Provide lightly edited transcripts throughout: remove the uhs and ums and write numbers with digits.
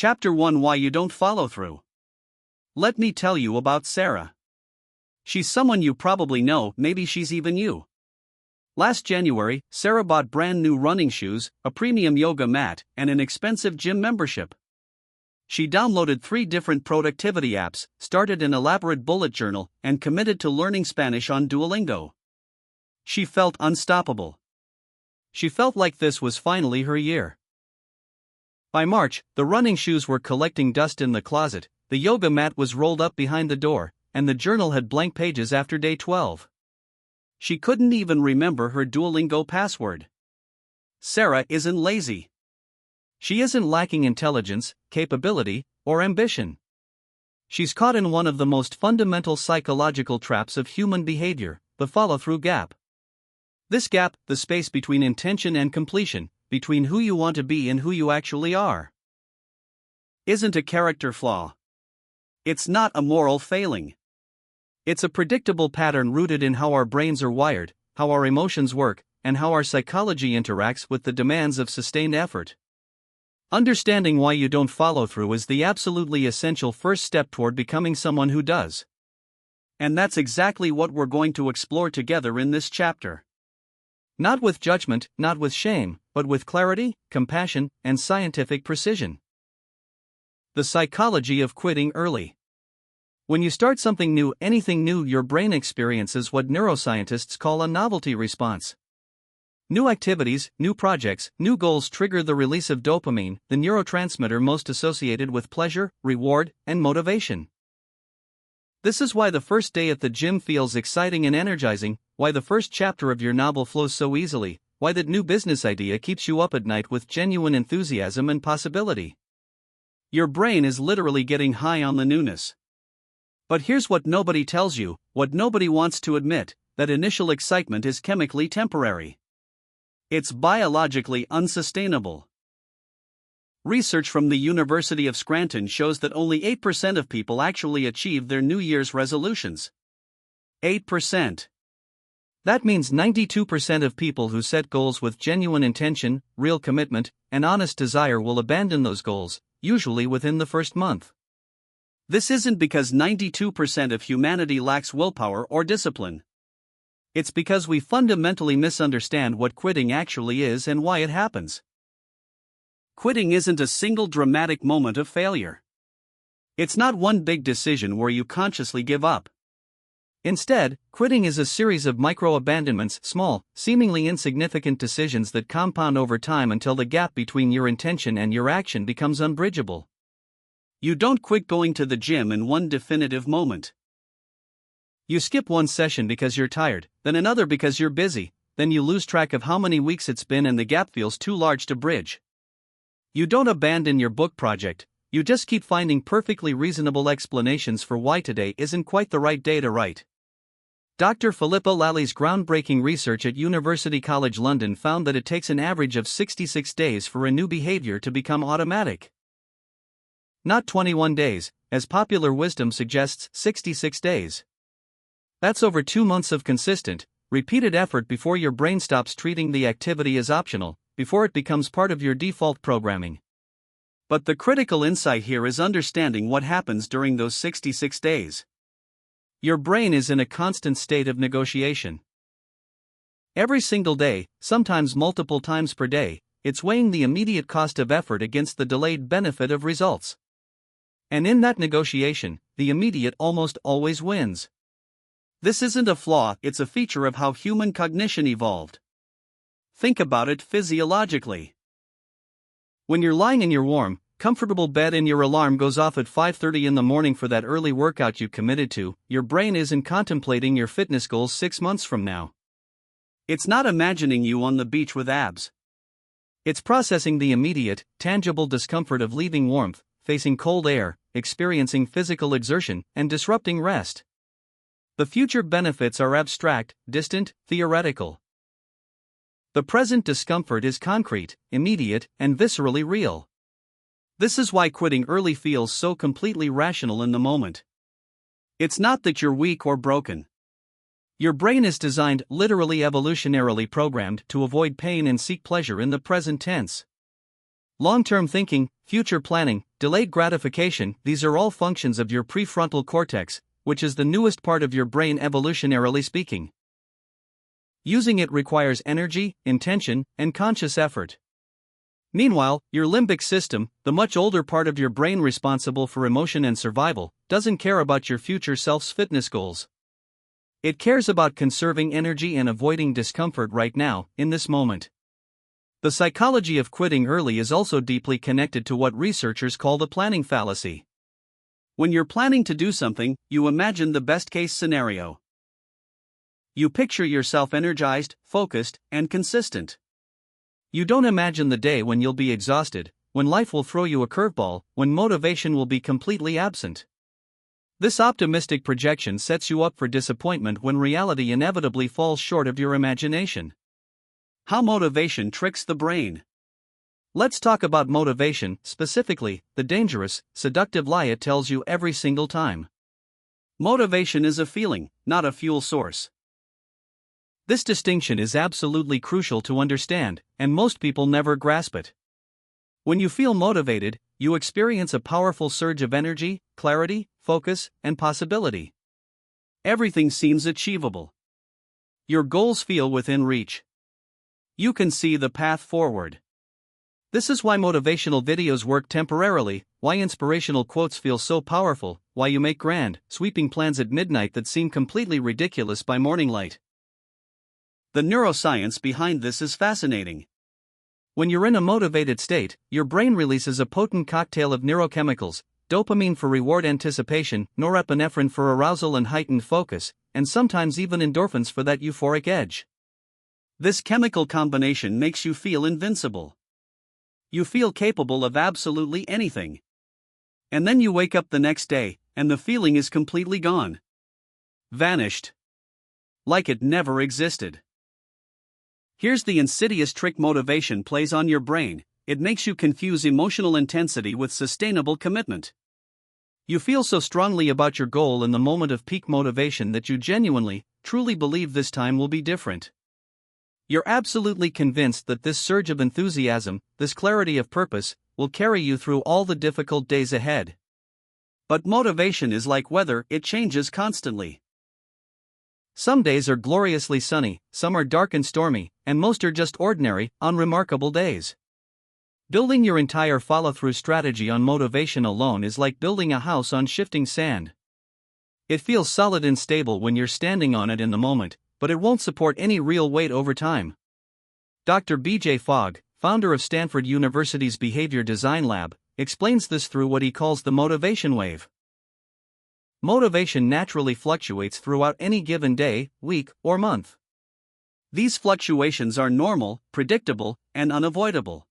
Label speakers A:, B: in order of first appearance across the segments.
A: Chapter 1: Why You Don't Follow Through. Let me tell you about Sarah. She's someone you probably know, maybe she's even you. Last January, Sarah bought brand new running shoes, a premium yoga mat, and an expensive gym membership. She downloaded 3 different productivity apps, started an elaborate bullet journal, and committed to learning Spanish on Duolingo. She felt unstoppable. She felt like this was finally her year. By March, the running shoes were collecting dust in the closet, the yoga mat was rolled up behind the door, and the journal had blank pages after day 12. She couldn't even remember her Duolingo password. Sarah isn't lazy. She isn't lacking intelligence, capability, or ambition. She's caught in one of the most fundamental psychological traps of human behavior, the follow-through gap. This gap, the space between intention and completion, between who you want to be and who you actually are, isn't a character flaw. It's not a moral failing. It's a predictable pattern rooted in how our brains are wired, how our emotions work, and how our psychology interacts with the demands of sustained effort. Understanding why you don't follow through is the absolutely essential first step toward becoming someone who does. And that's exactly what we're going to explore together in this chapter. Not with judgment, not with shame, but with clarity, compassion, and scientific precision. The psychology of quitting early. When you start something new, anything new, your brain experiences what neuroscientists call a novelty response. New activities, new projects, new goals trigger the release of dopamine, the neurotransmitter most associated with pleasure, reward, and motivation. This is why the first day at the gym feels exciting and energizing, why the first chapter of your novel flows so easily, why that new business idea keeps you up at night with genuine enthusiasm and possibility. Your brain is literally getting high on the newness. But here's what nobody tells you, what nobody wants to admit: that initial excitement is chemically temporary. It's biologically unsustainable. Research from the University of Scranton shows that only 8% of people actually achieve their New Year's resolutions. 8%. That means 92% of people who set goals with genuine intention, real commitment, and honest desire will abandon those goals, usually within the first month. This isn't because 92% of humanity lacks willpower or discipline. It's because we fundamentally misunderstand what quitting actually is and why it happens. Quitting isn't a single dramatic moment of failure. It's not one big decision where you consciously give up. Instead, quitting is a series of micro-abandonments, small, seemingly insignificant decisions that compound over time until the gap between your intention and your action becomes unbridgeable. You don't quit going to the gym in one definitive moment. You skip one session because you're tired, then another because you're busy, then you lose track of how many weeks it's been and the gap feels too large to bridge. You don't abandon your book project, you just keep finding perfectly reasonable explanations for why today isn't quite the right day to write. Dr. Philippa Lally's groundbreaking research at University College London found that it takes an average of 66 days for a new behavior to become automatic. Not 21 days, as popular wisdom suggests, 66 days. That's over 2 months of consistent, repeated effort before your brain stops treating the activity as optional, before it becomes part of your default programming. But the critical insight here is understanding what happens during those 66 days. Your brain is in a constant state of negotiation. Every single day, sometimes multiple times per day, it's weighing the immediate cost of effort against the delayed benefit of results. And in that negotiation, the immediate almost always wins. This isn't a flaw, it's a feature of how human cognition evolved. Think about it physiologically. When you're lying in your warm, comfortable bed and your alarm goes off at 5:30 in the morning for that early workout you committed to, your brain isn't contemplating your fitness goals 6 months from now. It's not imagining you on the beach with abs. It's processing the immediate, tangible discomfort of leaving warmth, facing cold air, experiencing physical exertion, and disrupting rest. The future benefits are abstract, distant, theoretical. The present discomfort is concrete, immediate, and viscerally real. This is why quitting early feels so completely rational in the moment. It's not that you're weak or broken. Your brain is designed, literally evolutionarily programmed, to avoid pain and seek pleasure in the present tense. Long-term thinking, future planning, delayed gratification, these are all functions of your prefrontal cortex, which is the newest part of your brain evolutionarily speaking. Using it requires energy, intention, and conscious effort. Meanwhile, your limbic system, the much older part of your brain responsible for emotion and survival, doesn't care about your future self's fitness goals. It cares about conserving energy and avoiding discomfort right now, in this moment. The psychology of quitting early is also deeply connected to what researchers call the planning fallacy. When you're planning to do something, you imagine the best-case scenario. You picture yourself energized, focused, and consistent. You don't imagine the day when you'll be exhausted, when life will throw you a curveball, when motivation will be completely absent. This optimistic projection sets you up for disappointment when reality inevitably falls short of your imagination. How motivation tricks the brain. Let's talk about motivation, specifically, the dangerous, seductive lie it tells you every single time. Motivation is a feeling, not a fuel source. This distinction is absolutely crucial to understand, and most people never grasp it. When you feel motivated, you experience a powerful surge of energy, clarity, focus, and possibility. Everything seems achievable. Your goals feel within reach. You can see the path forward. This is why motivational videos work temporarily, why inspirational quotes feel so powerful, why you make grand, sweeping plans at midnight that seem completely ridiculous by morning light. The neuroscience behind this is fascinating. When you're in a motivated state, your brain releases a potent cocktail of neurochemicals: dopamine for reward anticipation, norepinephrine for arousal and heightened focus, and sometimes even endorphins for that euphoric edge. This chemical combination makes you feel invincible. You feel capable of absolutely anything. And then you wake up the next day, and the feeling is completely gone. Vanished. Like it never existed. Here's the insidious trick motivation plays on your brain: it makes you confuse emotional intensity with sustainable commitment. You feel so strongly about your goal in the moment of peak motivation that you genuinely, truly believe this time will be different. You're absolutely convinced that this surge of enthusiasm, this clarity of purpose, will carry you through all the difficult days ahead. But motivation is like weather, it changes constantly. Some days are gloriously sunny, some are dark and stormy, and most are just ordinary, unremarkable days. Building your entire follow-through strategy on motivation alone is like building a house on shifting sand. It feels solid and stable when you're standing on it in the moment, but it won't support any real weight over time. Dr. B.J. Fogg, founder of Stanford University's Behavior Design Lab, explains this through what he calls the motivation wave. Motivation naturally fluctuates throughout any given day, week, or month. These fluctuations are normal, predictable, and unavoidable.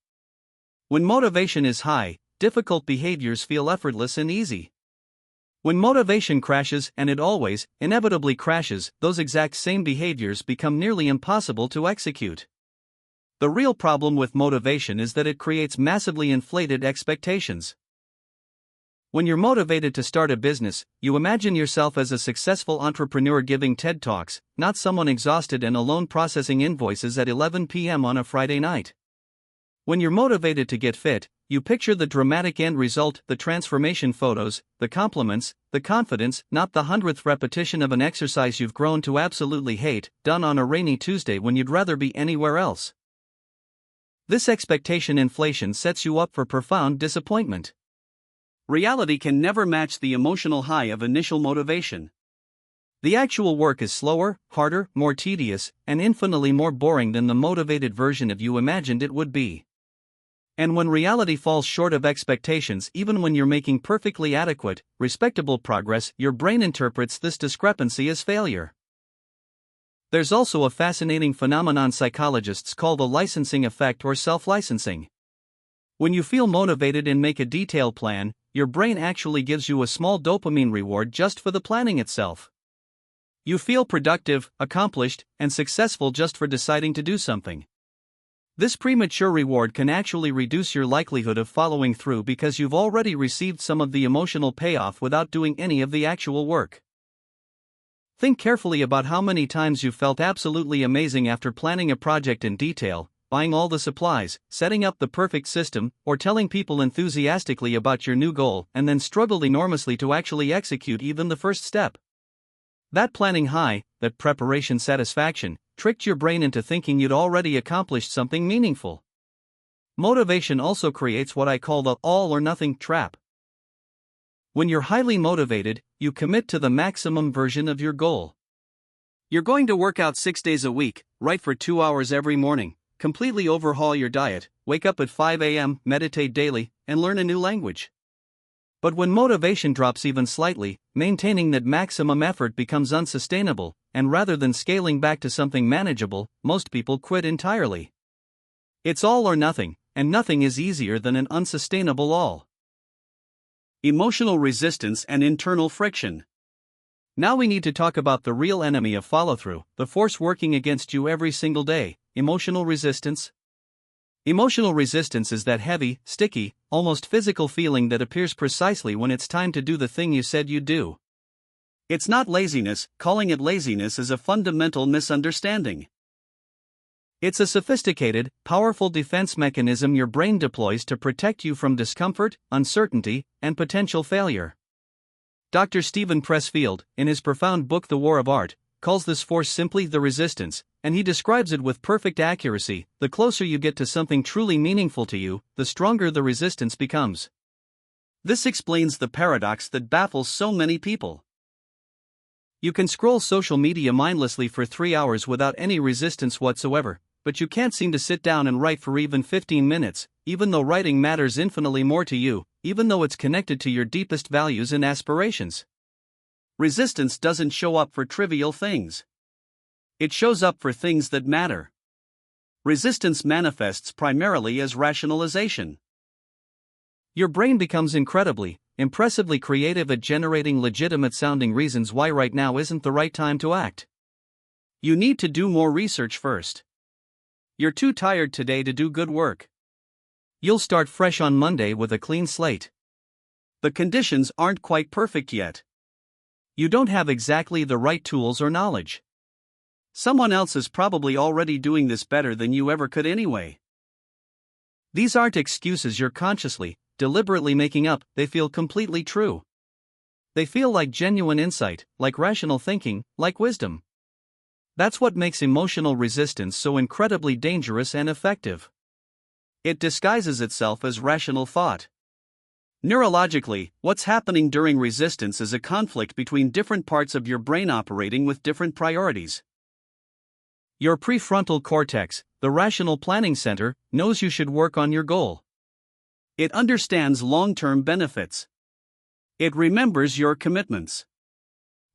A: When motivation is high, difficult behaviors feel effortless and easy. When motivation crashes, and it always, inevitably crashes, those exact same behaviors become nearly impossible to execute. The real problem with motivation is that it creates massively inflated expectations. When you're motivated to start a business, you imagine yourself as a successful entrepreneur giving TED Talks, not someone exhausted and alone processing invoices at 11 p.m. on a Friday night. When you're motivated to get fit, you picture the dramatic end result, the transformation photos, the compliments, the confidence, not the 100th repetition of an exercise you've grown to absolutely hate, done on a rainy Tuesday when you'd rather be anywhere else. This expectation inflation sets you up for profound disappointment. Reality can never match the emotional high of initial motivation. The actual work is slower, harder, more tedious, and infinitely more boring than the motivated version of you imagined it would be. And when reality falls short of expectations, even when you're making perfectly adequate, respectable progress, your brain interprets this discrepancy as failure. There's also a fascinating phenomenon psychologists call the licensing effect or self-licensing. When you feel motivated and make a detailed plan, your brain actually gives you a small dopamine reward just for the planning itself. You feel productive, accomplished, and successful just for deciding to do something. This premature reward can actually reduce your likelihood of following through because you've already received some of the emotional payoff without doing any of the actual work. Think carefully about how many times you've felt absolutely amazing after planning a project in detail, buying all the supplies, setting up the perfect system, or telling people enthusiastically about your new goal and then struggled enormously to actually execute even the first step. That planning high, that preparation satisfaction, tricked your brain into thinking you'd already accomplished something meaningful. Motivation also creates what I call the all or nothing trap. When you're highly motivated, you commit to the maximum version of your goal. You're going to work out 6 days a week, write for 2 hours every morning, completely overhaul your diet, wake up at 5 a.m., meditate daily, and learn a new language. But when motivation drops even slightly, maintaining that maximum effort becomes unsustainable, and rather than scaling back to something manageable, most people quit entirely. It's all or nothing, and nothing is easier than an unsustainable all. Emotional resistance and internal friction. Now we need to talk about the real enemy of follow-through, the force working against you every single day: emotional resistance. Emotional resistance is that heavy, sticky, almost physical feeling that appears precisely when it's time to do the thing you said you'd do. It's not laziness; calling it laziness is a fundamental misunderstanding. It's a sophisticated, powerful defense mechanism your brain deploys to protect you from discomfort, uncertainty, and potential failure. Dr. Stephen Pressfield, in his profound book The War of Art, calls this force simply the resistance, and he describes it with perfect accuracy. The closer you get to something truly meaningful to you, the stronger the resistance becomes. This explains the paradox that baffles so many people. You can scroll social media mindlessly for 3 hours without any resistance whatsoever, but you can't seem to sit down and write for even 15 minutes, even though writing matters infinitely more to you, even though it's connected to your deepest values and aspirations. Resistance doesn't show up for trivial things. It shows up for things that matter. Resistance manifests primarily as rationalization. Your brain becomes impressively creative at generating legitimate-sounding reasons why right now isn't the right time to act. You need to do more research first. You're too tired today to do good work. You'll start fresh on Monday with a clean slate. The conditions aren't quite perfect yet. You don't have exactly the right tools or knowledge. Someone else is probably already doing this better than you ever could anyway. These aren't excuses you're consciously, deliberately making up, they feel completely true. They feel like genuine insight, like rational thinking, like wisdom. That's what makes emotional resistance so incredibly dangerous and effective. It disguises itself as rational thought. Neurologically, what's happening during resistance is a conflict between different parts of your brain operating with different priorities. Your prefrontal cortex, the rational planning center, knows you should work on your goal. It understands long-term benefits. It remembers your commitments.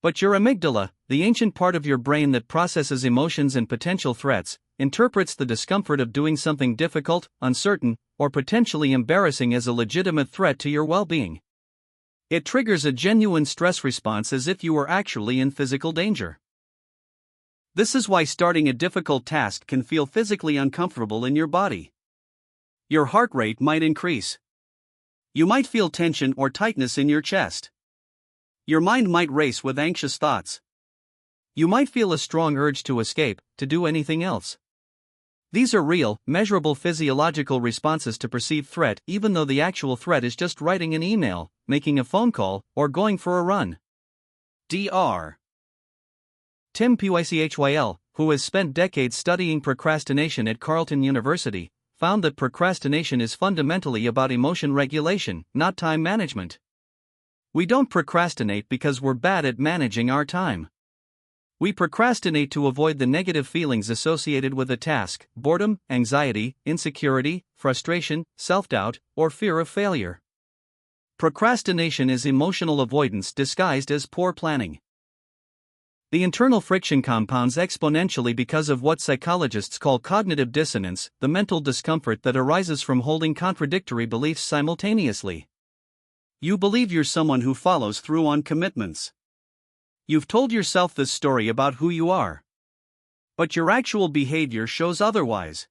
A: But your amygdala, the ancient part of your brain that processes emotions and potential threats, interprets the discomfort of doing something difficult, uncertain, or potentially embarrassing as a legitimate threat to your well-being. It triggers a genuine stress response as if you were actually in physical danger. This is why starting a difficult task can feel physically uncomfortable in your body. Your heart rate might increase. You might feel tension or tightness in your chest. Your mind might race with anxious thoughts. You might feel a strong urge to escape, to do anything else. These are real, measurable physiological responses to perceived threat, even though the actual threat is just writing an email, making a phone call, or going for a run. Dr. Tim Pychyl, who has spent decades studying procrastination at Carleton University, found that procrastination is fundamentally about emotion regulation, not time management. We don't procrastinate because we're bad at managing our time. We procrastinate to avoid the negative feelings associated with a task: boredom, anxiety, insecurity, frustration, self-doubt, or fear of failure. Procrastination is emotional avoidance disguised as poor planning. The internal friction compounds exponentially because of what psychologists call cognitive dissonance, the mental discomfort that arises from holding contradictory beliefs simultaneously. You believe you're someone who follows through on commitments. You've told yourself this story about who you are. But your actual behavior shows otherwise.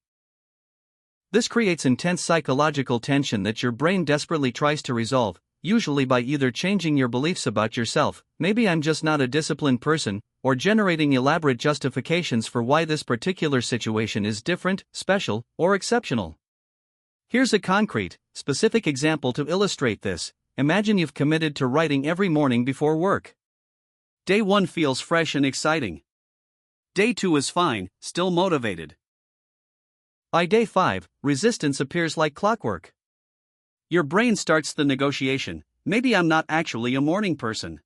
A: This creates intense psychological tension that your brain desperately tries to resolve, usually by either changing your beliefs about yourself, maybe I'm just not a disciplined person, or generating elaborate justifications for why this particular situation is different, special, or exceptional. Here's a concrete, specific example to illustrate this. Imagine you've committed to writing every morning before work. Day 1 feels fresh and exciting. Day 2 is fine, still motivated. By day 5, resistance appears like clockwork. Your brain starts the negotiation. Maybe I'm not actually a morning person.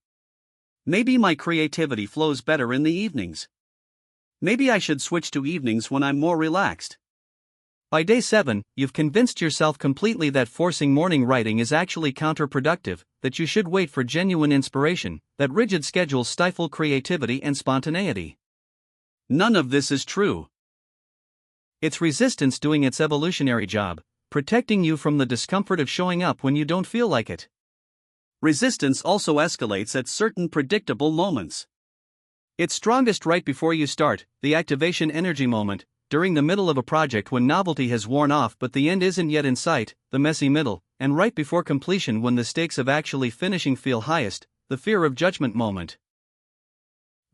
A: Maybe my creativity flows better in the evenings. Maybe I should switch to evenings when I'm more relaxed. By day 7, you've convinced yourself completely that forcing morning writing is actually counterproductive, that you should wait for genuine inspiration, that rigid schedules stifle creativity and spontaneity. None of this is true. It's resistance doing its evolutionary job, protecting you from the discomfort of showing up when you don't feel like it. Resistance also escalates at certain predictable moments. It's strongest right before you start, the activation energy moment, during the middle of a project when novelty has worn off but the end isn't yet in sight, the messy middle, and right before completion when the stakes of actually finishing feel highest, the fear of judgment moment.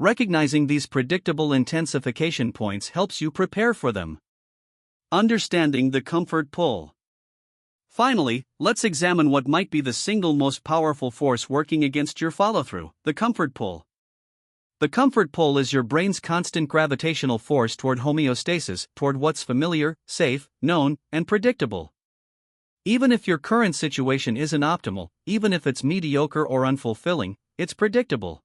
A: Recognizing these predictable intensification points helps you prepare for them. Understanding the comfort pull. Finally, let's examine what might be the single most powerful force working against your follow-through, the comfort pull. The comfort pull is your brain's constant gravitational force toward homeostasis, toward what's familiar, safe, known, and predictable. Even if your current situation isn't optimal, even if it's mediocre or unfulfilling, it's predictable.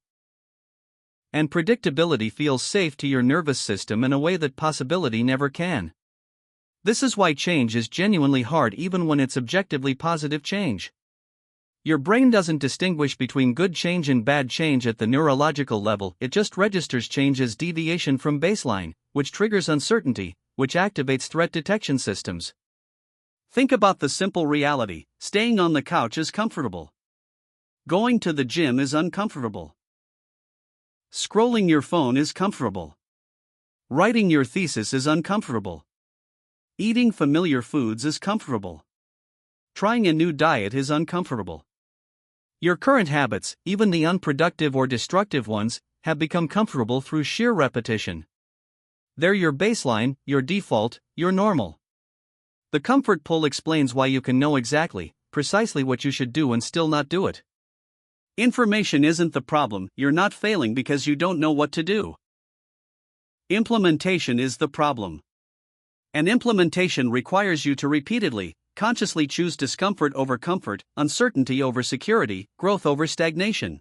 A: And predictability feels safe to your nervous system in a way that possibility never can. This is why change is genuinely hard even when it's objectively positive change. Your brain doesn't distinguish between good change and bad change at the neurological level, it just registers change as deviation from baseline, which triggers uncertainty, which activates threat detection systems. Think about the simple reality: staying on the couch is comfortable. Going to the gym is uncomfortable. Scrolling your phone is comfortable. Writing your thesis is uncomfortable. Eating familiar foods is comfortable. Trying a new diet is uncomfortable. Your current habits, even the unproductive or destructive ones, have become comfortable through sheer repetition. They're your baseline, your default, your normal. The comfort pull explains why you can know precisely what you should do and still not do it. Information isn't the problem, you're not failing because you don't know what to do. Implementation is the problem. And implementation requires you to repeatedly, consciously choose discomfort over comfort, uncertainty over security, growth over stagnation.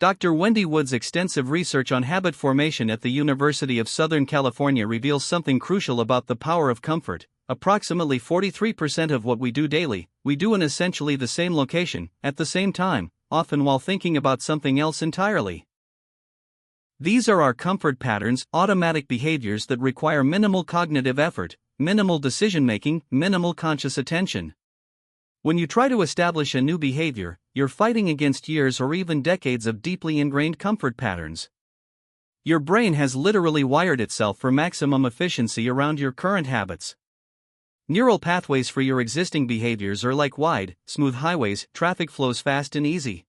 A: Dr. Wendy Wood's extensive research on habit formation at the University of Southern California reveals something crucial about the power of comfort. Approximately 43% of what we do daily, we do in essentially the same location, at the same time, often while thinking about something else entirely. These are our comfort patterns, automatic behaviors that require minimal cognitive effort, minimal decision-making, minimal conscious attention. When you try to establish a new behavior, you're fighting against years or even decades of deeply ingrained comfort patterns. Your brain has literally wired itself for maximum efficiency around your current habits. Neural pathways for your existing behaviors are like wide, smooth highways, traffic flows fast and easy.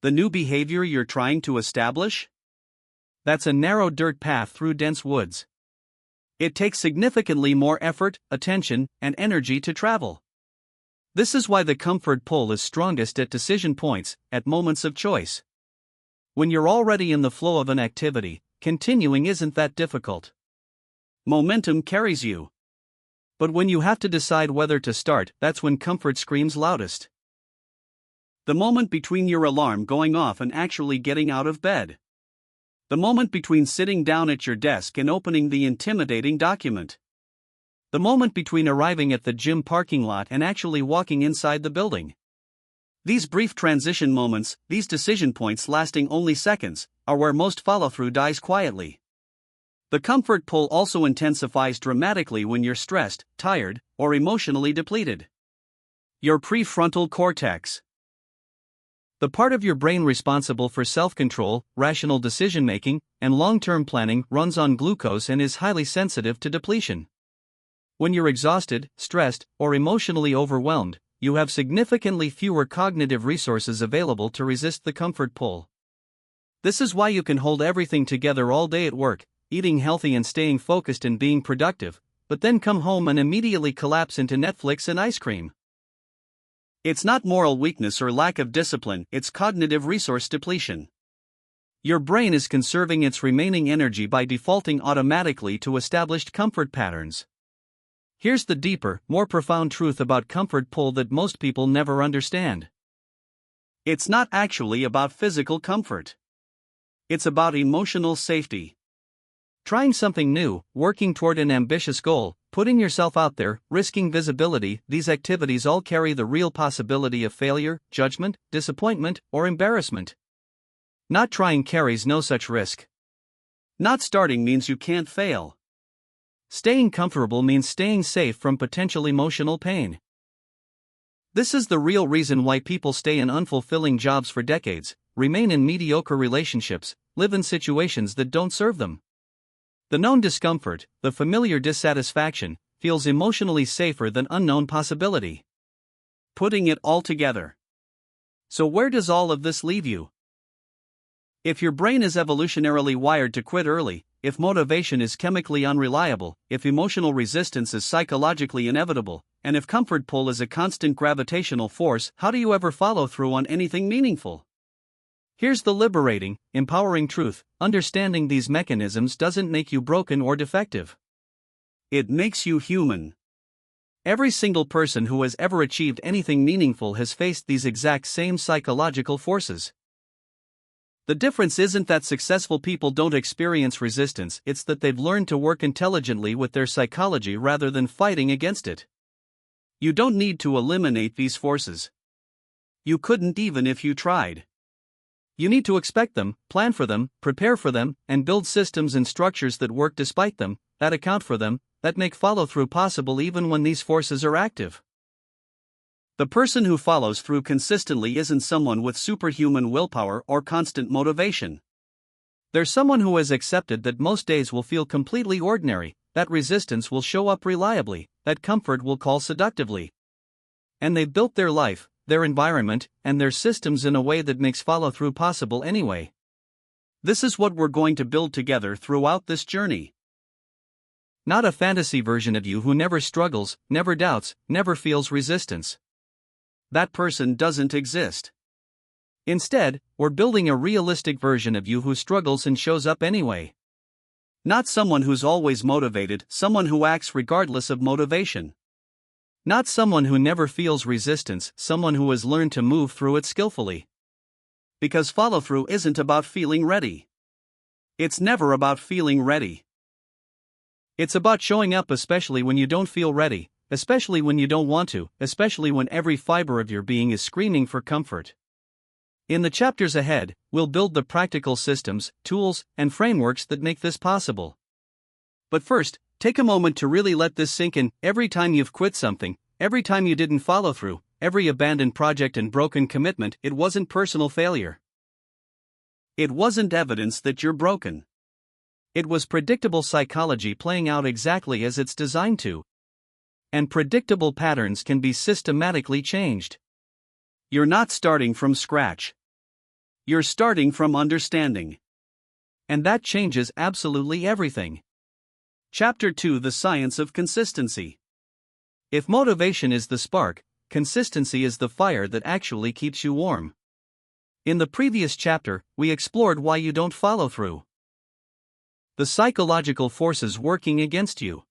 A: The new behavior you're trying to establish? That's a narrow dirt path through dense woods. It takes significantly more effort, attention, and energy to travel. This is why the comfort pull is strongest at decision points, at moments of choice. When you're already in the flow of an activity, continuing isn't that difficult. Momentum carries you. But when you have to decide whether to start, that's when comfort screams loudest. The moment between your alarm going off and actually getting out of bed. The moment between sitting down at your desk and opening the intimidating document. The moment between arriving at the gym parking lot and actually walking inside the building. These brief transition moments, these decision points lasting only seconds, are where most follow-through dies quietly. The comfort pull also intensifies dramatically when you're stressed, tired, or emotionally depleted. Your prefrontal cortex. The part of your brain responsible for self-control, rational decision-making, and long-term planning runs on glucose and is highly sensitive to depletion. When you're exhausted, stressed, or emotionally overwhelmed, you have significantly fewer cognitive resources available to resist the comfort pull. This is why you can hold everything together all day at work, eating healthy and staying focused and being productive, but then come home and immediately collapse into Netflix and ice cream. It's not moral weakness or lack of discipline, it's cognitive resource depletion. Your brain is conserving its remaining energy by defaulting automatically to established comfort patterns. Here's the deeper, more profound truth about comfort pull that most people never understand. It's not actually about physical comfort. It's about emotional safety. Trying something new, working toward an ambitious goal, putting yourself out there, risking visibility, these activities all carry the real possibility of failure, judgment, disappointment, or embarrassment. Not trying carries no such risk. Not starting means you can't fail. Staying comfortable means staying safe from potential emotional pain. This is the real reason why people stay in unfulfilling jobs for decades, remain in mediocre relationships, live in situations that don't serve them. The known discomfort, the familiar dissatisfaction, feels emotionally safer than unknown possibility. Putting it all together. So where does all of this leave you? If your brain is evolutionarily wired to quit early, if motivation is chemically unreliable, if emotional resistance is psychologically inevitable, and if comfort pull is a constant gravitational force, how do you ever follow through on anything meaningful? Here's the liberating, empowering truth: understanding these mechanisms doesn't make you broken or defective. It makes you human. Every single person who has ever achieved anything meaningful has faced these exact same psychological forces. The difference isn't that successful people don't experience resistance, it's that they've learned to work intelligently with their psychology rather than fighting against it. You don't need to eliminate these forces. You couldn't even if you tried. You need to expect them, plan for them, prepare for them, and build systems and structures that work despite them, that account for them, that make follow-through possible even when these forces are active. The person who follows through consistently isn't someone with superhuman willpower or constant motivation. They're someone who has accepted that most days will feel completely ordinary, that resistance will show up reliably, that comfort will call seductively. And they've built their life, their environment, and their systems in a way that makes follow-through possible anyway. This is what we're going to build together throughout this journey. Not a fantasy version of you who never struggles, never doubts, never feels resistance. That person doesn't exist. Instead, we're building a realistic version of you who struggles and shows up anyway. Not someone who's always motivated, someone who acts regardless of motivation. Not someone who never feels resistance, someone who has learned to move through it skillfully. Because follow-through isn't about feeling ready. It's never about feeling ready. It's about showing up especially when you don't feel ready, especially when you don't want to, especially when every fiber of your being is screaming for comfort. In the chapters ahead, we'll build the practical systems, tools, and frameworks that make this possible. But first, take a moment to really let this sink in. Every time you've quit something, every time you didn't follow through, every abandoned project and broken commitment, it wasn't personal failure. It wasn't evidence that you're broken. It was predictable psychology playing out exactly as it's designed to. And predictable patterns can be systematically changed. You're not starting from scratch. You're starting from understanding. And that changes absolutely everything. Chapter 2: The Science of Consistency. If motivation is the spark, consistency is the fire that actually keeps you warm. In the previous chapter, we explored why you don't follow through. The psychological forces working against you.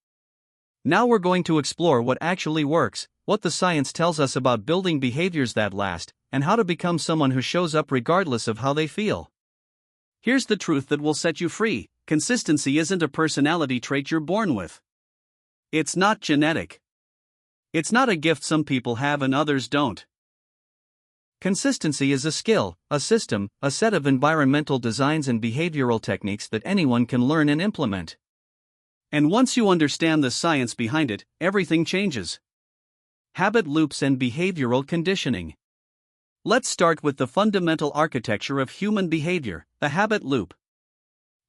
A: Now we're going to explore what actually works, what the science tells us about building behaviors that last, and how to become someone who shows up regardless of how they feel. Here's the truth that will set you free: consistency isn't a personality trait you're born with. It's not genetic. It's not a gift some people have and others don't. Consistency is a skill, a system, a set of environmental designs and behavioral techniques that anyone can learn and implement. And once you understand the science behind it, everything changes. Habit loops and behavioral conditioning. Let's start with the fundamental architecture of human behavior, the habit loop.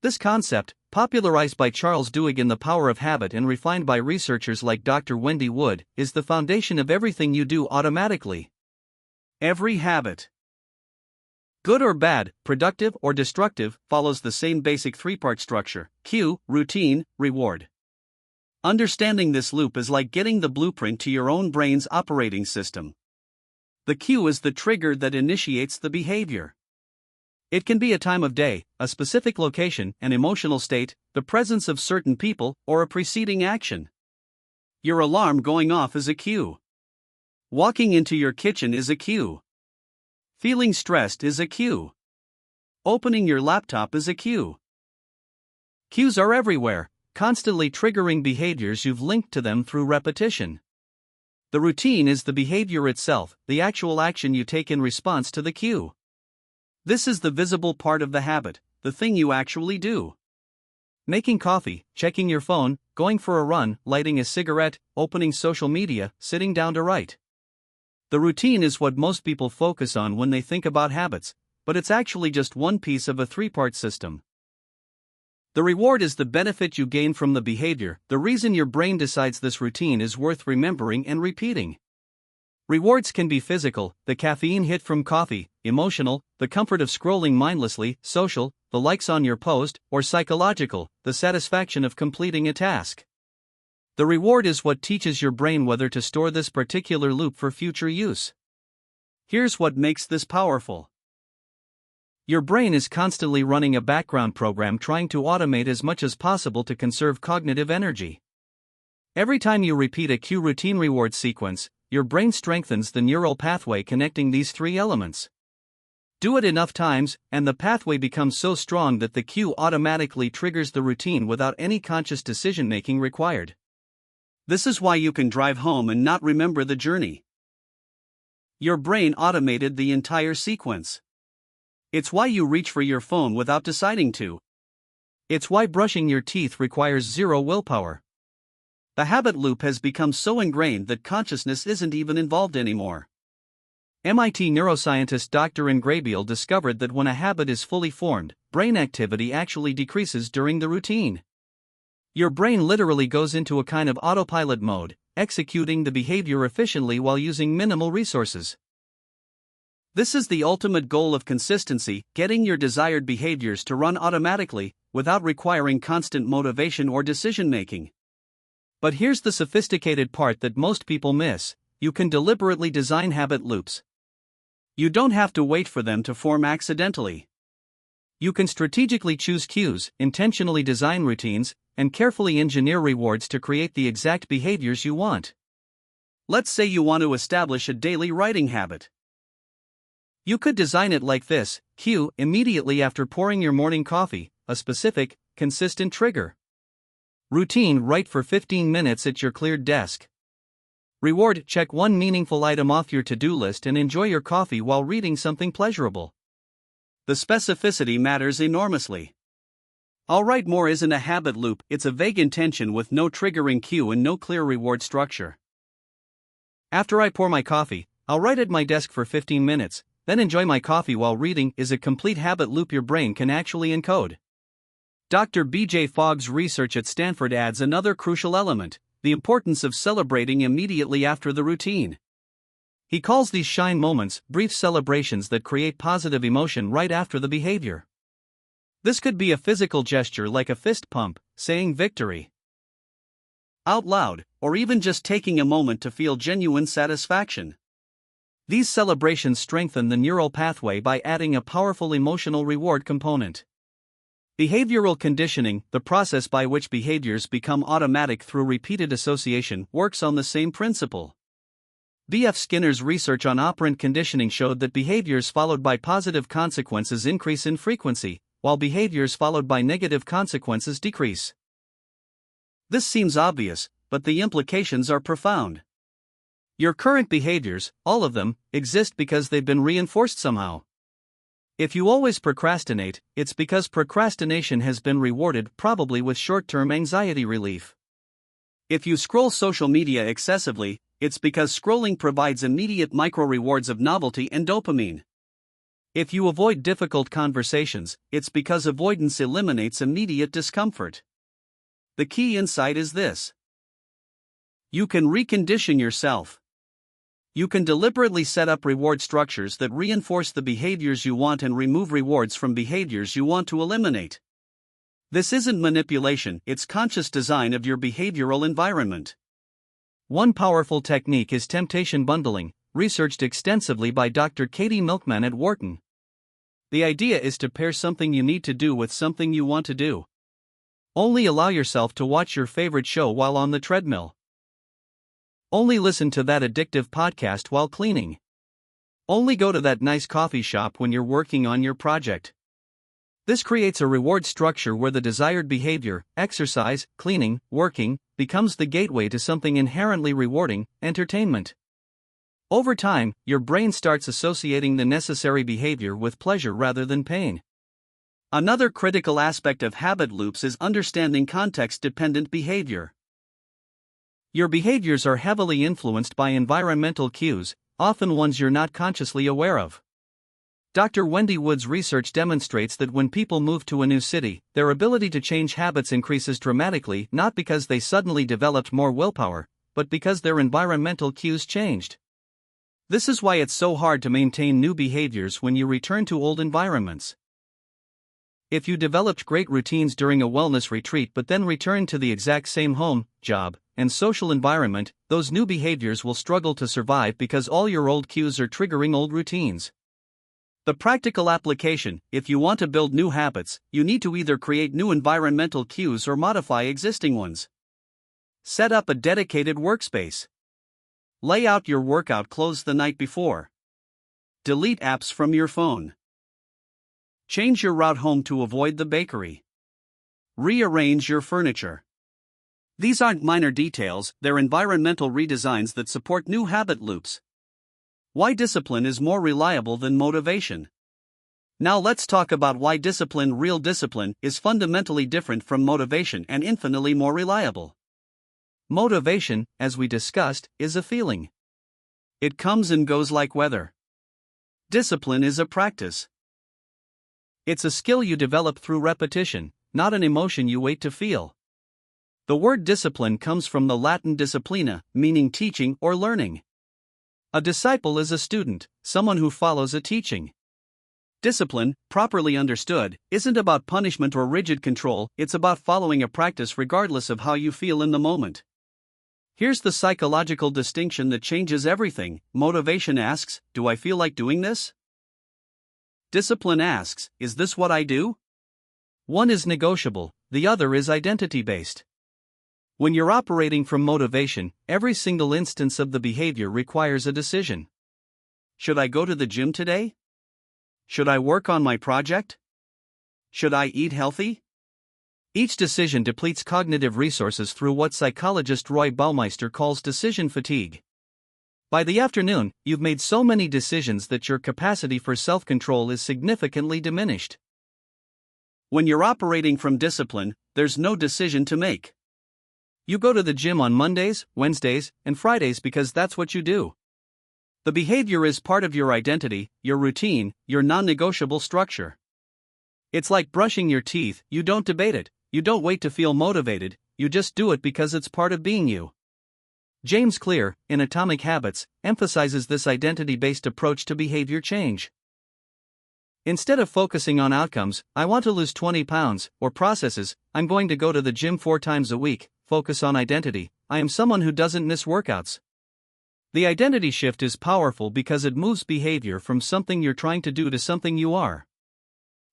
A: This concept, popularized by Charles Duhigg in The Power of Habit and refined by researchers like Dr. Wendy Wood, is the foundation of everything you do automatically. Every habit. Good or bad, productive or destructive, follows the same basic three-part structure: cue, routine, reward. Understanding this loop is like getting the blueprint to your own brain's operating system. The cue is the trigger that initiates the behavior. It can be a time of day, a specific location, an emotional state, the presence of certain people, or a preceding action. Your alarm going off is a cue. Walking into your kitchen is a cue. Feeling stressed is a cue. Opening your laptop is a cue. Cues are everywhere, constantly triggering behaviors you've linked to them through repetition. The routine is the behavior itself, the actual action you take in response to the cue. This is the visible part of the habit, the thing you actually do. Making coffee, checking your phone, going for a run, lighting a cigarette, opening social media, sitting down to write. The routine is what most people focus on when they think about habits, but it's actually just one piece of a three-part system. The reward is the benefit you gain from the behavior, the reason your brain decides this routine is worth remembering and repeating. Rewards can be physical, the caffeine hit from coffee; emotional, the comfort of scrolling mindlessly; social, the likes on your post; or psychological, the satisfaction of completing a task. The reward is what teaches your brain whether to store this particular loop for future use. Here's what makes this powerful. Your brain is constantly running a background program trying to automate as much as possible to conserve cognitive energy. Every time you repeat a cue routine reward sequence, your brain strengthens the neural pathway connecting these three elements. Do it enough times, and the pathway becomes so strong that the cue automatically triggers the routine without any conscious decision-making required. This is why you can drive home and not remember the journey. Your brain automated the entire sequence. It's why you reach for your phone without deciding to. It's why brushing your teeth requires zero willpower. The habit loop has become so ingrained that consciousness isn't even involved anymore. MIT neuroscientist Dr. Ingrabiel discovered that when a habit is fully formed, brain activity actually decreases during the routine. Your brain literally goes into a kind of autopilot mode, executing the behavior efficiently while using minimal resources. This is the ultimate goal of consistency, getting your desired behaviors to run automatically, without requiring constant motivation or decision-making. But here's the sophisticated part that most people miss: you can deliberately design habit loops. You don't have to wait for them to form accidentally. You can strategically choose cues, intentionally design routines, and carefully engineer rewards to create the exact behaviors you want. Let's say you want to establish a daily writing habit. You could design it like this: cue, immediately after pouring your morning coffee, a specific, consistent trigger. Routine, write for 15 minutes at your cleared desk. Reward, check one meaningful item off your to-do list and enjoy your coffee while reading something pleasurable. The specificity matters enormously. I'll write more isn't a habit loop, it's a vague intention with no triggering cue and no clear reward structure. After I pour my coffee, I'll write at my desk for 15 minutes, then enjoy my coffee while reading is a complete habit loop your brain can actually encode. Dr. B.J. Fogg's research at Stanford adds another crucial element: the importance of celebrating immediately after the routine. He calls these shine moments, brief celebrations that create positive emotion right after the behavior. This could be a physical gesture like a fist pump, saying victory out loud, or even just taking a moment to feel genuine satisfaction. These celebrations strengthen the neural pathway by adding a powerful emotional reward component. Behavioral conditioning, the process by which behaviors become automatic through repeated association, works on the same principle. B.F. Skinner's research on operant conditioning showed that behaviors followed by positive consequences increase in frequency, while behaviors followed by negative consequences decrease. This seems obvious, but the implications are profound. Your current behaviors, all of them, exist because they've been reinforced somehow. If you always procrastinate, it's because procrastination has been rewarded, probably with short-term anxiety relief. If you scroll social media excessively, it's because scrolling provides immediate micro-rewards of novelty and dopamine. If you avoid difficult conversations, it's because avoidance eliminates immediate discomfort. The key insight is this: you can recondition yourself. You can deliberately set up reward structures that reinforce the behaviors you want and remove rewards from behaviors you want to eliminate. This isn't manipulation, it's conscious design of your behavioral environment. One powerful technique is temptation bundling, researched extensively by Dr. Katie Milkman at Wharton. The idea is to pair something you need to do with something you want to do. Only allow yourself to watch your favorite show while on the treadmill. Only listen to that addictive podcast while cleaning. Only go to that nice coffee shop when you're working on your project. This creates a reward structure where the desired behavior, exercise, cleaning, working, becomes the gateway to something inherently rewarding, entertainment. Over time, your brain starts associating the necessary behavior with pleasure rather than pain. Another critical aspect of habit loops is understanding context-dependent behavior. Your behaviors are heavily influenced by environmental cues, often ones you're not consciously aware of. Dr. Wendy Wood's research demonstrates that when people move to a new city, their ability to change habits increases dramatically, not because they suddenly developed more willpower, but because their environmental cues changed. This is why it's so hard to maintain new behaviors when you return to old environments. If you developed great routines during a wellness retreat but then return to the exact same home, job, and social environment, those new behaviors will struggle to survive because all your old cues are triggering old routines. The practical application: if you want to build new habits, you need to either create new environmental cues or modify existing ones. Set up a dedicated workspace. Lay out your workout clothes the night before. Delete apps from your phone. Change your route home to avoid the bakery. Rearrange your furniture. These aren't minor details, they're environmental redesigns that support new habit loops. Why discipline is more reliable than motivation. Now let's talk about why discipline, real discipline, is fundamentally different from motivation and infinitely more reliable. Motivation, as we discussed, is a feeling. It comes and goes like weather. Discipline is a practice. It's a skill you develop through repetition, not an emotion you wait to feel. The word discipline comes from the Latin disciplina, meaning teaching or learning. A disciple is a student, someone who follows a teaching. Discipline, properly understood, isn't about punishment or rigid control, it's about following a practice regardless of how you feel in the moment. Here's the psychological distinction that changes everything. Motivation asks, do I feel like doing this? Discipline asks, is this what I do? One is negotiable, the other is identity-based. When you're operating from motivation, every single instance of the behavior requires a decision. Should I go to the gym today? Should I work on my project? Should I eat healthy? Each decision depletes cognitive resources through what psychologist Roy Baumeister calls decision fatigue. By the afternoon, you've made so many decisions that your capacity for self-control is significantly diminished. When you're operating from discipline, there's no decision to make. You go to the gym on Mondays, Wednesdays, and Fridays because that's what you do. The behavior is part of your identity, your routine, your non-negotiable structure. It's like brushing your teeth, you don't debate it, you don't wait to feel motivated, you just do it because it's part of being you. James Clear, in Atomic Habits, emphasizes this identity-based approach to behavior change. Instead of focusing on outcomes, I want to lose 20 pounds, or processes, I'm going to go to the gym 4 times a week, focus on identity, I am someone who doesn't miss workouts. The identity shift is powerful because it moves behavior from something you're trying to do to something you are.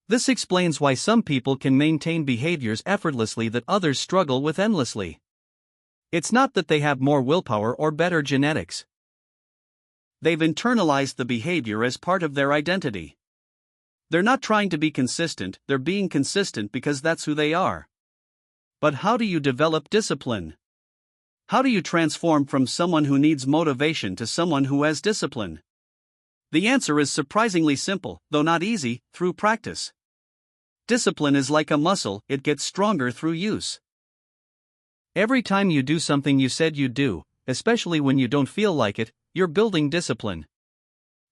A: This explains why some people can maintain behaviors effortlessly that others struggle with endlessly. It's not that they have more willpower or better genetics. They've internalized the behavior as part of their identity. They're not trying to be consistent, they're being consistent because that's who they are. But how do you develop discipline? How do you transform from someone who needs motivation to someone who has discipline? The answer is surprisingly simple, though not easy, through practice. Discipline is like a muscle, it gets stronger through use. Every time you do something you said you'd do, especially when you don't feel like it, you're building discipline.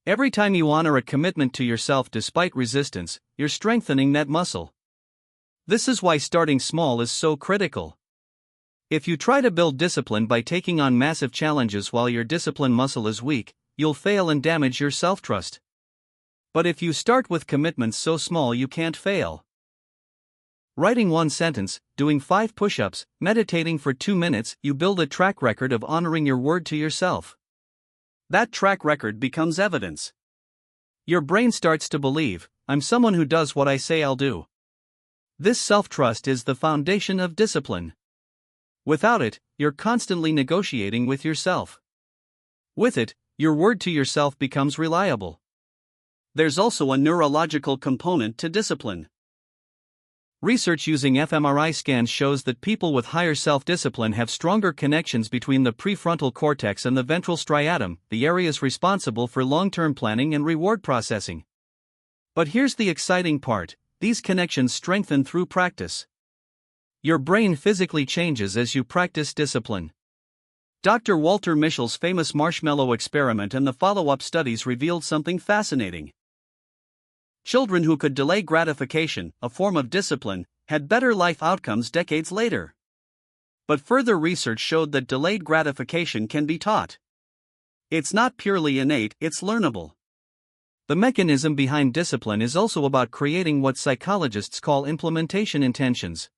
A: Every time you honor a commitment to yourself despite resistance, you're strengthening that muscle. This is why starting small is so critical. If you try to build discipline by taking on massive challenges while your discipline muscle is weak, you'll fail and damage your self-trust. But if you start with commitments so small you can't fail. Writing one sentence, doing 5 push-ups, meditating for 2 minutes, you build a track record of honoring your word to yourself. That track record becomes evidence. Your brain starts to believe, I'm someone who does what I say I'll do. This self-trust is the foundation of discipline. Without it, you're constantly negotiating with yourself. With it, your word to yourself becomes reliable. There's also a neurological component to discipline. Research using fMRI scans shows that people with higher self-discipline have stronger connections between the prefrontal cortex and the ventral striatum, the areas responsible for long-term planning and reward processing. But here's the exciting part, these connections strengthen through practice. Your brain physically changes as you practice discipline. Dr. Walter Mischel's famous marshmallow experiment and the follow-up studies revealed something fascinating. Children who could delay gratification, a form of discipline, had better life outcomes decades later. But further research showed that delayed gratification can be taught. It's not purely innate, it's learnable. The mechanism behind discipline is also about creating what psychologists call implementation intentions.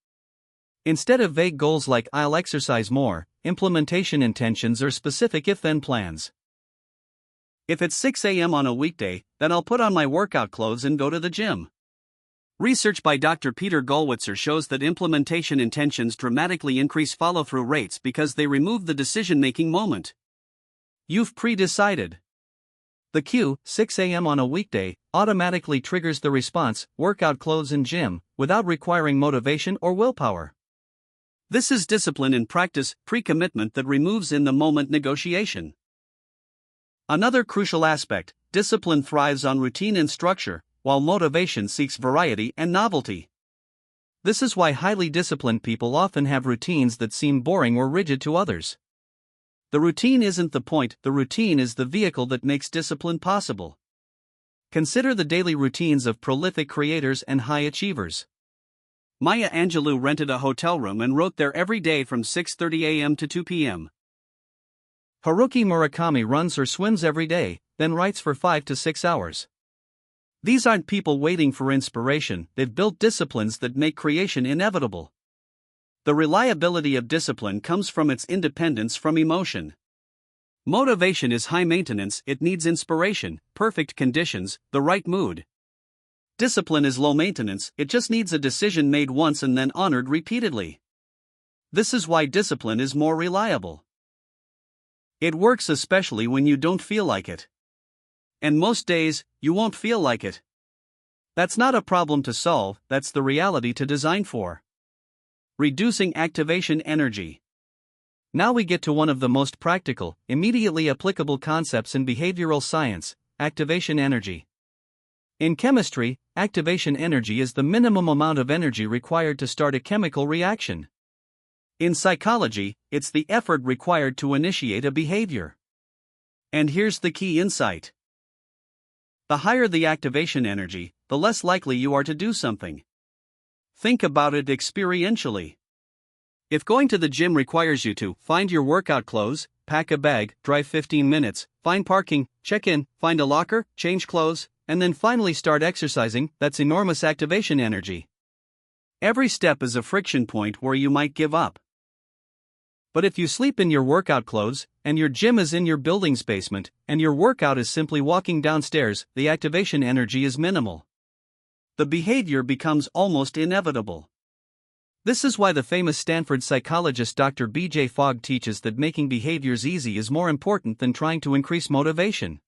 A: Instead of vague goals like I'll exercise more, implementation intentions are specific if-then plans. If it's 6 a.m. on a weekday, then I'll put on my workout clothes and go to the gym. Research by Dr. Peter Gollwitzer shows that implementation intentions dramatically increase follow-through rates because they remove the decision-making moment. You've pre-decided. The cue, 6 a.m. on a weekday, automatically triggers the response, workout clothes and gym, without requiring motivation or willpower. This is discipline in practice, pre-commitment that removes in-the-moment negotiation. Another crucial aspect, discipline thrives on routine and structure, while motivation seeks variety and novelty. This is why highly disciplined people often have routines that seem boring or rigid to others. The routine isn't the point, the routine is the vehicle that makes discipline possible. Consider the daily routines of prolific creators and high achievers. Maya Angelou rented a hotel room and wrote there every day from 6:30 a.m. to 2 p.m. Haruki Murakami runs or swims every day, then writes for 5 to 6 hours. These aren't people waiting for inspiration, they've built disciplines that make creation inevitable. The reliability of discipline comes from its independence from emotion. Motivation is high maintenance, it needs inspiration, perfect conditions, the right mood. Discipline is low maintenance, it just needs a decision made once and then honored repeatedly. This is why discipline is more reliable. It works especially when you don't feel like it. And most days, you won't feel like it. That's not a problem to solve, that's the reality to design for. Reducing activation energy. Now we get to one of the most practical, immediately applicable concepts in behavioral science, activation energy. In chemistry, activation energy is the minimum amount of energy required to start a chemical reaction. In psychology, it's the effort required to initiate a behavior. And here's the key insight. The higher the activation energy, the less likely you are to do something. Think about it experientially. If going to the gym requires you to find your workout clothes, pack a bag, drive 15 minutes, find parking, check in, find a locker, change clothes, and then finally start exercising, that's enormous activation energy. Every step is a friction point where you might give up. But if you sleep in your workout clothes, and your gym is in your building's basement, and your workout is simply walking downstairs, the activation energy is minimal. The behavior becomes almost inevitable. This is why the famous Stanford psychologist Dr. B.J. Fogg teaches that making behaviors easy is more important than trying to increase motivation.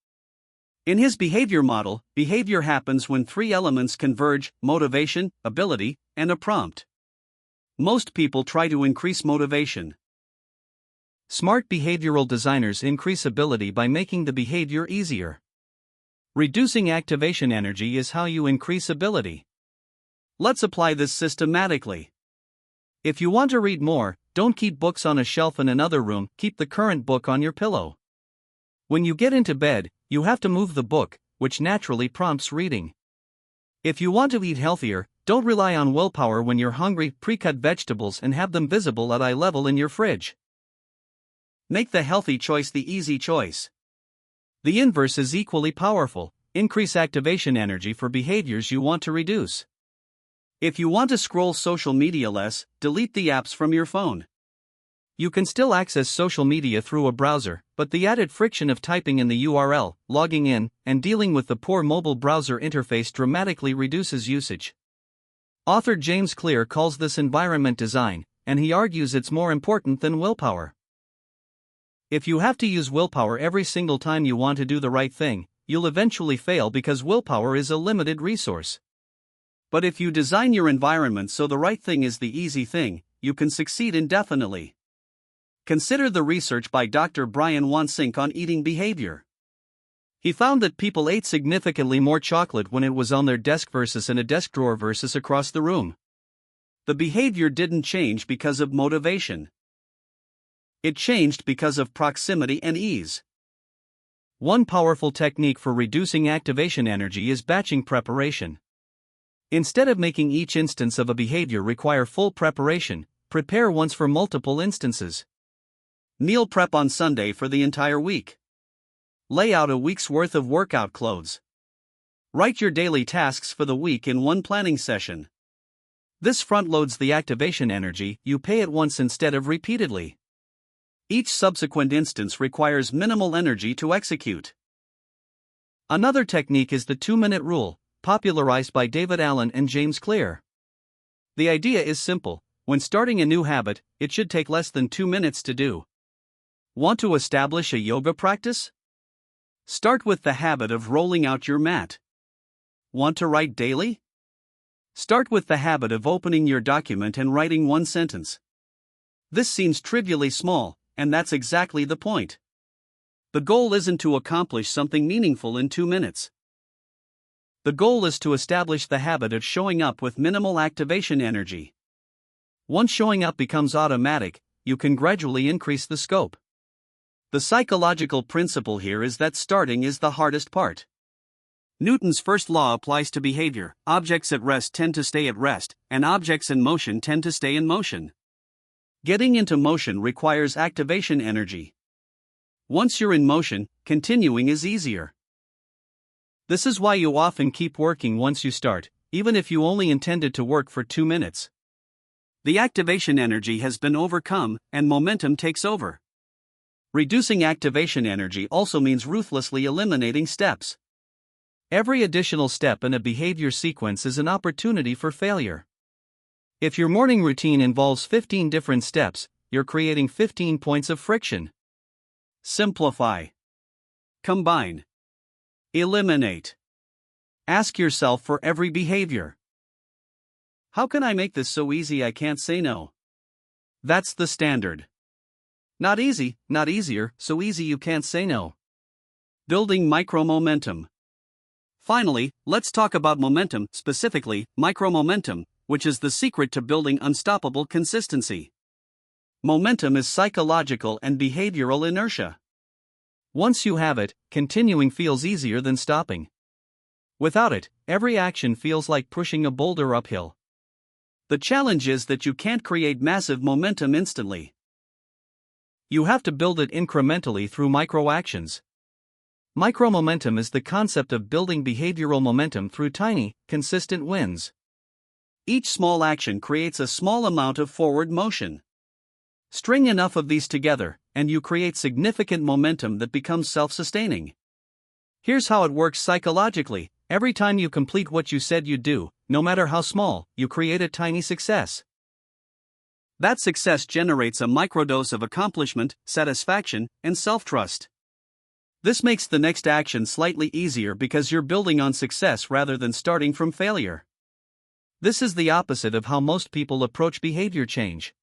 A: In his behavior model, behavior happens when 3 elements converge: motivation, ability, and a prompt. Most people try to increase motivation. Smart behavioral designers increase ability by making the behavior easier. Reducing activation energy is how you increase ability. Let's apply this systematically. If you want to read more, don't keep books on a shelf in another room, keep the current book on your pillow. When you get into bed, you have to move the book, which naturally prompts reading. If you want to eat healthier, don't rely on willpower when you're hungry, pre-cut vegetables and have them visible at eye level in your fridge. Make the healthy choice the easy choice. The inverse is equally powerful: increase activation energy for behaviors you want to reduce. If you want to scroll social media less, delete the apps from your phone. You can still access social media through a browser, but the added friction of typing in the URL, logging in, and dealing with the poor mobile browser interface dramatically reduces usage. Author James Clear calls this environment design, and he argues it's more important than willpower. If you have to use willpower every single time you want to do the right thing, you'll eventually fail because willpower is a limited resource. But if you design your environment so the right thing is the easy thing, you can succeed indefinitely. Consider the research by Dr. Brian Wansink on eating behavior. He found that people ate significantly more chocolate when it was on their desk versus in a desk drawer versus across the room. The behavior didn't change because of motivation. It changed because of proximity and ease. One powerful technique for reducing activation energy is batching preparation. Instead of making each instance of a behavior require full preparation, prepare once for multiple instances. Meal prep on Sunday for the entire week. Lay out a week's worth of workout clothes. Write your daily tasks for the week in one planning session. This front-loads the activation energy you pay at once instead of repeatedly. Each subsequent instance requires minimal energy to execute. Another technique is the 2-minute rule, popularized by David Allen and James Clear. The idea is simple: when starting a new habit, it should take less than 2 minutes to do. Want to establish a yoga practice? Start with the habit of rolling out your mat. Want to write daily? Start with the habit of opening your document and writing one sentence. This seems trivially small, and that's exactly the point. The goal isn't to accomplish something meaningful in 2 minutes. The goal is to establish the habit of showing up with minimal activation energy. Once showing up becomes automatic, you can gradually increase the scope. The psychological principle here is that starting is the hardest part. Newton's first law applies to behavior: objects at rest tend to stay at rest, and objects in motion tend to stay in motion. Getting into motion requires activation energy. Once you're in motion, continuing is easier. This is why you often keep working once you start, even if you only intended to work for 2 minutes. The activation energy has been overcome, and momentum takes over. Reducing activation energy also means ruthlessly eliminating steps. Every additional step in a behavior sequence is an opportunity for failure. If your morning routine involves 15 different steps, you're creating 15 points of friction. Simplify. Combine. Eliminate. Ask yourself for every behavior: how can I make this so easy I can't say no? That's the standard. Not easy, not easier, so easy you can't say no. Building micro-momentum. Finally, let's talk about momentum, specifically, micro-momentum, which is the secret to building unstoppable consistency. Momentum is psychological and behavioral inertia. Once you have it, continuing feels easier than stopping. Without it, every action feels like pushing a boulder uphill. The challenge is that you can't create massive momentum instantly. You have to build it incrementally through micro-actions. Micro-momentum is the concept of building behavioral momentum through tiny, consistent wins. Each small action creates a small amount of forward motion. String enough of these together, and you create significant momentum that becomes self-sustaining. Here's how it works psychologically: every time you complete what you said you'd do, no matter how small, you create a tiny success. That success generates a microdose of accomplishment, satisfaction, and self-trust. This makes the next action slightly easier because you're building on success rather than starting from failure. This is the opposite of how most people approach behavior change.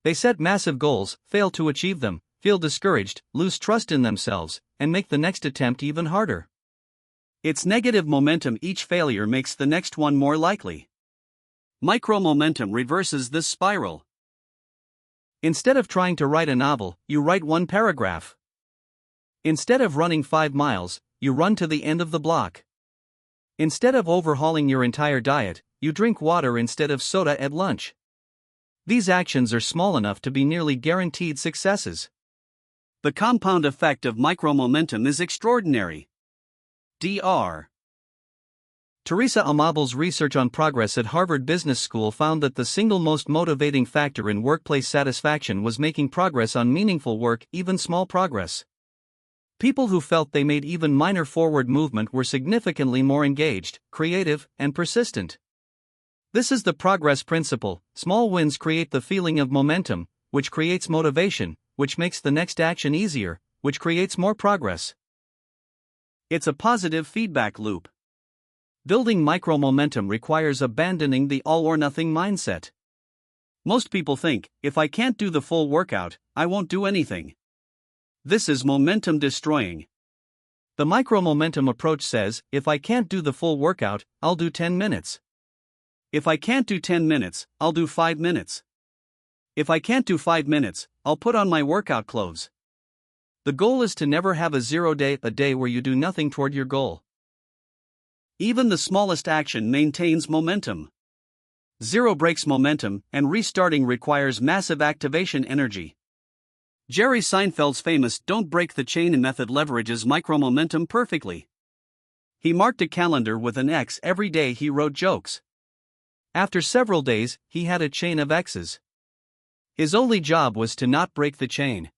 A: They set massive goals, fail to achieve them, feel discouraged, lose trust in themselves, and make the next attempt even harder. It's negative momentum. Each failure makes the next one more likely. Micro-momentum reverses this spiral. Instead of trying to write a novel, you write one paragraph. Instead of running 5 miles, you run to the end of the block. Instead of overhauling your entire diet, you drink water instead of soda at lunch. These actions are small enough to be nearly guaranteed successes. The compound effect of micromomentum is extraordinary. Dr. Teresa Amabel's research on progress at Harvard Business School found that the single most motivating factor in workplace satisfaction was making progress on meaningful work, even small progress. People who felt they made even minor forward movement were significantly more engaged, creative, and persistent. This is the progress principle. Small wins create the feeling of momentum, which creates motivation, which makes the next action easier, which creates more progress. It's a positive feedback loop. Building micromomentum requires abandoning the all-or-nothing mindset. Most people think, if I can't do the full workout, I won't do anything. This is momentum destroying. The micromomentum approach says, if I can't do the full workout, I'll do 10 minutes. If I can't do 10 minutes, I'll do 5 minutes. If I can't do 5 minutes, I'll put on my workout clothes. The goal is to never have a 0 day, a day where you do nothing toward your goal. Even the smallest action maintains momentum. Zero breaks momentum, and restarting requires massive activation energy. Jerry Seinfeld's famous "Don't Break the Chain" method leverages micromomentum perfectly. He marked a calendar with an X every day he wrote jokes. After several days, he had a chain of X's. His only job was to not break the chain.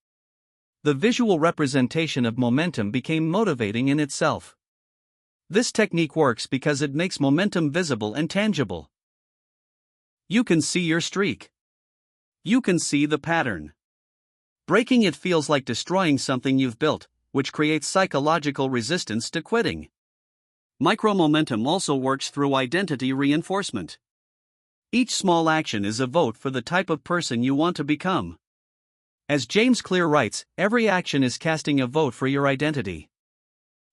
A: The visual representation of momentum became motivating in itself. This technique works because it makes momentum visible and tangible. You can see your streak. You can see the pattern. Breaking it feels like destroying something you've built, which creates psychological resistance to quitting. Micromomentum also works through identity reinforcement. Each small action is a vote for the type of person you want to become. As James Clear writes, every action is casting a vote for your identity.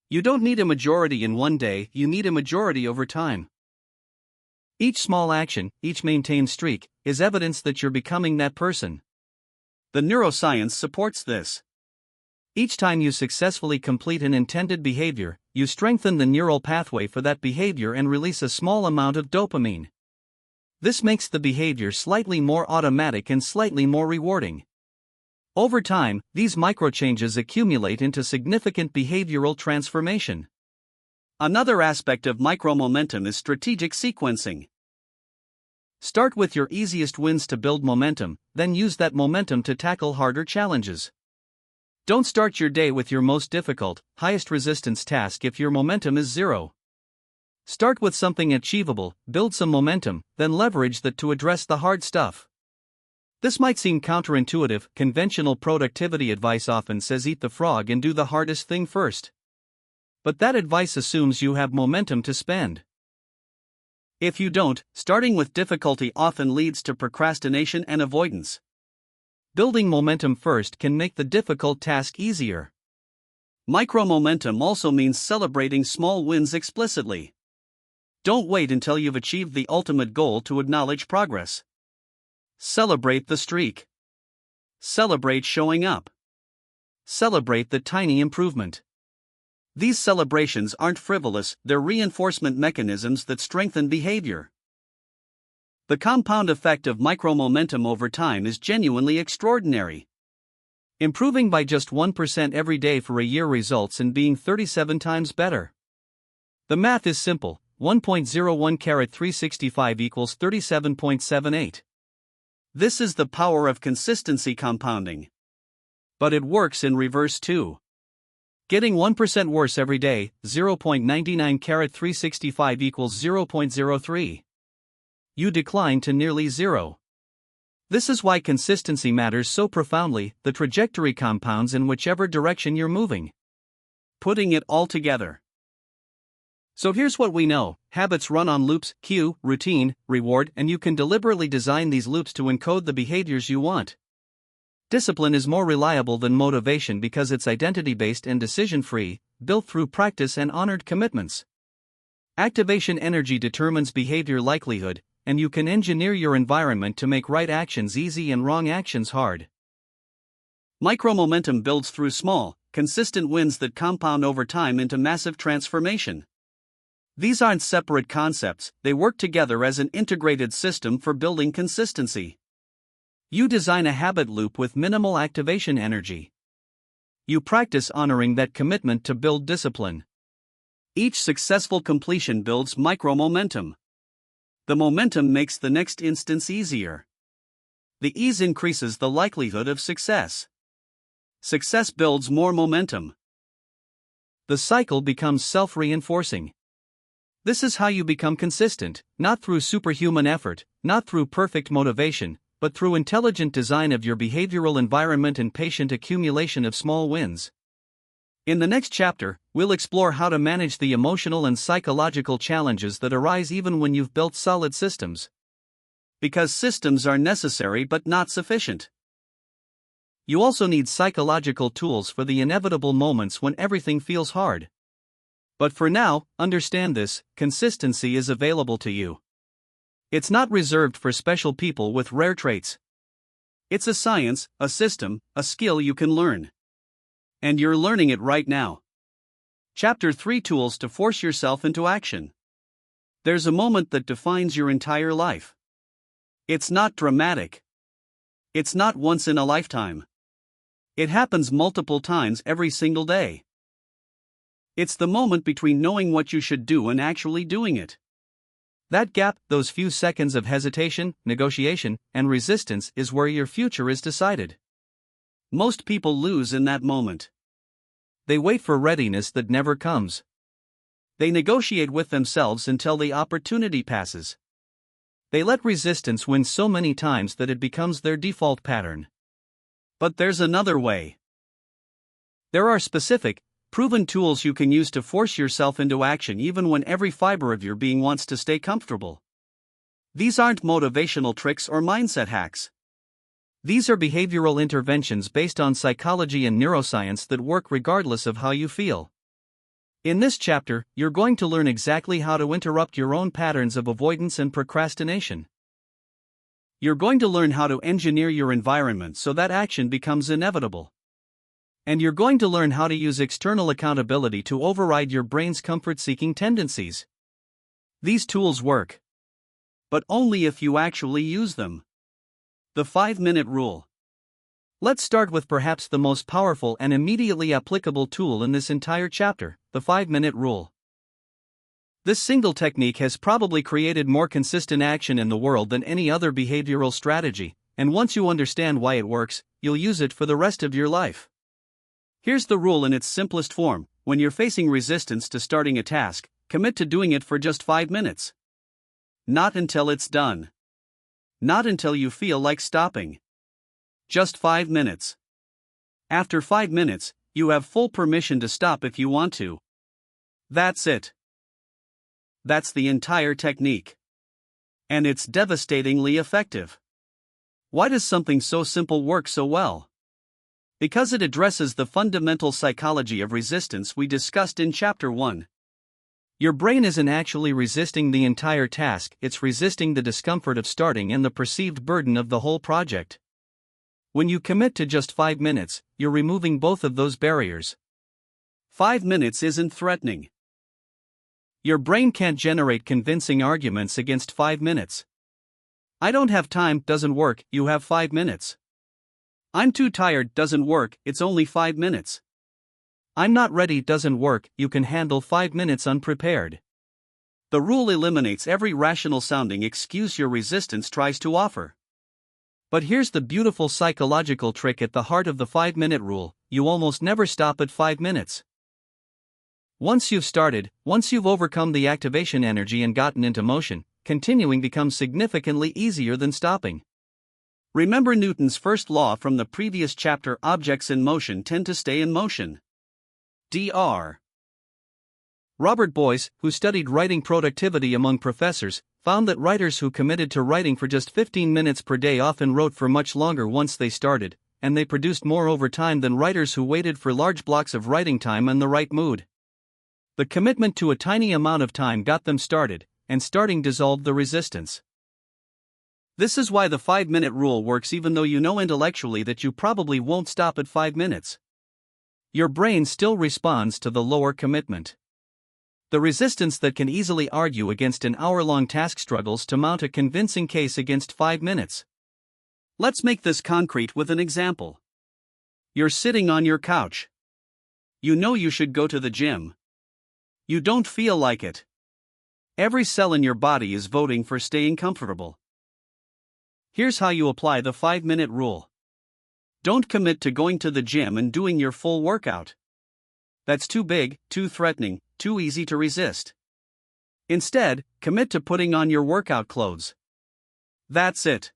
A: You don't need a majority in one day, you need a majority over time. Each small action, each maintained streak, is evidence that you're becoming that person. The neuroscience supports this. Each time you successfully complete an intended behavior, you strengthen the neural pathway for that behavior and release a small amount of dopamine. This makes the behavior slightly more automatic and slightly more rewarding. Over time, these microchanges accumulate into significant behavioral transformation. Another aspect of micromomentum is strategic sequencing. Start with your easiest wins to build momentum, then use that momentum to tackle harder challenges. Don't start your day with your most difficult, highest resistance task if your momentum is 0. Start with something achievable, build some momentum, then leverage that to address the hard stuff. This might seem counterintuitive. Conventional productivity advice often says eat the frog and do the hardest thing first. But that advice assumes you have momentum to spend. If you don't, starting with difficulty often leads to procrastination and avoidance. Building momentum first can make the difficult task easier. Micromomentum also means celebrating small wins explicitly. Don't wait until you've achieved the ultimate goal to acknowledge progress. Celebrate the streak. Celebrate showing up. Celebrate the tiny improvement. These celebrations aren't frivolous, they're reinforcement mechanisms that strengthen behavior. The compound effect of micromomentum over time is genuinely extraordinary. Improving by just 1% every day for a year results in being 37 times better. The math is simple. 1.01 carat 365 equals 37.78. This is the power of consistency compounding. But it works in reverse too. Getting 1% worse every day, 0.99 carat 365 equals 0.03. You decline to nearly 0. This is why consistency matters so profoundly. The trajectory compounds in whichever direction you're moving. Putting it all together. So here's what we know: habits run on loops: cue, routine, reward, and you can deliberately design these loops to encode the behaviors you want. Discipline is more reliable than motivation because it's identity-based and decision-free, built through practice and honored commitments. Activation energy determines behavior likelihood, and you can engineer your environment to make right actions easy and wrong actions hard. Micromomentum builds through small, consistent wins that compound over time into massive transformation. These aren't separate concepts, they work together as an integrated system for building consistency. You design a habit loop with minimal activation energy. You practice honoring that commitment to build discipline. Each successful completion builds micro-momentum. The momentum makes the next instance easier. The ease increases the likelihood of success. Success builds more momentum. The cycle becomes self-reinforcing. This is how you become consistent, not through superhuman effort, not through perfect motivation, but through intelligent design of your behavioral environment and patient accumulation of small wins. In the next chapter, we'll explore how to manage the emotional and psychological challenges that arise even when you've built solid systems. Because systems are necessary but not sufficient. You also need psychological tools for the inevitable moments when everything feels hard. But for now, understand this: consistency is available to you. It's not reserved for special people with rare traits. It's a science, a system, a skill you can learn. And you're learning it right now. Chapter 3: Tools to Force Yourself into Action. There's a moment that defines your entire life. It's not dramatic. It's not once in a lifetime. It happens multiple times every single day. It's the moment between knowing what you should do and actually doing it. That gap, those few seconds of hesitation, negotiation, and resistance, is where your future is decided. Most people lose in that moment. They wait for readiness that never comes. They negotiate with themselves until the opportunity passes. They let resistance win so many times that it becomes their default pattern. But there's another way. There are specific, proven tools you can use to force yourself into action even when every fiber of your being wants to stay comfortable. These aren't motivational tricks or mindset hacks. These are behavioral interventions based on psychology and neuroscience that work regardless of how you feel. In this chapter, you're going to learn exactly how to interrupt your own patterns of avoidance and procrastination. You're going to learn how to engineer your environment so that action becomes inevitable. And you're going to learn how to use external accountability to override your brain's comfort-seeking tendencies. These tools work. But only if you actually use them. The 5-minute rule. Let's start with perhaps the most powerful and immediately applicable tool in this entire chapter, the 5-minute rule. This single technique has probably created more consistent action in the world than any other behavioral strategy, and once you understand why it works, you'll use it for the rest of your life. Here's the rule in its simplest form: when you're facing resistance to starting a task, commit to doing it for just 5 minutes. Not until it's done. Not until you feel like stopping. Just 5 minutes. After 5 minutes, you have full permission to stop if you want to. That's it. That's the entire technique. And it's devastatingly effective. Why does something so simple work so well? Because it addresses the fundamental psychology of resistance we discussed in Chapter 1. Your brain isn't actually resisting the entire task, it's resisting the discomfort of starting and the perceived burden of the whole project. When you commit to just 5 minutes, you're removing both of those barriers. 5 minutes isn't threatening. Your brain can't generate convincing arguments against 5 minutes. I don't have time doesn't work, you have 5 minutes. I'm too tired doesn't work, it's only 5 minutes. I'm not ready doesn't work, you can handle 5 minutes unprepared. The rule eliminates every rational sounding excuse your resistance tries to offer. But here's the beautiful psychological trick at the heart of the 5-minute rule: you almost never stop at 5 minutes. Once you've started, once you've overcome the activation energy and gotten into motion, continuing becomes significantly easier than stopping. Remember Newton's first law from the previous chapter: objects in motion tend to stay in motion. Dr. Robert Boyce, who studied writing productivity among professors, found that writers who committed to writing for just 15 minutes per day often wrote for much longer once they started, and they produced more over time than writers who waited for large blocks of writing time and the right mood. The commitment to a tiny amount of time got them started, and starting dissolved the resistance. This is why the 5-minute rule works even though you know intellectually that you probably won't stop at 5 minutes. Your brain still responds to the lower commitment. The resistance that can easily argue against an hour-long task struggles to mount a convincing case against 5 minutes. Let's make this concrete with an example. You're sitting on your couch. You know you should go to the gym. You don't feel like it. Every cell in your body is voting for staying comfortable. Here's how you apply the 5-minute rule. Don't commit to going to the gym and doing your full workout. That's too big, too threatening, too easy to resist. Instead, commit to putting on your workout clothes. That's it.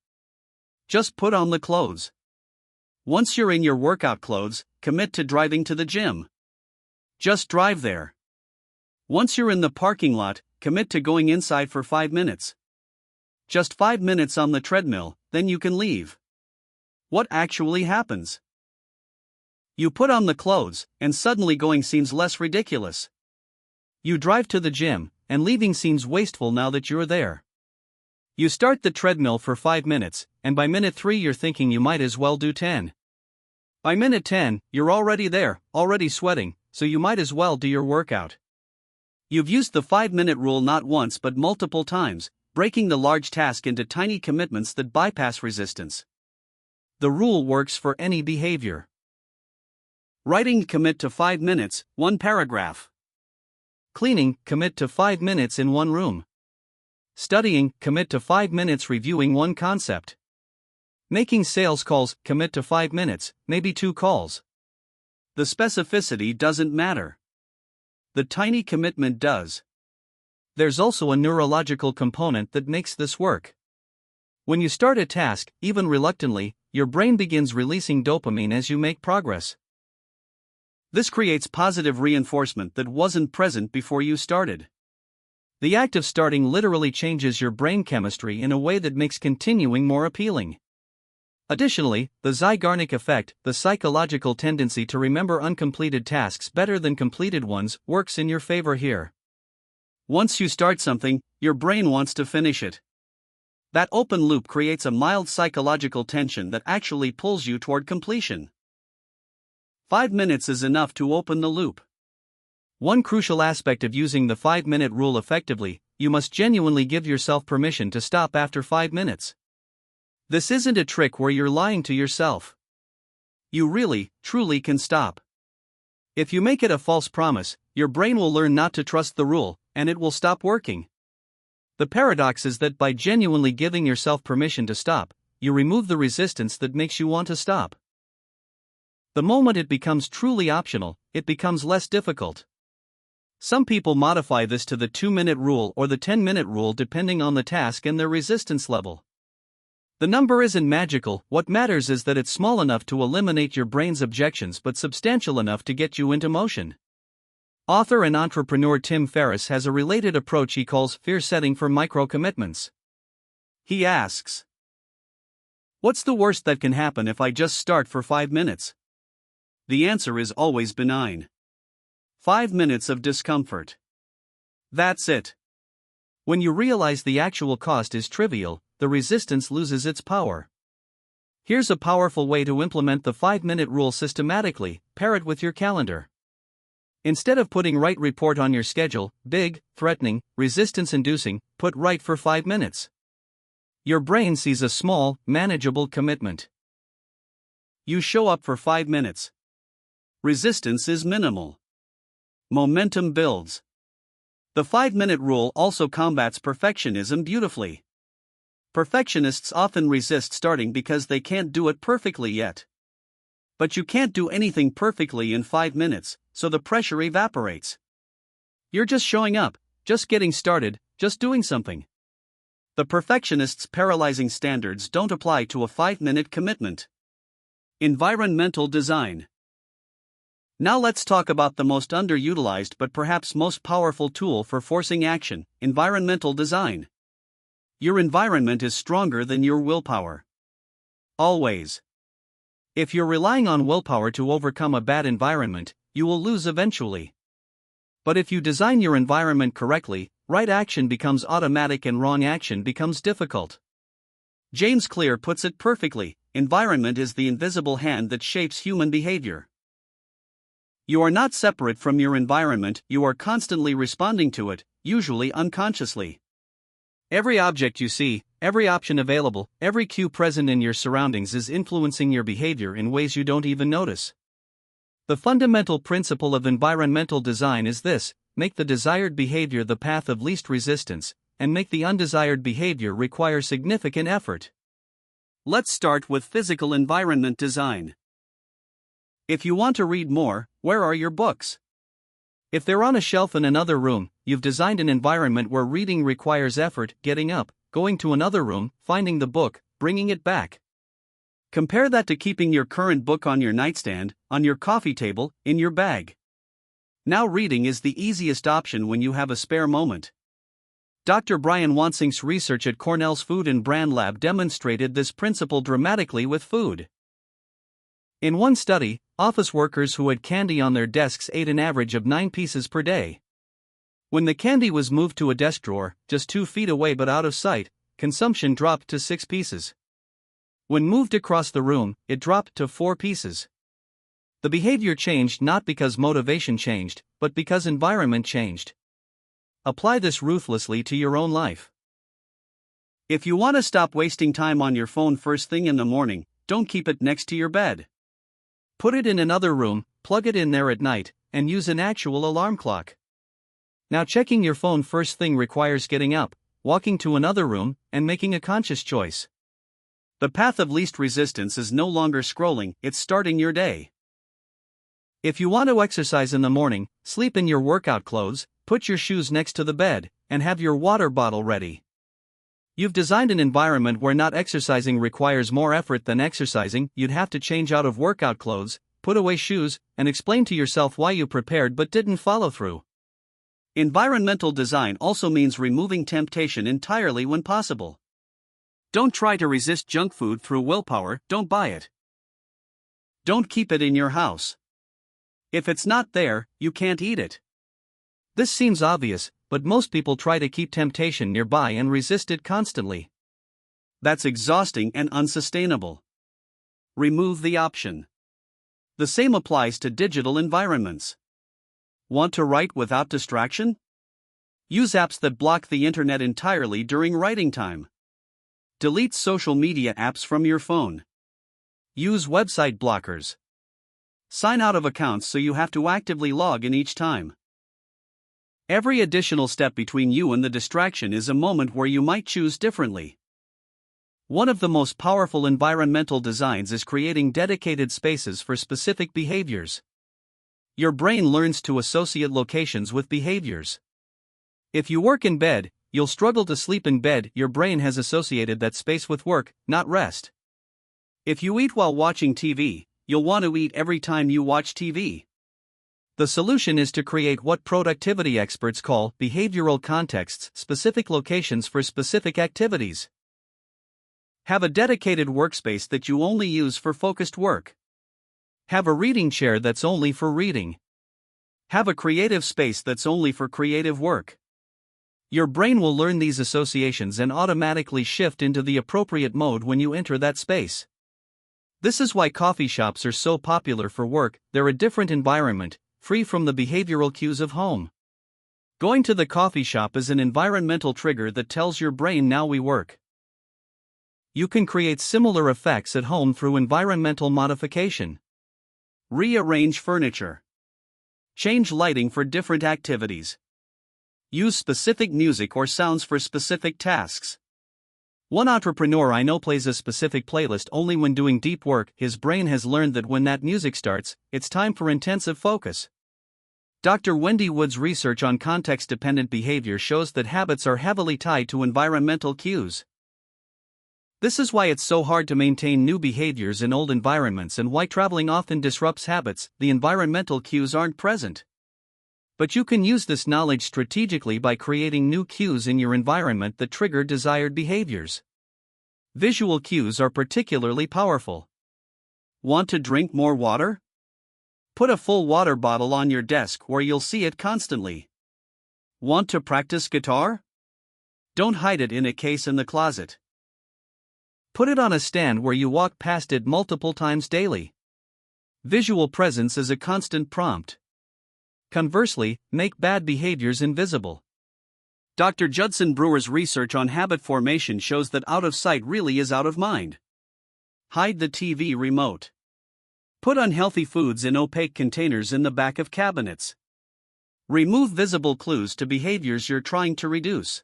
A: Just put on the clothes. Once you're in your workout clothes, commit to driving to the gym. Just drive there. Once you're in the parking lot, commit to going inside for 5 minutes. Just 5 minutes on the treadmill, then you can leave. What actually happens? You put on the clothes, and suddenly going seems less ridiculous. You drive to the gym, and leaving seems wasteful now that you're there. You start the treadmill for 5 minutes, and by minute 3 you're thinking you might as well do 10. By minute 10, you're already there, already sweating, so you might as well do your workout. You've used the 5-minute rule not once but multiple times, breaking the large task into tiny commitments that bypass resistance. The rule works for any behavior. Writing, commit to 5 minutes, 1 paragraph. Cleaning, commit to 5 minutes in 1 room. Studying, commit to 5 minutes reviewing 1 concept. Making sales calls, commit to 5 minutes, maybe 2 calls. The specificity doesn't matter. The tiny commitment does. There's also a neurological component that makes this work. When you start a task, even reluctantly, your brain begins releasing dopamine as you make progress. This creates positive reinforcement that wasn't present before you started. The act of starting literally changes your brain chemistry in a way that makes continuing more appealing. Additionally, the Zeigarnik effect, the psychological tendency to remember uncompleted tasks better than completed ones, works in your favor here. Once you start something, your brain wants to finish it. That open loop creates a mild psychological tension that actually pulls you toward completion. 5 minutes is enough to open the loop. One crucial aspect of using the 5-minute rule effectively, you must genuinely give yourself permission to stop after 5 minutes. This isn't a trick where you're lying to yourself. You really, truly can stop. If you make it a false promise, your brain will learn not to trust the rule, and it will stop working. The paradox is that by genuinely giving yourself permission to stop, you remove the resistance that makes you want to stop. The moment it becomes truly optional, it becomes less difficult. Some people modify this to the 2-minute rule or the 10-minute rule depending on the task and their resistance level. The number isn't magical, what matters is that it's small enough to eliminate your brain's objections but substantial enough to get you into motion. Author and entrepreneur Tim Ferriss has a related approach he calls fear setting for micro-commitments. He asks, "What's the worst that can happen if I just start for 5 minutes?" The answer is always benign. 5 minutes of discomfort. That's it. When you realize the actual cost is trivial, the resistance loses its power. Here's a powerful way to implement the 5-minute rule systematically: pair it with your calendar. Instead of putting "write report" on your schedule, big, threatening, resistance-inducing, put "write for 5 minutes." Your brain sees a small, manageable commitment. You show up for 5 minutes. Resistance is minimal. Momentum builds. The 5-minute rule also combats perfectionism beautifully. Perfectionists often resist starting because they can't do it perfectly yet. But you can't do anything perfectly in 5 minutes, so the pressure evaporates. You're just showing up, just getting started, just doing something. The perfectionist's paralyzing standards don't apply to a 5-minute commitment. Environmental design. Now let's talk about the most underutilized but perhaps most powerful tool for forcing action: environmental design. Your environment is stronger than your willpower. Always. If you're relying on willpower to overcome a bad environment, you will lose eventually. But if you design your environment correctly, right action becomes automatic and wrong action becomes difficult. James Clear puts it perfectly: environment is the invisible hand that shapes human behavior. You are not separate from your environment, you are constantly responding to it, usually unconsciously. Every object you see, every option available, every cue present in your surroundings is influencing your behavior in ways you don't even notice. The fundamental principle of environmental design is this: make the desired behavior the path of least resistance, and make the undesired behavior require significant effort. Let's start with physical environment design. If you want to read more, where are your books? If they're on a shelf in another room, you've designed an environment where reading requires effort: getting up, going to another room, finding the book, bringing it back. Compare that to keeping your current book on your nightstand, on your coffee table, in your bag. Now reading is the easiest option when you have a spare moment. Dr. Brian Wansink's research at Cornell's Food and Brand Lab demonstrated this principle dramatically with food. In one study, office workers who had candy on their desks ate an average of 9 pieces per day. When the candy was moved to a desk drawer, just 2 feet away but out of sight, consumption dropped to 6 pieces. When moved across the room, it dropped to 4 pieces. The behavior changed not because motivation changed, but because environment changed. Apply this ruthlessly to your own life. If you want to stop wasting time on your phone first thing in the morning, don't keep it next to your bed. Put it in another room, plug it in there at night, and use an actual alarm clock. Now, checking your phone first thing requires getting up, walking to another room, and making a conscious choice. The path of least resistance is no longer scrolling, it's starting your day. If you want to exercise in the morning, sleep in your workout clothes, put your shoes next to the bed, and have your water bottle ready. You've designed an environment where not exercising requires more effort than exercising. You'd have to change out of workout clothes, put away shoes, and explain to yourself why you prepared but didn't follow through. Environmental design also means removing temptation entirely when possible. Don't try to resist junk food through willpower, don't buy it. Don't keep it in your house. If it's not there, you can't eat it. This seems obvious, but most people try to keep temptation nearby and resist it constantly. That's exhausting and unsustainable. Remove the option. The same applies to digital environments. Want to write without distraction? Use apps that block the internet entirely during writing time. Delete social media apps from your phone. Use website blockers. Sign out of accounts so you have to actively log in each time. Every additional step between you and the distraction is a moment where you might choose differently. One of the most powerful environmental designs is creating dedicated spaces for specific behaviors. Your brain learns to associate locations with behaviors. If you work in bed, you'll struggle to sleep in bed. Your brain has associated that space with work, not rest. If you eat while watching TV, you'll want to eat every time you watch TV. The solution is to create what productivity experts call behavioral contexts, specific locations for specific activities. Have a dedicated workspace that you only use for focused work. Have a reading chair that's only for reading. Have a creative space that's only for creative work. Your brain will learn these associations and automatically shift into the appropriate mode when you enter that space. This is why coffee shops are so popular for work. They're a different environment, free from the behavioral cues of home. Going to the coffee shop is an environmental trigger that tells your brain now we work. You can create similar effects at home through environmental modification. Rearrange furniture. Change lighting for different activities. Use specific music or sounds for specific tasks. One entrepreneur I know plays a specific playlist only when doing deep work. His brain has learned that when that music starts, it's time for intensive focus. Dr. Wendy Wood's research on context-dependent behavior shows that habits are heavily tied to environmental cues. This is why it's so hard to maintain new behaviors in old environments and why traveling often disrupts habits. The environmental cues aren't present. But you can use this knowledge strategically by creating new cues in your environment that trigger desired behaviors. Visual cues are particularly powerful. Want to drink more water? Put a full water bottle on your desk where you'll see it constantly. Want to practice guitar? Don't hide it in a case in the closet. Put it on a stand where you walk past it multiple times daily. Visual presence is a constant prompt. Conversely, make bad behaviors invisible. Dr. Judson Brewer's research on habit formation shows that out of sight really is out of mind. Hide the TV remote. Put unhealthy foods in opaque containers in the back of cabinets. Remove visible clues to behaviors you're trying to reduce.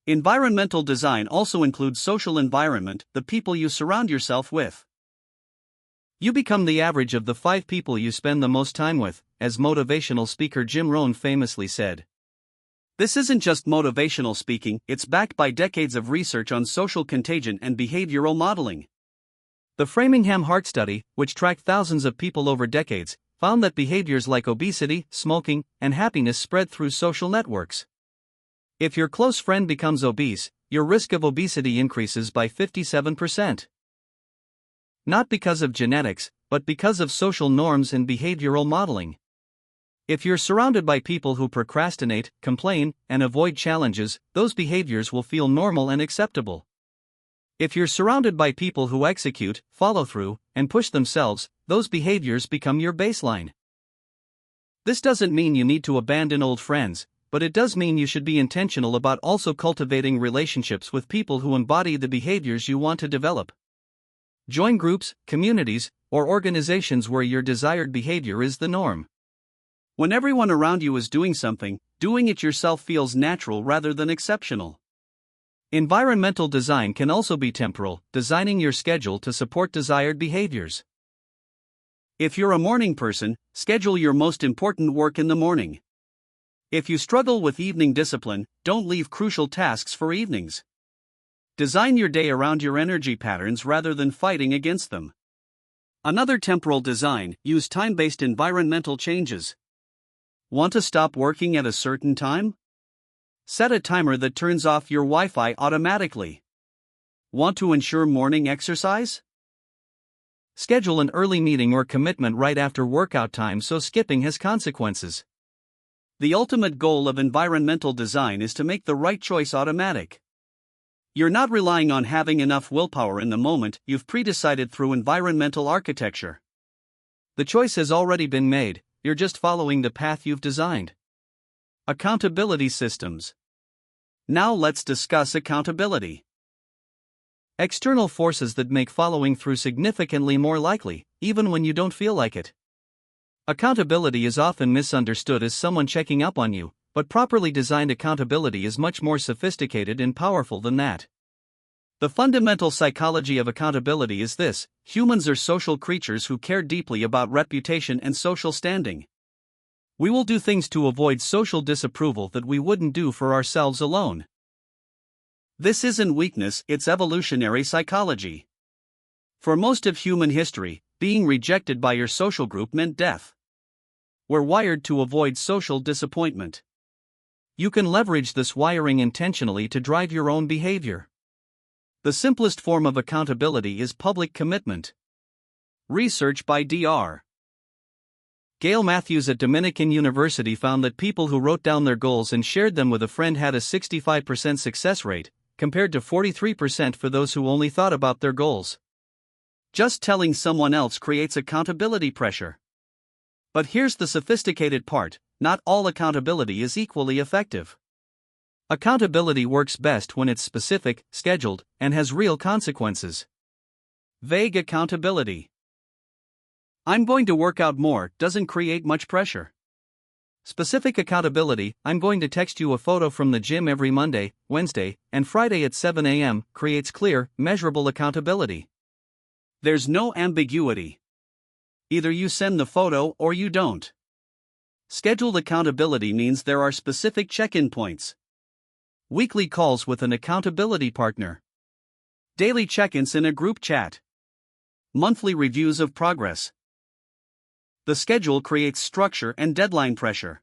A: Environmental design also includes social environment, the people you surround yourself with. You become the average of the 5 people you spend the most time with, as motivational speaker Jim Rohn famously said. This isn't just motivational speaking, it's backed by decades of research on social contagion and behavioral modeling. The Framingham Heart Study, which tracked thousands of people over decades, found that behaviors like obesity, smoking, and happiness spread through social networks. If your close friend becomes obese, your risk of obesity increases by 57%. Not because of genetics, but because of social norms and behavioral modeling. If you're surrounded by people who procrastinate, complain, and avoid challenges, those behaviors will feel normal and acceptable. If you're surrounded by people who execute, follow through, and push themselves, those behaviors become your baseline. This doesn't mean you need to abandon old friends, but it does mean you should be intentional about also cultivating relationships with people who embody the behaviors you want to develop. Join groups, communities, or organizations where your desired behavior is the norm. When everyone around you is doing something, doing it yourself feels natural rather than exceptional. Environmental design can also be temporal, designing your schedule to support desired behaviors. If you're a morning person, schedule your most important work in the morning. If you struggle with evening discipline, don't leave crucial tasks for evenings. Design your day around your energy patterns rather than fighting against them. Another temporal design, use time-based environmental changes. Want to stop working at a certain time? Set a timer that turns off your Wi-Fi automatically. Want to ensure morning exercise? Schedule an early meeting or commitment right after workout time so skipping has consequences. The ultimate goal of environmental design is to make the right choice automatic. You're not relying on having enough willpower in the moment, you've pre-decided through environmental architecture. The choice has already been made, you're just following the path you've designed. Accountability systems. Now let's discuss accountability. External forces that make following through significantly more likely, even when you don't feel like it. Accountability is often misunderstood as someone checking up on you, but properly designed accountability is much more sophisticated and powerful than that. The fundamental psychology of accountability is this: humans are social creatures who care deeply about reputation and social standing. We will do things to avoid social disapproval that we wouldn't do for ourselves alone. This isn't weakness, it's evolutionary psychology. For most of human history, being rejected by your social group meant death. We're wired to avoid social disappointment. You can leverage this wiring intentionally to drive your own behavior. The simplest form of accountability is public commitment. Research by Dr. Gail Matthews at Dominican University found that people who wrote down their goals and shared them with a friend had a 65% success rate, compared to 43% for those who only thought about their goals. Just telling someone else creates accountability pressure. But here's the sophisticated part: not all accountability is equally effective. Accountability works best when it's specific, scheduled, and has real consequences. Vague accountability. I'm going to work out more doesn't create much pressure. Specific accountability, I'm going to text you a photo from the gym every Monday, Wednesday, and Friday at 7 a.m., creates clear, measurable accountability. There's no ambiguity. Either you send the photo or you don't. Scheduled accountability means there are specific check-in points. Weekly calls with an accountability partner. Daily check-ins in a group chat. Monthly reviews of progress. The schedule creates structure and deadline pressure.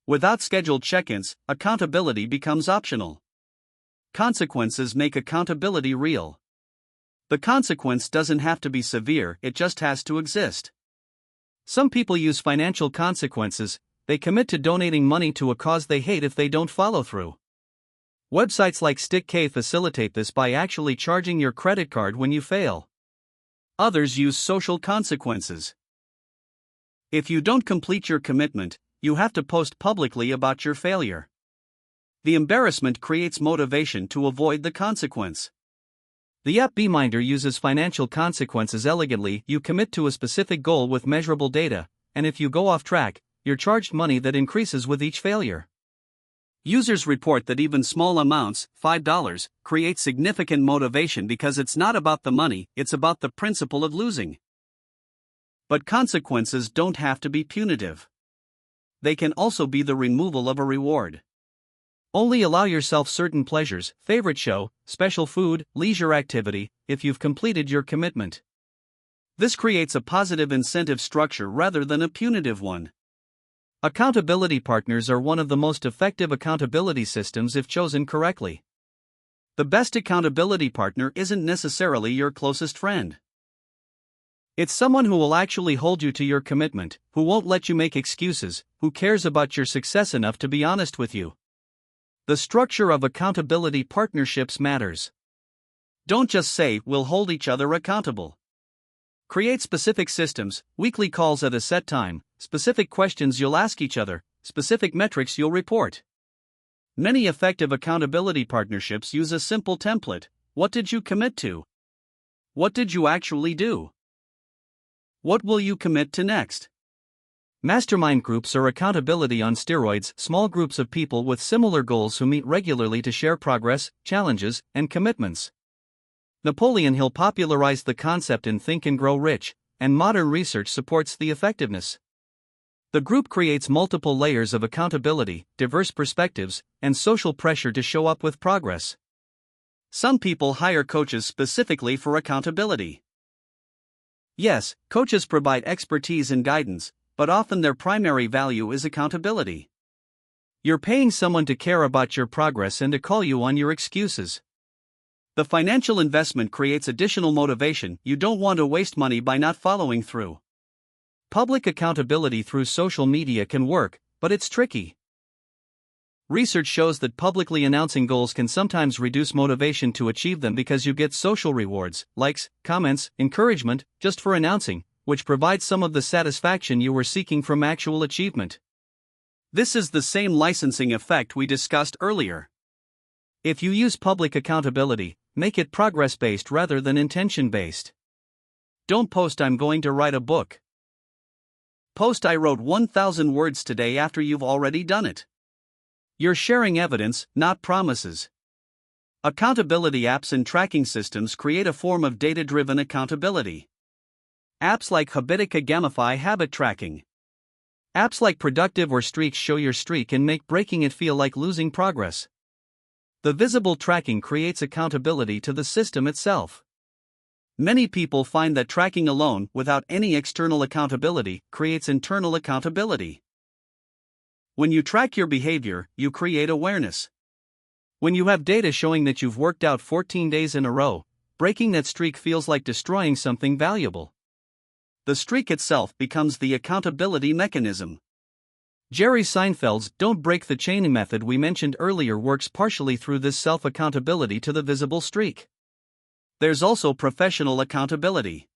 A: Without scheduled check-ins, accountability becomes optional. Consequences make accountability real. The consequence doesn't have to be severe, it just has to exist. Some people use financial consequences. They commit to donating money to a cause they hate if they don't follow through. Websites like StickK facilitate this by actually charging your credit card when you fail. Others use social consequences. If you don't complete your commitment, you have to post publicly about your failure. The embarrassment creates motivation to avoid the consequence. The app BeMinder uses financial consequences elegantly. You commit to a specific goal with measurable data, and if you go off track, you're charged money that increases with each failure. Users report that even small amounts, $5, create significant motivation because it's not about the money, it's about the principle of losing. But consequences don't have to be punitive. They can also be the removal of a reward. Only allow yourself certain pleasures, favorite show, special food, leisure activity, if you've completed your commitment. This creates a positive incentive structure rather than a punitive one. Accountability partners are one of the most effective accountability systems if chosen correctly. The best accountability partner isn't necessarily your closest friend. It's someone who will actually hold you to your commitment, who won't let you make excuses, who cares about your success enough to be honest with you. The structure of accountability partnerships matters. Don't just say, "We'll hold each other accountable." Create specific systems, weekly calls at a set time, specific questions you'll ask each other, specific metrics you'll report. Many effective accountability partnerships use a simple template. What did you commit to? What did you actually do? What will you commit to next? Mastermind groups are accountability on steroids, small groups of people with similar goals who meet regularly to share progress, challenges, and commitments. Napoleon Hill popularized the concept in Think and Grow Rich, and modern research supports the effectiveness. The group creates multiple layers of accountability, diverse perspectives, and social pressure to show up with progress. Some people hire coaches specifically for accountability. Yes, coaches provide expertise and guidance, but often their primary value is accountability. You're paying someone to care about your progress and to call you on your excuses. The financial investment creates additional motivation. You don't want to waste money by not following through. Public accountability through social media can work, but it's tricky. Research shows that publicly announcing goals can sometimes reduce motivation to achieve them because you get social rewards, likes, comments, encouragement, just for announcing, which provides some of the satisfaction you were seeking from actual achievement. This is the same licensing effect we discussed earlier. If you use public accountability, make it progress-based rather than intention-based. Don't post "I'm going to write a book." Post "I wrote 1,000 words today" after you've already done it. You're sharing evidence, not promises. Accountability apps and tracking systems create a form of data-driven accountability. Apps like Habitica gamify habit tracking. Apps like Productive or Streaks show your streak and make breaking it feel like losing progress. The visible tracking creates accountability to the system itself. Many people find that tracking alone, without any external accountability, creates internal accountability. When you track your behavior, you create awareness. When you have data showing that you've worked out 14 days in a row, breaking that streak feels like destroying something valuable. The streak itself becomes the accountability mechanism. Jerry Seinfeld's "Don't Break the Chain" method we mentioned earlier works partially through this self-accountability to the visible streak. There's also professional accountability.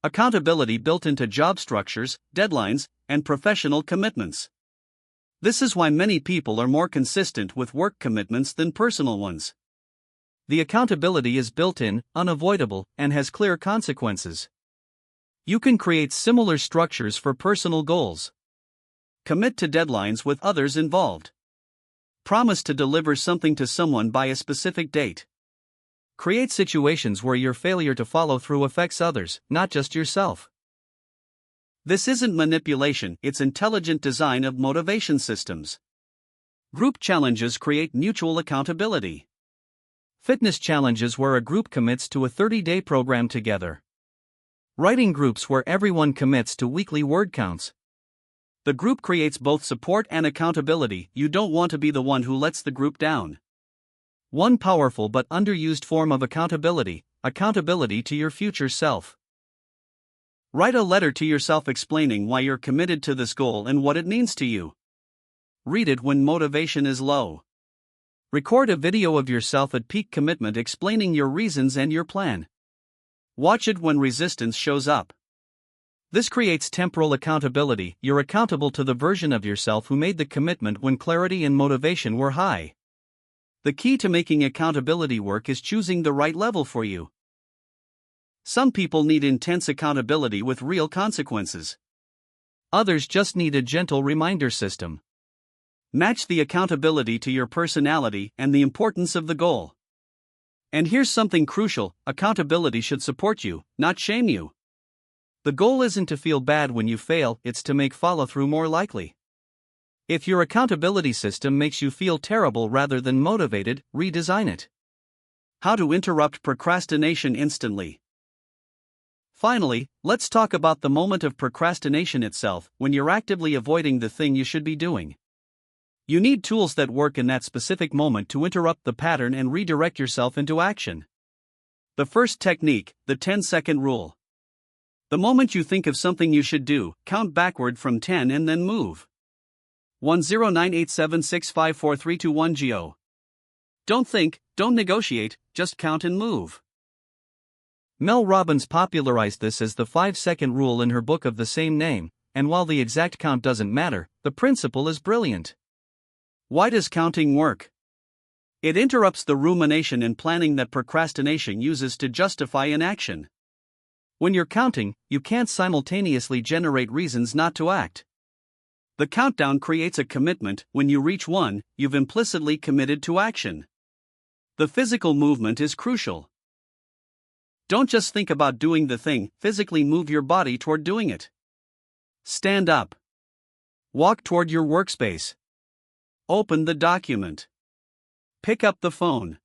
A: Accountability built into job structures, deadlines, and professional commitments. This is why many people are more consistent with work commitments than personal ones. The accountability is built in, unavoidable, and has clear consequences. You can create similar structures for personal goals. Commit to deadlines with others involved. Promise to deliver something to someone by a specific date. Create situations where your failure to follow through affects others, not just yourself. This isn't manipulation, it's intelligent design of motivation systems. Group challenges create mutual accountability. Fitness challenges where a group commits to a 30-day program together. Writing groups where everyone commits to weekly word counts. The group creates both support and accountability. You don't want to be the one who lets the group down. One powerful but underused form of accountability to your future self. Write a letter to yourself explaining why you're committed to this goal and what it means to you. Read it when motivation is low. Record a video of yourself at peak commitment explaining your reasons and your plan. Watch it when resistance shows up. This creates temporal accountability. You're accountable to the version of yourself who made the commitment when clarity and motivation were high. The key to making accountability work is choosing the right level for you. Some people need intense accountability with real consequences. Others just need a gentle reminder system. Match the accountability to your personality and the importance of the goal. And here's something crucial: accountability should support you, not shame you. The goal isn't to feel bad when you fail, it's to make follow-through more likely. If your accountability system makes you feel terrible rather than motivated, redesign it. How to interrupt procrastination instantly. Finally, let's talk about the moment of procrastination itself, when you're actively avoiding the thing you should be doing. You need tools that work in that specific moment to interrupt the pattern and redirect yourself into action. The first technique, the 10-second rule. The moment you think of something you should do, count backward from 10 and then move. 10987654321 Don't think, don't negotiate, just count and move. Mel Robbins popularized this as the 5-second rule in her book of the same name, and while the exact count doesn't matter, the principle is brilliant. Why does counting work? It interrupts the rumination and planning that procrastination uses to justify inaction. When you're counting, you can't simultaneously generate reasons not to act. The countdown creates a commitment. When you reach 1, you've implicitly committed to action. The physical movement is crucial. Don't just think about doing the thing, physically move your body toward doing it. Stand up. Walk toward your workspace. Open the document. Pick up the phone.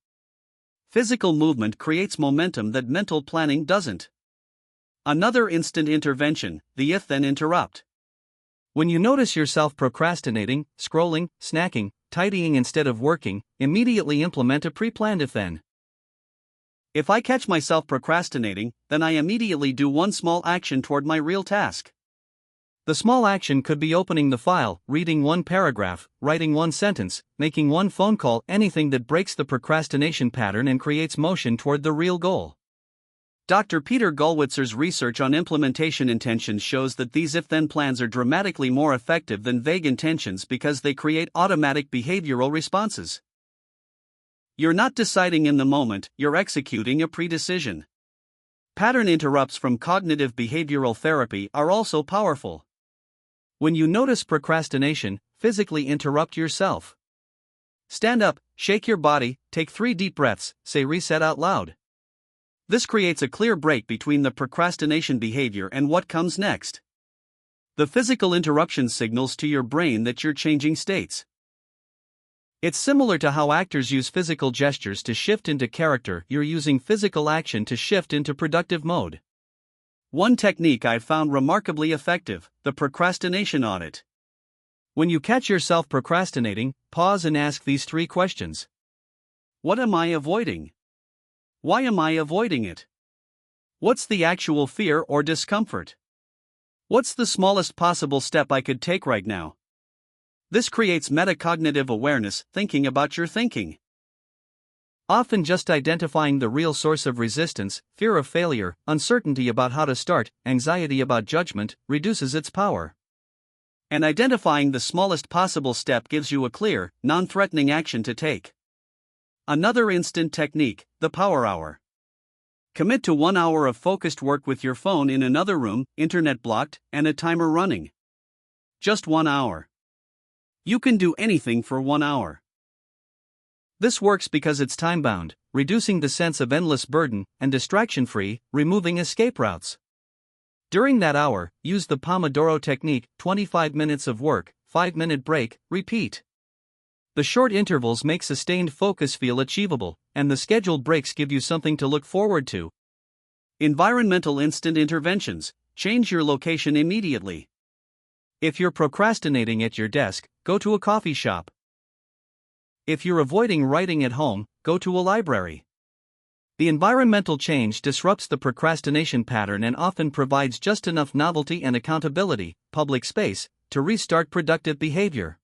A: Physical movement creates momentum that mental planning doesn't. Another instant intervention, the if-then interrupt. When you notice yourself procrastinating, scrolling, snacking, tidying instead of working, immediately implement a pre-planned if-then. If I catch myself procrastinating, then I immediately do one small action toward my real task. The small action could be opening the file, reading one paragraph, writing one sentence, making one phone call, anything that breaks the procrastination pattern and creates motion toward the real goal. Dr. Peter Gulwitzer's research on implementation intentions shows that these if-then plans are dramatically more effective than vague intentions because they create automatic behavioral responses. You're not deciding in the moment, you're executing a pre-decision. Pattern interrupts from cognitive behavioral therapy are also powerful. When you notice procrastination, physically interrupt yourself. Stand up, shake your body, take 3 deep breaths, say reset out loud. This creates a clear break between the procrastination behavior and what comes next. The physical interruption signals to your brain that you're changing states. It's similar to how actors use physical gestures to shift into character. You're using physical action to shift into productive mode. One technique I've found remarkably effective, the procrastination audit. When you catch yourself procrastinating, pause and ask these 3 questions. What am I avoiding? Why am I avoiding it? What's the actual fear or discomfort? What's the smallest possible step I could take right now? This creates metacognitive awareness, thinking about your thinking. Often just identifying the real source of resistance, fear of failure, uncertainty about how to start, anxiety about judgment, reduces its power. And identifying the smallest possible step gives you a clear, non-threatening action to take. Another instant technique, the power hour. Commit to 1 hour of focused work with your phone in another room, internet blocked, and a timer running. Just 1 hour. You can do anything for 1 hour. This works because it's time-bound, reducing the sense of endless burden, and distraction-free, removing escape routes. During that hour, use the Pomodoro technique, 25 minutes of work, 5-minute break, repeat. The short intervals make sustained focus feel achievable, and the scheduled breaks give you something to look forward to. Environmental instant interventions, change your location immediately. If you're procrastinating at your desk, go to a coffee shop. If you're avoiding writing at home, go to a library. The environmental change disrupts the procrastination pattern and often provides just enough novelty and accountability, public space, to restart productive behavior.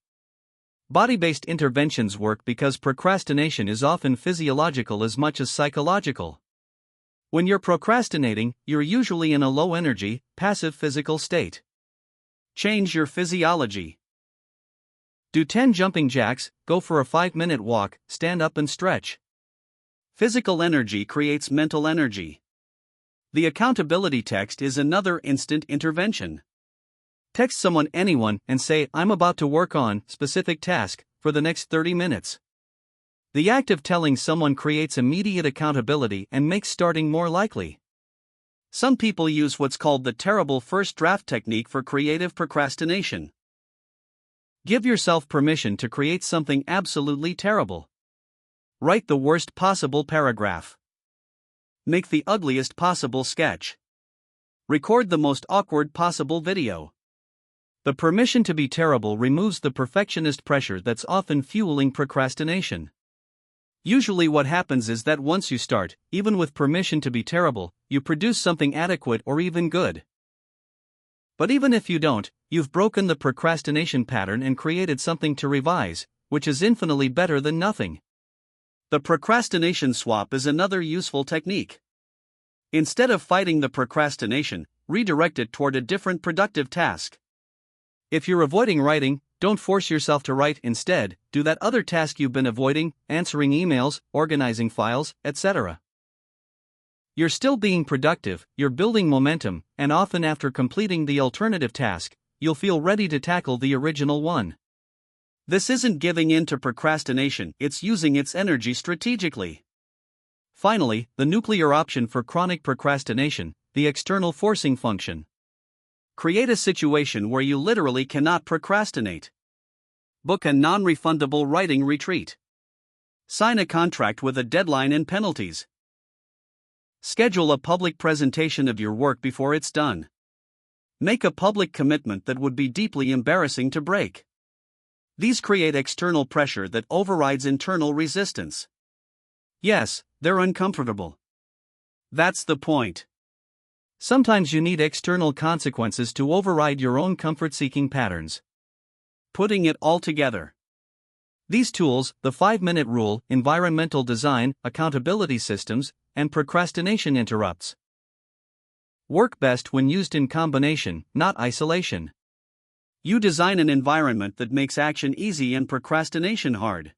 A: Body-based interventions work because procrastination is often physiological as much as psychological. When you're procrastinating, you're usually in a low-energy, passive physical state. Change your physiology. Do 10 jumping jacks, go for a 5-minute walk, stand up and stretch. Physical energy creates mental energy. The accountability text is another instant intervention. Text anyone, and say, I'm about to work on specific task for the next 30 minutes. The act of telling someone creates immediate accountability and makes starting more likely. Some people use what's called the terrible first draft technique for creative procrastination. Give yourself permission to create something absolutely terrible. Write the worst possible paragraph. Make the ugliest possible sketch. Record the most awkward possible video. The permission to be terrible removes the perfectionist pressure that's often fueling procrastination. Usually what happens is that once you start, even with permission to be terrible, you produce something adequate or even good. But even if you don't, you've broken the procrastination pattern and created something to revise, which is infinitely better than nothing. The procrastination swap is another useful technique. Instead of fighting the procrastination, redirect it toward a different productive task. If you're avoiding writing, don't force yourself to write. Instead, do that other task you've been avoiding, answering emails, organizing files, etc. You're still being productive, you're building momentum, and often after completing the alternative task, you'll feel ready to tackle the original one. This isn't giving in to procrastination, it's using its energy strategically. Finally, the nuclear option for chronic procrastination, the external forcing function. Create a situation where you literally cannot procrastinate. Book a non-refundable writing retreat. Sign a contract with a deadline and penalties. Schedule a public presentation of your work before it's done. Make a public commitment that would be deeply embarrassing to break. These create external pressure that overrides internal resistance. Yes, they're uncomfortable. That's the point. Sometimes you need external consequences to override your own comfort-seeking patterns. Putting it all together. These tools, the 5-minute rule, environmental design, accountability systems, and procrastination interrupts, work best when used in combination, not isolation. You design an environment that makes action easy and procrastination hard.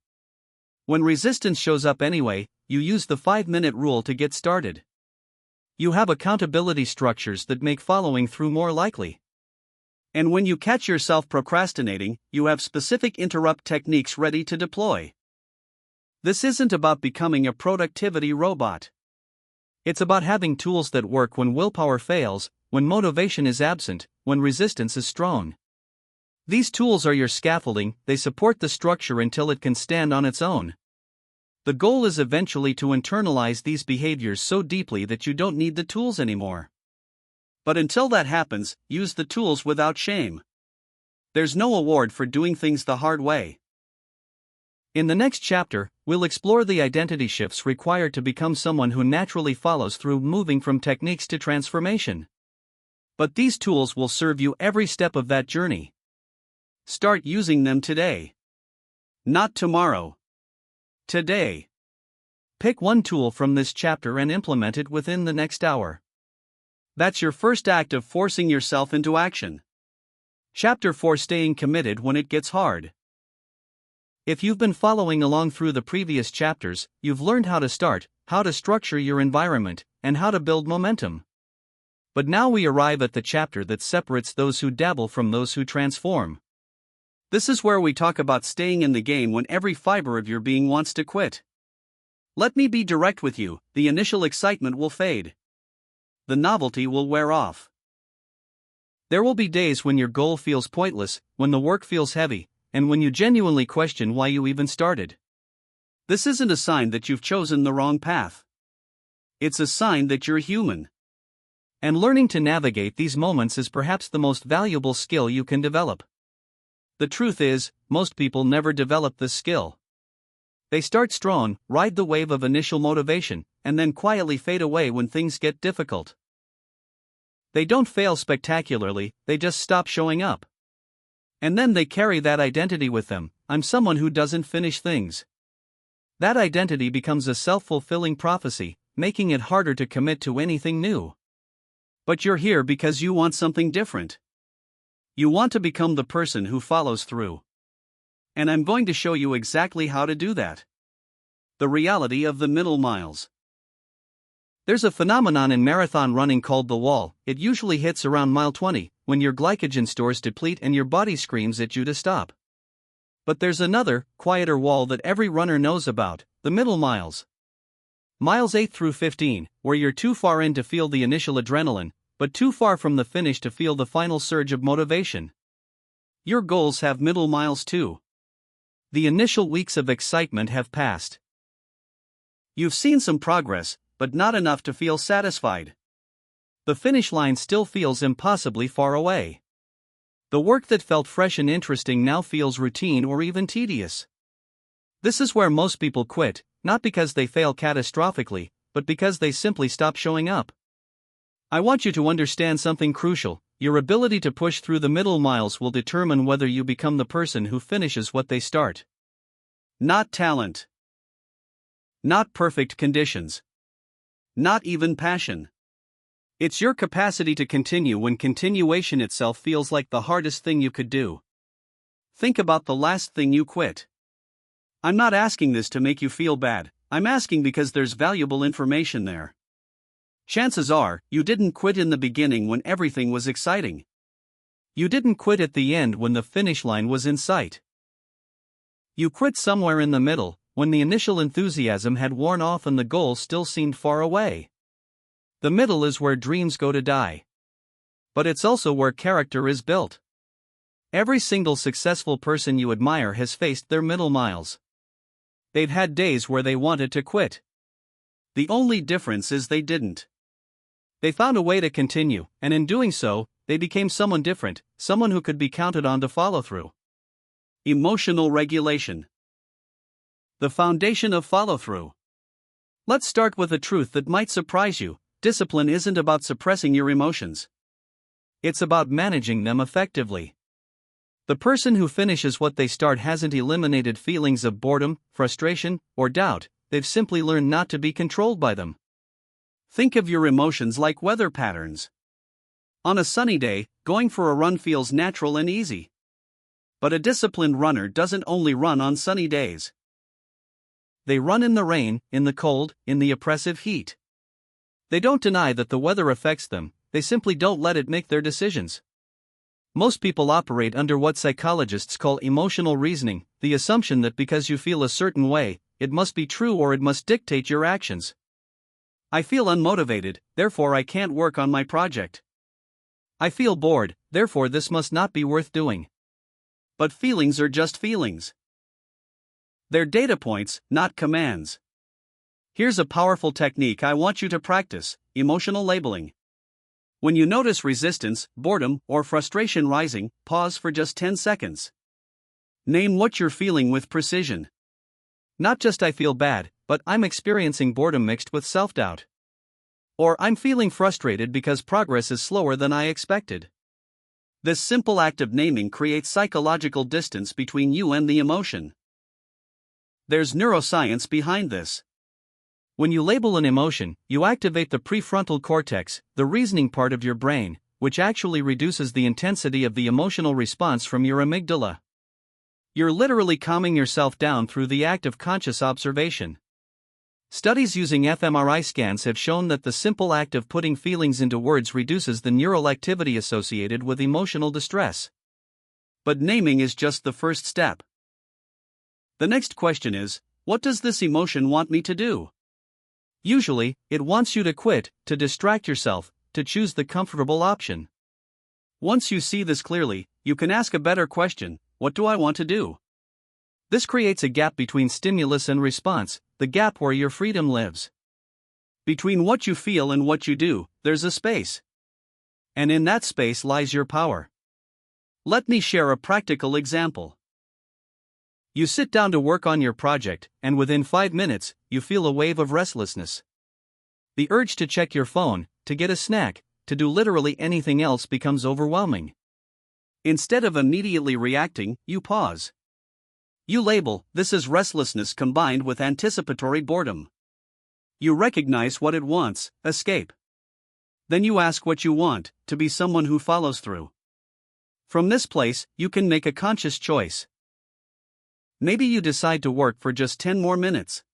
A: When resistance shows up anyway, you use the 5-minute rule to get started. You have accountability structures that make following through more likely. And when you catch yourself procrastinating, you have specific interrupt techniques ready to deploy. This isn't about becoming a productivity robot. It's about having tools that work when willpower fails, when motivation is absent, when resistance is strong. These tools are your scaffolding, they support the structure until it can stand on its own. The goal is eventually to internalize these behaviors so deeply that you don't need the tools anymore. But until that happens, use the tools without shame. There's no award for doing things the hard way. In the next chapter, we'll explore the identity shifts required to become someone who naturally follows through, moving from techniques to transformation. But these tools will serve you every step of that journey. Start using them today. Not tomorrow. Today. Pick one tool from this chapter and implement it within the next hour. That's your first act of forcing yourself into action. Chapter 4: Staying Committed When It Gets Hard. If you've been following along through the previous chapters, you've learned how to start, how to structure your environment, and how to build momentum. But now we arrive at the chapter that separates those who dabble from those who transform. This is where we talk about staying in the game when every fiber of your being wants to quit. Let me be direct with you, the initial excitement will fade. The novelty will wear off. There will be days when your goal feels pointless, when the work feels heavy, and when you genuinely question why you even started. This isn't a sign that you've chosen the wrong path. It's a sign that you're human. And learning to navigate these moments is perhaps the most valuable skill you can develop. The truth is, most people never develop this skill. They start strong, ride the wave of initial motivation, and then quietly fade away when things get difficult. They don't fail spectacularly, they just stop showing up. And then they carry that identity with them: I'm someone who doesn't finish things. That identity becomes a self-fulfilling prophecy, making it harder to commit to anything new. But you're here because you want something different. You want to become the person who follows through. And I'm going to show you exactly how to do that. The reality of the middle miles. There's a phenomenon in marathon running called the wall. It usually hits around mile 20, when your glycogen stores deplete and your body screams at you to stop. But there's another, quieter wall that every runner knows about, the middle miles. Miles 8 through 15, where you're too far in to feel the initial adrenaline, but too far from the finish to feel the final surge of motivation. Your goals have middle miles too. The initial weeks of excitement have passed. You've seen some progress, but not enough to feel satisfied. The finish line still feels impossibly far away. The work that felt fresh and interesting now feels routine or even tedious. This is where most people quit, not because they fail catastrophically, but because they simply stop showing up. I want you to understand something crucial. Your ability to push through the middle miles will determine whether you become the person who finishes what they start. Not talent. Not perfect conditions. Not even passion. It's your capacity to continue when continuation itself feels like the hardest thing you could do. Think about the last thing you quit. I'm not asking this to make you feel bad, I'm asking because there's valuable information there. Chances are, you didn't quit in the beginning when everything was exciting. You didn't quit at the end when the finish line was in sight. You quit somewhere in the middle, when the initial enthusiasm had worn off and the goal still seemed far away. The middle is where dreams go to die. But it's also where character is built. Every single successful person you admire has faced their middle miles. They've had days where they wanted to quit. The only difference is they didn't. They found a way to continue, and in doing so, they became someone different, someone who could be counted on to follow through. Emotional regulation. The foundation of follow-through. Let's start with a truth that might surprise you. Discipline isn't about suppressing your emotions. It's about managing them effectively. The person who finishes what they start hasn't eliminated feelings of boredom, frustration, or doubt, they've simply learned not to be controlled by them. Think of your emotions like weather patterns. On a sunny day, going for a run feels natural and easy. But a disciplined runner doesn't only run on sunny days. They run in the rain, in the cold, in the oppressive heat. They don't deny that the weather affects them, they simply don't let it make their decisions. Most people operate under what psychologists call emotional reasoning, the assumption that because you feel a certain way, it must be true or it must dictate your actions. I feel unmotivated, therefore I can't work on my project. I feel bored, therefore this must not be worth doing. But feelings are just feelings. They're data points, not commands. Here's a powerful technique I want you to practice: emotional labeling. When you notice resistance, boredom, or frustration rising, pause for just 10 seconds. Name what you're feeling with precision. Not just "I feel bad," but "I'm experiencing boredom mixed with self-doubt." Or "I'm feeling frustrated because progress is slower than I expected." This simple act of naming creates psychological distance between you and the emotion. There's neuroscience behind this. When you label an emotion, you activate the prefrontal cortex, the reasoning part of your brain, which actually reduces the intensity of the emotional response from your amygdala. You're literally calming yourself down through the act of conscious observation. Studies using fMRI scans have shown that the simple act of putting feelings into words reduces the neural activity associated with emotional distress. But naming is just the first step. The next question is, what does this emotion want me to do? Usually, it wants you to quit, to distract yourself, to choose the comfortable option. Once you see this clearly, you can ask a better question: what do I want to do? This creates a gap between stimulus and response, the gap where your freedom lives. Between what you feel and what you do, there's a space. And in that space lies your power. Let me share a practical example. You sit down to work on your project, and within 5 minutes, you feel a wave of restlessness. The urge to check your phone, to get a snack, to do literally anything else becomes overwhelming. Instead of immediately reacting, you pause. You label this as restlessness combined with anticipatory boredom. You recognize what it wants: escape. Then you ask what you want: to be someone who follows through. From this place, you can make a conscious choice. Maybe you decide to work for just 10 more minutes.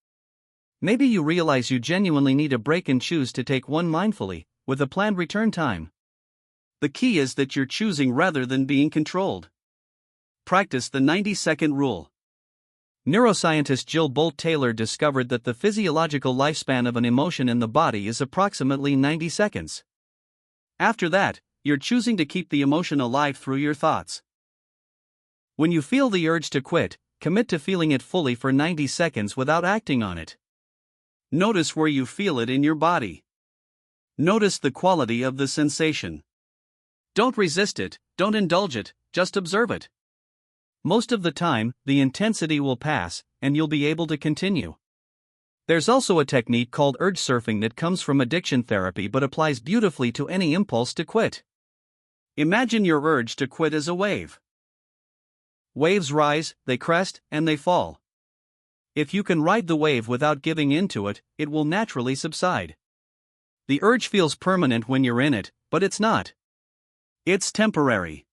A: Maybe you realize you genuinely need a break and choose to take one mindfully, with a planned return time. The key is that you're choosing rather than being controlled. Practice the 90-second rule. Neuroscientist Jill Bolte Taylor discovered that the physiological lifespan of an emotion in the body is approximately 90 seconds. After that, you're choosing to keep the emotion alive through your thoughts. When you feel the urge to quit, commit to feeling it fully for 90 seconds without acting on it. Notice where you feel it in your body. Notice the quality of the sensation. Don't resist it, don't indulge it, just observe it. Most of the time, the intensity will pass, and you'll be able to continue. There's also a technique called urge surfing that comes from addiction therapy but applies beautifully to any impulse to quit. Imagine your urge to quit as a wave. Waves rise, they crest, and they fall. If you can ride the wave without giving in to it, it will naturally subside. The urge feels permanent when you're in it, but it's not. It's temporary.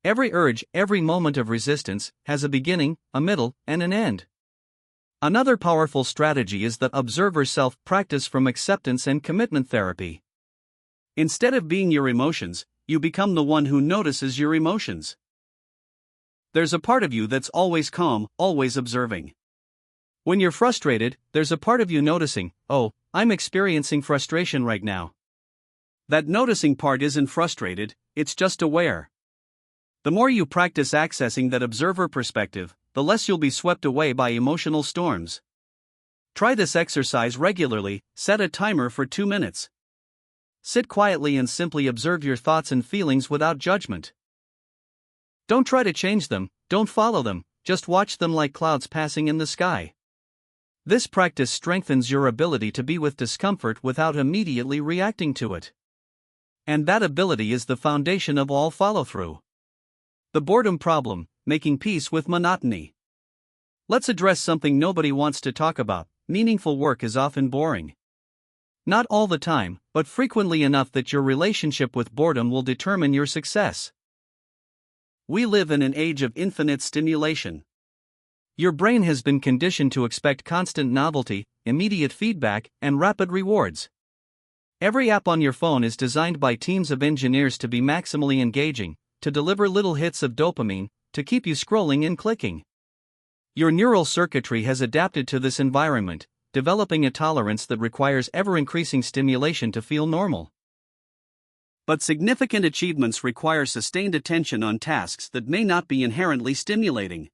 A: Every urge, every moment of resistance, has a beginning, a middle, and an end. Another powerful strategy is the observer self-practice from acceptance and commitment therapy. Instead of being your emotions, you become the one who notices your emotions. There's a part of you that's always calm, always observing. When you're frustrated, there's a part of you noticing, oh, I'm experiencing frustration right now. That noticing part isn't frustrated, it's just aware. The more you practice accessing that observer perspective, the less you'll be swept away by emotional storms. Try this exercise regularly, set a timer for 2 minutes. Sit quietly and simply observe your thoughts and feelings without judgment. Don't try to change them, don't follow them, just watch them like clouds passing in the sky. This practice strengthens your ability to be with discomfort without immediately reacting to it. And that ability is the foundation of all follow-through. The boredom problem, making peace with monotony. Let's address something nobody wants to talk about. Meaningful work is often boring. Not all the time, but frequently enough that your relationship with boredom will determine your success. We live in an age of infinite stimulation. Your brain has been conditioned to expect constant novelty, immediate feedback, and rapid rewards. Every app on your phone is designed by teams of engineers to be maximally engaging, to deliver little hits of dopamine, to keep you scrolling and clicking. Your neural circuitry has adapted to this environment, developing a tolerance that requires ever-increasing stimulation to feel normal. But significant achievements require sustained attention on tasks that may not be inherently stimulating.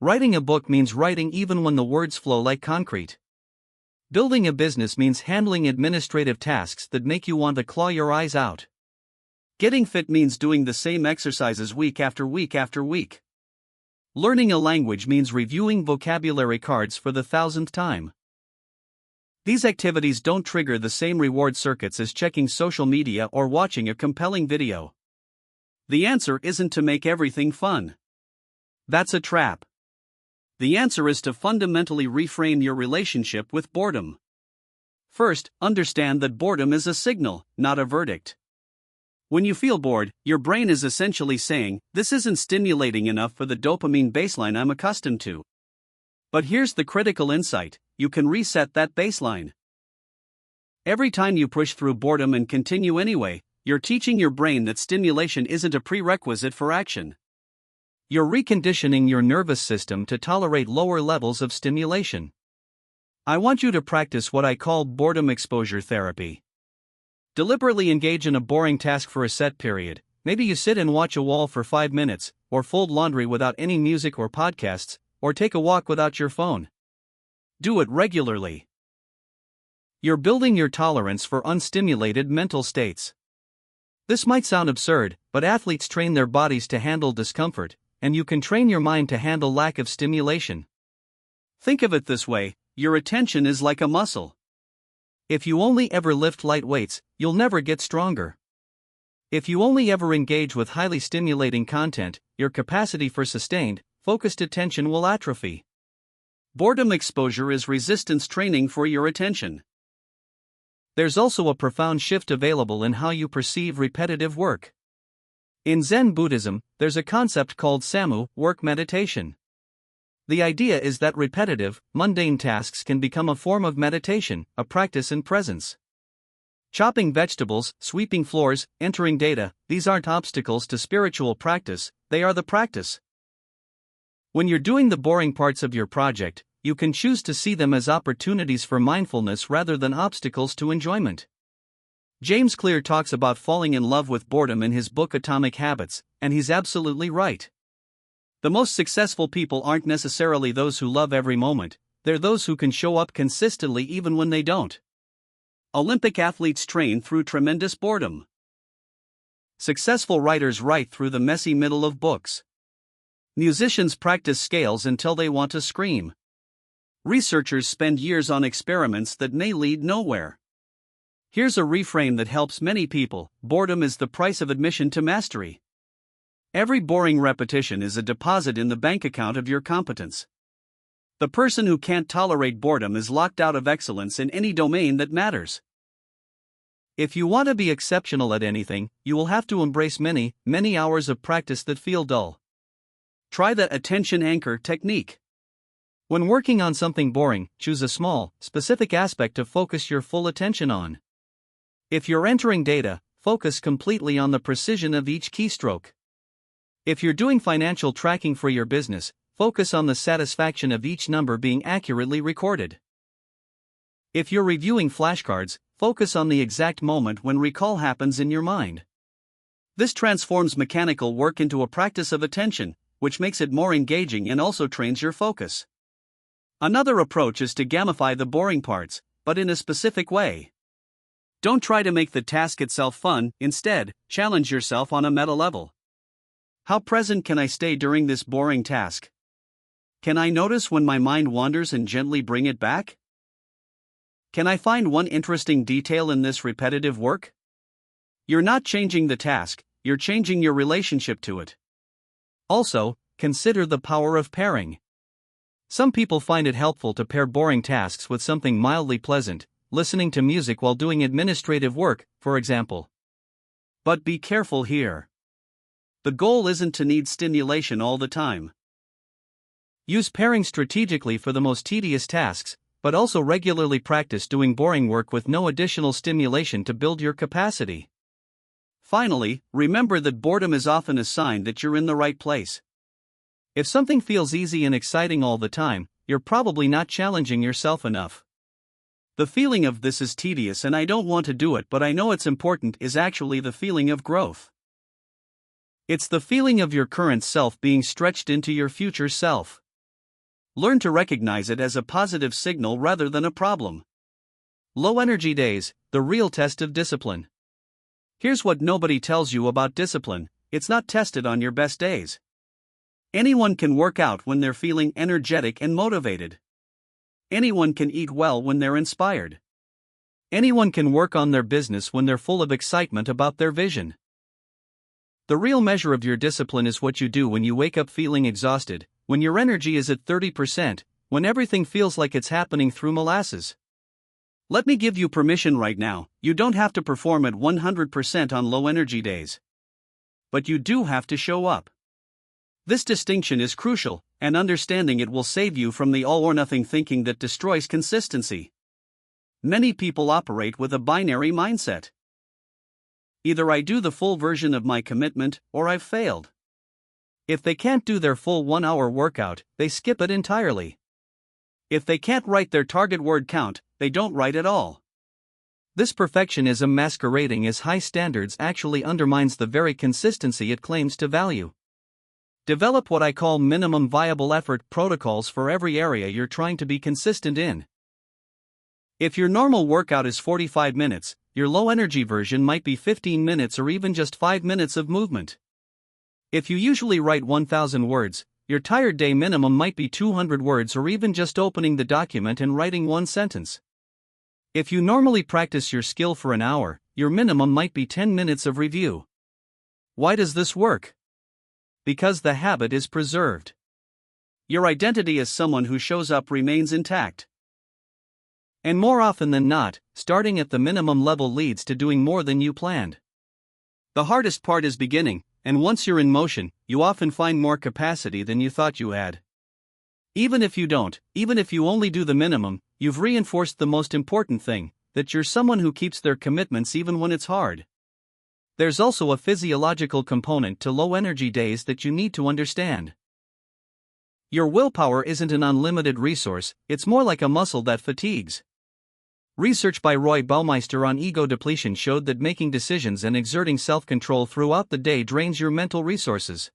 A: Writing a book means writing even when the words flow like concrete. Building a business means handling administrative tasks that make you want to claw your eyes out. Getting fit means doing the same exercises week after week after week. Learning a language means reviewing vocabulary cards for the 1,000th time. These activities don't trigger the same reward circuits as checking social media or watching a compelling video. The answer isn't to make everything fun. That's a trap. The answer is to fundamentally reframe your relationship with boredom. First, understand that boredom is a signal, not a verdict. When you feel bored, your brain is essentially saying, this isn't stimulating enough for the dopamine baseline I'm accustomed to. But here's the critical insight, you can reset that baseline. Every time you push through boredom and continue anyway, you're teaching your brain that stimulation isn't a prerequisite for action. You're reconditioning your nervous system to tolerate lower levels of stimulation. I want you to practice what I call boredom exposure therapy. Deliberately engage in a boring task for a set period. Maybe you sit and watch a wall for 5 minutes, or fold laundry without any music or podcasts, or take a walk without your phone. Do it regularly. You're building your tolerance for unstimulated mental states. This might sound absurd, but athletes train their bodies to handle discomfort, and you can train your mind to handle lack of stimulation. Think of it this way, your attention is like a muscle. If you only ever lift light weights, you'll never get stronger. If you only ever engage with highly stimulating content, your capacity for sustained, focused attention will atrophy. Boredom exposure is resistance training for your attention. There's also a profound shift available in how you perceive repetitive work. In Zen Buddhism, there's a concept called samu, work meditation. The idea is that repetitive, mundane tasks can become a form of meditation, a practice in presence. Chopping vegetables, sweeping floors, entering data, these aren't obstacles to spiritual practice, they are the practice. When you're doing the boring parts of your project, you can choose to see them as opportunities for mindfulness rather than obstacles to enjoyment. James Clear talks about falling in love with boredom in his book Atomic Habits, and he's absolutely right. The most successful people aren't necessarily those who love every moment, they're those who can show up consistently even when they don't. Olympic athletes train through tremendous boredom. Successful writers write through the messy middle of books. Musicians practice scales until they want to scream. Researchers spend years on experiments that may lead nowhere. Here's a reframe that helps many people: boredom is the price of admission to mastery. Every boring repetition is a deposit in the bank account of your competence. The person who can't tolerate boredom is locked out of excellence in any domain that matters. If you want to be exceptional at anything, you will have to embrace many, many hours of practice that feel dull. Try the attention anchor technique. When working on something boring, choose a small, specific aspect to focus your full attention on. If you're entering data, focus completely on the precision of each keystroke. If you're doing financial tracking for your business, focus on the satisfaction of each number being accurately recorded. If you're reviewing flashcards, focus on the exact moment when recall happens in your mind. This transforms mechanical work into a practice of attention, which makes it more engaging and also trains your focus. Another approach is to gamify the boring parts, but in a specific way. Don't try to make the task itself fun, instead, challenge yourself on a meta level. How present can I stay during this boring task? Can I notice when my mind wanders and gently bring it back? Can I find one interesting detail in this repetitive work? You're not changing the task, you're changing your relationship to it. Also, consider the power of pairing. Some people find it helpful to pair boring tasks with something mildly pleasant, listening to music while doing administrative work, for example. But be careful here. The goal isn't to need stimulation all the time. Use pairing strategically for the most tedious tasks, but also regularly practice doing boring work with no additional stimulation to build your capacity. Finally, remember that boredom is often a sign that you're in the right place. If something feels easy and exciting all the time, you're probably not challenging yourself enough. The feeling of "this is tedious and I don't want to do it but I know it's important" is actually the feeling of growth. It's the feeling of your current self being stretched into your future self. Learn to recognize it as a positive signal rather than a problem. Low energy days, the real test of discipline. Here's what nobody tells you about discipline: it's not tested on your best days. Anyone can work out when they're feeling energetic and motivated. Anyone can eat well when they're inspired. Anyone can work on their business when they're full of excitement about their vision. The real measure of your discipline is what you do when you wake up feeling exhausted, when your energy is at 30%, when everything feels like it's happening through molasses. Let me give you permission right now: you don't have to perform at 100% on low energy days. But you do have to show up. This distinction is crucial, and understanding it will save you from the all-or-nothing thinking that destroys consistency. Many people operate with a binary mindset. Either I do the full version of my commitment, or I've failed. If they can't do their full 1-hour workout, they skip it entirely. If they can't write their target word count, they don't write at all. This perfectionism masquerading as high standards actually undermines the very consistency it claims to value. Develop what I call minimum viable effort protocols for every area you're trying to be consistent in. If your normal workout is 45 minutes, your low-energy version might be 15 minutes or even just 5 minutes of movement. If you usually write 1,000 words, your tired day minimum might be 200 words or even just opening the document and writing one sentence. If you normally practice your skill for an hour, your minimum might be 10 minutes of review. Why does this work? Because the habit is preserved. Your identity as someone who shows up remains intact. And more often than not, starting at the minimum level leads to doing more than you planned. The hardest part is beginning, and once you're in motion, you often find more capacity than you thought you had. Even if you don't, even if you only do the minimum, you've reinforced the most important thing, that you're someone who keeps their commitments even when it's hard. There's also a physiological component to low energy days that you need to understand. Your willpower isn't an unlimited resource, it's more like a muscle that fatigues. Research by Roy Baumeister on ego depletion showed that making decisions and exerting self-control throughout the day drains your mental resources.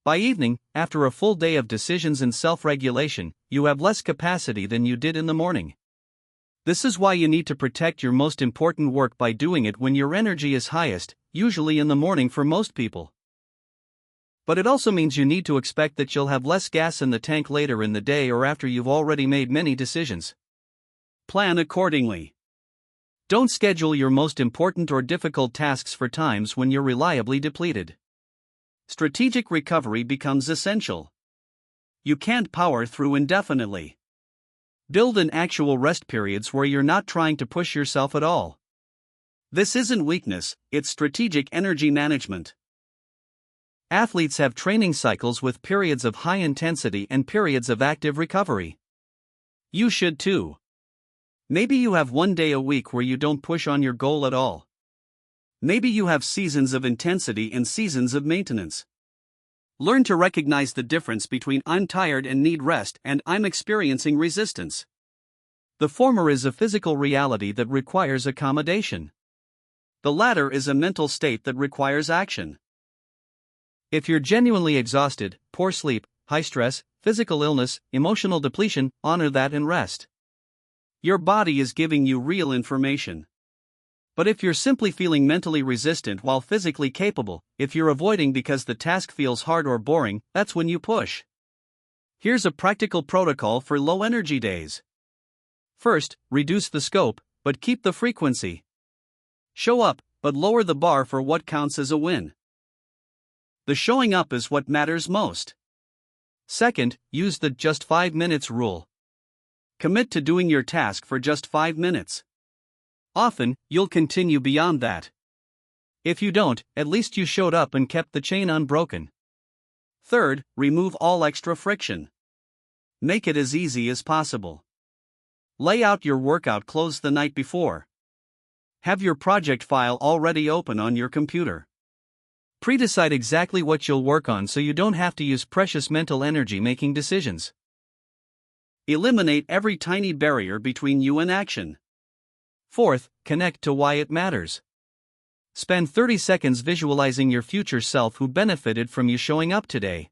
A: By evening, after a full day of decisions and self-regulation, you have less capacity than you did in the morning. This is why you need to protect your most important work by doing it when your energy is highest, usually in the morning for most people. But it also means you need to expect that you'll have less gas in the tank later in the day or after you've already made many decisions. Plan accordingly. Don't schedule your most important or difficult tasks for times when you're reliably depleted. Strategic recovery becomes essential. You can't power through indefinitely. Build in actual rest periods where you're not trying to push yourself at all. This isn't weakness, it's strategic energy management. Athletes have training cycles with periods of high intensity and periods of active recovery. You should too. Maybe you have one day a week where you don't push on your goal at all. Maybe you have seasons of intensity and seasons of maintenance. Learn to recognize the difference between "I'm tired and need rest" and "I'm experiencing resistance." The former is a physical reality that requires accommodation. The latter is a mental state that requires action. If you're genuinely exhausted, poor sleep, high stress, physical illness, emotional depletion, honor that and rest. Your body is giving you real information. But if you're simply feeling mentally resistant while physically capable, if you're avoiding because the task feels hard or boring, that's when you push. Here's a practical protocol for low energy days. First, reduce the scope, but keep the frequency. Show up, but lower the bar for what counts as a win. The showing up is what matters most. Second, use the just 5 minutes rule. Commit to doing your task for just 5 minutes. Often, you'll continue beyond that. If you don't, at least you showed up and kept the chain unbroken. Third, remove all extra friction. Make it as easy as possible. Lay out your workout clothes the night before. Have your project file already open on your computer. Pre-decide exactly what you'll work on so you don't have to use precious mental energy making decisions. Eliminate every tiny barrier between you and action. Fourth, connect to why it matters. Spend 30 seconds visualizing your future self who benefited from you showing up today.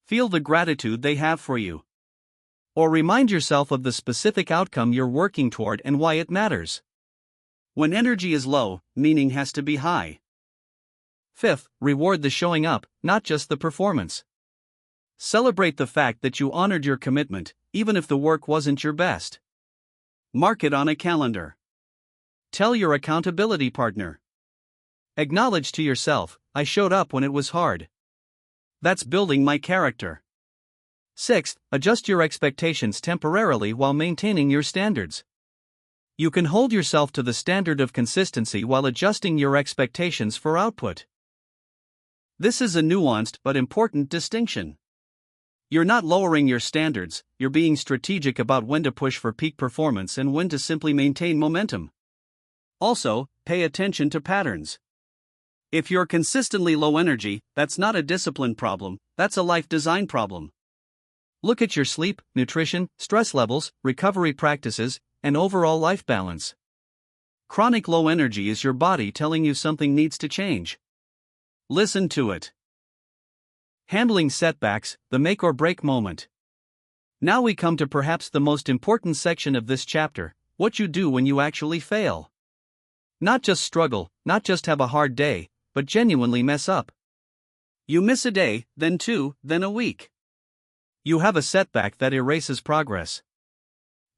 A: Feel the gratitude they have for you. Or remind yourself of the specific outcome you're working toward and why it matters. When energy is low, meaning has to be high. Fifth, reward the showing up, not just the performance. Celebrate the fact that you honored your commitment, even if the work wasn't your best. Mark it on a calendar. Tell your accountability partner. Acknowledge to yourself, I showed up when it was hard. That's building my character. Sixth, adjust your expectations temporarily while maintaining your standards. You can hold yourself to the standard of consistency while adjusting your expectations for output. This is a nuanced but important distinction. You're not lowering your standards, you're being strategic about when to push for peak performance and when to simply maintain momentum. Also, pay attention to patterns. If you're consistently low energy, that's not a discipline problem, that's a life design problem. Look at your sleep, nutrition, stress levels, recovery practices, and overall life balance. Chronic low energy is your body telling you something needs to change. Listen to it. Handling setbacks, the make or break moment. Now we come to perhaps the most important section of this chapter, what you do when you actually fail. Not just struggle, not just have a hard day, but genuinely mess up. You miss a day, then 2, then a week. You have a setback that erases progress.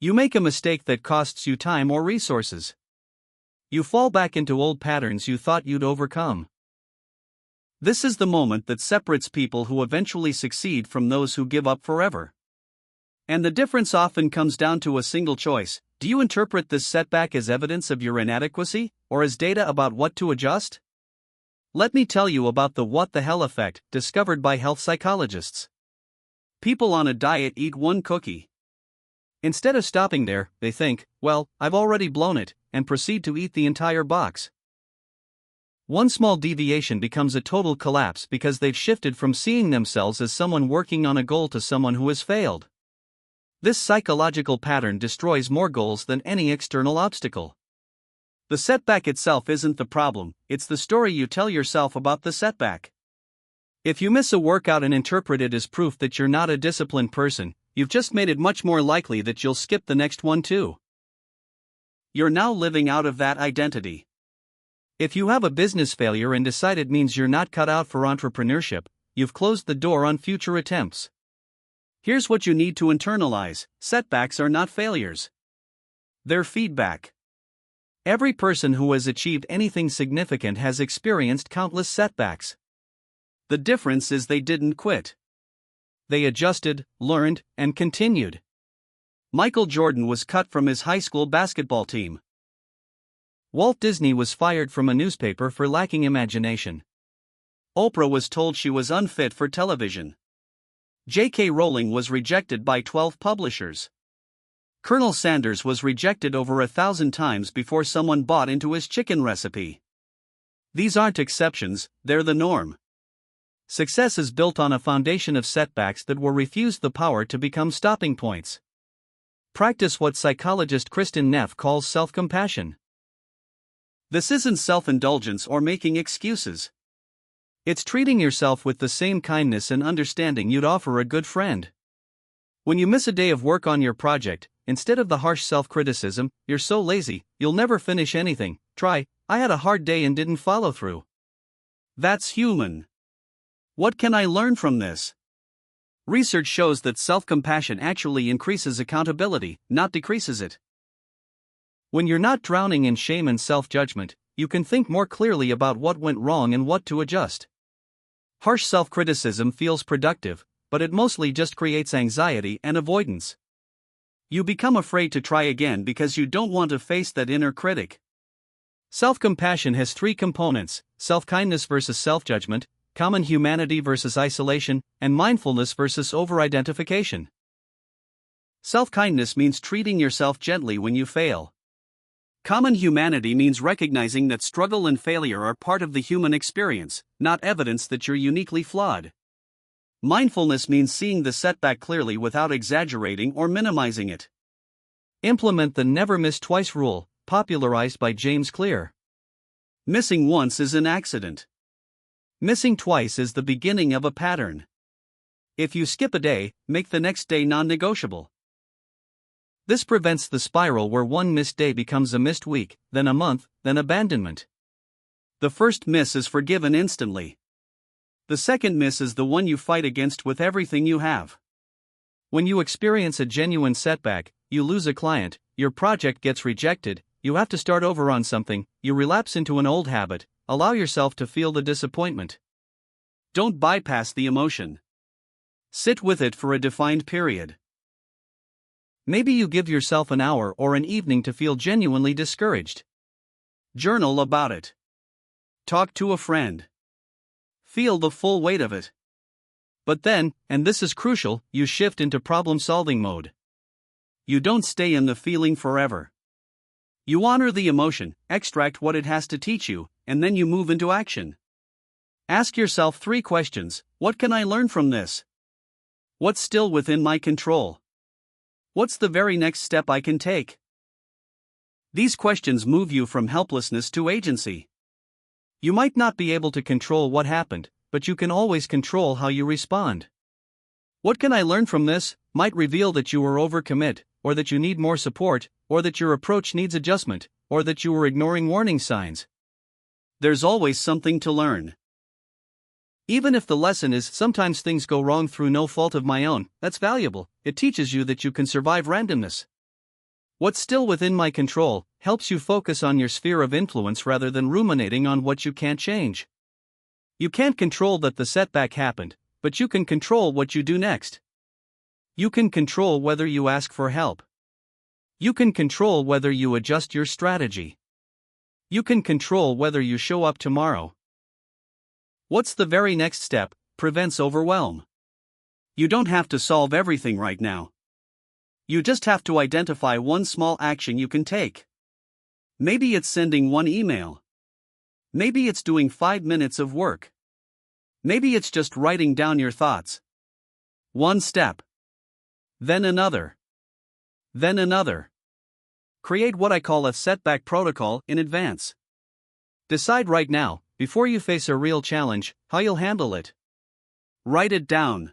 A: You make a mistake that costs you time or resources. You fall back into old patterns you thought you'd overcome. This is the moment that separates people who eventually succeed from those who give up forever. And the difference often comes down to a single choice. Do you interpret this setback as evidence of your inadequacy, or as data about what to adjust? Let me tell you about the what the hell effect, discovered by health psychologists. People on a diet eat one cookie. Instead of stopping there, they think, well, I've already blown it, and proceed to eat the entire box. One small deviation becomes a total collapse because they've shifted from seeing themselves as someone working on a goal to someone who has failed. This psychological pattern destroys more goals than any external obstacle. The setback itself isn't the problem, it's the story you tell yourself about the setback. If you miss a workout and interpret it as proof that you're not a disciplined person, you've just made it much more likely that you'll skip the next one too. You're now living out of that identity. If you have a business failure and decide it means you're not cut out for entrepreneurship, you've closed the door on future attempts. Here's what you need to internalize: setbacks are not failures. They're feedback. Every person who has achieved anything significant has experienced countless setbacks. The difference is they didn't quit. They adjusted, learned, and continued. Michael Jordan was cut from his high school basketball team. Walt Disney was fired from a newspaper for lacking imagination. Oprah was told she was unfit for television. J.K. Rowling was rejected by 12 publishers. Colonel Sanders was rejected over 1,000 times before someone bought into his chicken recipe. These aren't exceptions, they're the norm. Success is built on a foundation of setbacks that were refused the power to become stopping points. Practice what psychologist Kristin Neff calls self-compassion. This isn't self-indulgence or making excuses. It's treating yourself with the same kindness and understanding you'd offer a good friend. When you miss a day of work on your project, instead of the harsh self-criticism, "You're so lazy, you'll never finish anything," try, "I had a hard day and didn't follow through." That's human. What can I learn from this? Research shows that self-compassion actually increases accountability, not decreases it. When you're not drowning in shame and self-judgment, you can think more clearly about what went wrong and what to adjust. Harsh self-criticism feels productive, but it mostly just creates anxiety and avoidance. You become afraid to try again because you don't want to face that inner critic. Self-compassion has three components: self-kindness versus self-judgment, common humanity versus isolation, and mindfulness versus over-identification. Self-kindness means treating yourself gently when you fail. Common humanity means recognizing that struggle and failure are part of the human experience, not evidence that you're uniquely flawed. Mindfulness means seeing the setback clearly without exaggerating or minimizing it. Implement the never miss twice rule, popularized by James Clear. Missing once is an accident. Missing twice is the beginning of a pattern. If you skip a day, make the next day non-negotiable. This prevents the spiral where one missed day becomes a missed week, then a month, then abandonment. The first miss is forgiven instantly. The second miss is the one you fight against with everything you have. When you experience a genuine setback, you lose a client, your project gets rejected, you have to start over on something, you relapse into an old habit, allow yourself to feel the disappointment. Don't bypass the emotion. Sit with it for a defined period. Maybe you give yourself an hour or an evening to feel genuinely discouraged. Journal about it. Talk to a friend. Feel the full weight of it. But then, and this is crucial, you shift into problem-solving mode. You don't stay in the feeling forever. You honor the emotion, extract what it has to teach you, and then you move into action. Ask yourself 3 questions: what can I learn from this? What's still within my control? What's the very next step I can take? These questions move you from helplessness to agency. You might not be able to control what happened, but you can always control how you respond. What can I learn from this? Might reveal that you were overcommit, or that you need more support, or that your approach needs adjustment, or that you were ignoring warning signs. There's always something to learn. Even if the lesson is sometimes things go wrong through no fault of my own, that's valuable. It teaches you that you can survive randomness. What's still within my control helps you focus on your sphere of influence rather than ruminating on what you can't change. You can't control that the setback happened, but you can control what you do next. You can control whether you ask for help. You can control whether you adjust your strategy. You can control whether you show up tomorrow. What's the very next step? Prevents overwhelm. You don't have to solve everything right now. You just have to identify one small action you can take. Maybe it's sending one email. Maybe it's doing 5 minutes of work. Maybe it's just writing down your thoughts. One step. Then another. Then another. Create what I call a setback protocol in advance. Decide right now, before you face a real challenge, how you'll handle it. Write it down.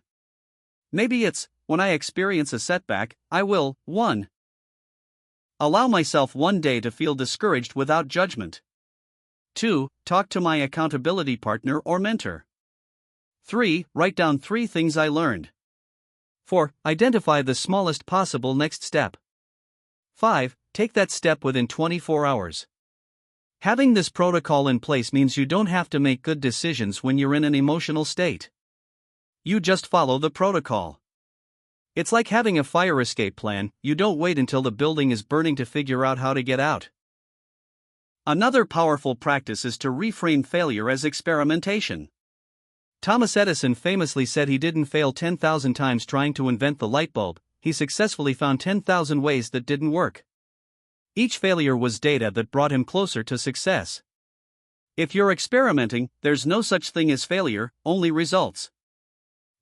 A: Maybe it's, when I experience a setback, I will, 1. Allow myself one day to feel discouraged without judgment. 2. Talk to my accountability partner or mentor. 3. Write down 3 things I learned. 4. Identify the smallest possible next step. 5. Take that step within 24 hours. Having this protocol in place means you don't have to make good decisions when you're in an emotional state. You just follow the protocol. It's like having a fire escape plan. You don't wait until the building is burning to figure out how to get out. Another powerful practice is to reframe failure as experimentation. Thomas Edison famously said he didn't fail 10,000 times trying to invent the light bulb, he successfully found 10,000 ways that didn't work. Each failure was data that brought him closer to success. If you're experimenting, there's no such thing as failure, only results.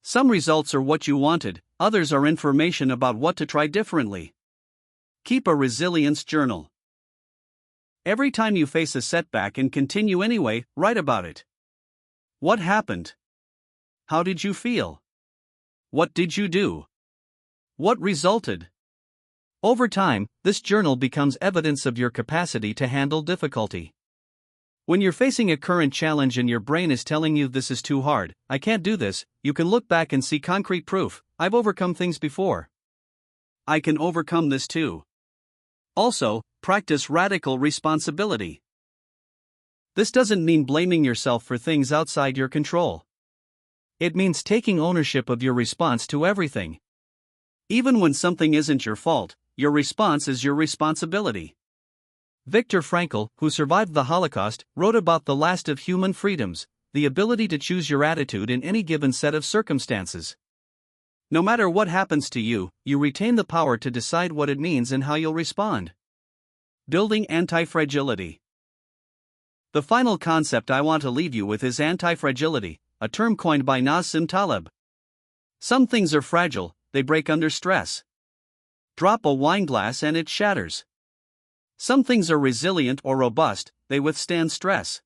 A: Some results are what you wanted, others are information about what to try differently. Keep a resilience journal. Every time you face a setback and continue anyway, write about it. What happened? How did you feel? What did you do? What resulted? Over time, this journal becomes evidence of your capacity to handle difficulty. When you're facing a current challenge and your brain is telling you this is too hard, I can't do this, you can look back and see concrete proof. I've overcome things before. I can overcome this too. Also, practice radical responsibility. This doesn't mean blaming yourself for things outside your control. It means taking ownership of your response to everything. Even when something isn't your fault, your response is your responsibility. Viktor Frankl, who survived the Holocaust, wrote about the last of human freedoms, the ability to choose your attitude in any given set of circumstances. No matter what happens to you, you retain the power to decide what it means and how you'll respond. Building anti-fragility. The final concept I want to leave you with is anti-fragility, a term coined by Nassim Taleb. Some things are fragile, they break under stress. Drop a wine glass and it shatters. Some things are resilient or robust, they withstand stress.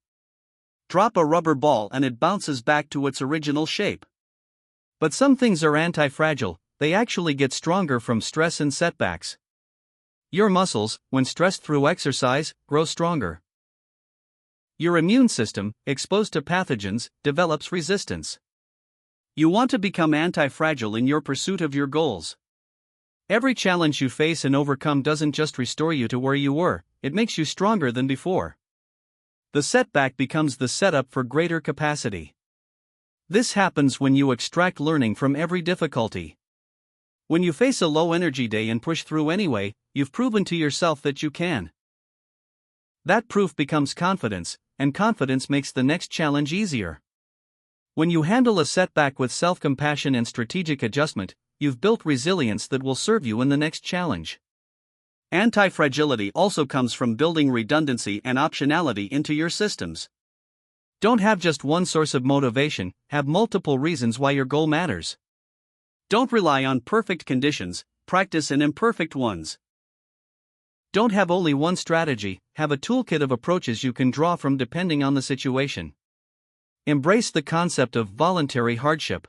A: Drop a rubber ball and it bounces back to its original shape. But some things are anti-fragile, they actually get stronger from stress and setbacks. Your muscles, when stressed through exercise, grow stronger. Your immune system, exposed to pathogens, develops resistance. You want to become anti-fragile in your pursuit of your goals. Every challenge you face and overcome doesn't just restore you to where you were, it makes you stronger than before. The setback becomes the setup for greater capacity. This happens when you extract learning from every difficulty. When you face a low-energy day and push through anyway, you've proven to yourself that you can. That proof becomes confidence, and confidence makes the next challenge easier. When you handle a setback with self-compassion and strategic adjustment, you've built resilience that will serve you in the next challenge. Anti-fragility also comes from building redundancy and optionality into your systems. Don't have just one source of motivation, have multiple reasons why your goal matters. Don't rely on perfect conditions, practice in imperfect ones. Don't have only one strategy, have a toolkit of approaches you can draw from depending on the situation. Embrace the concept of voluntary hardship.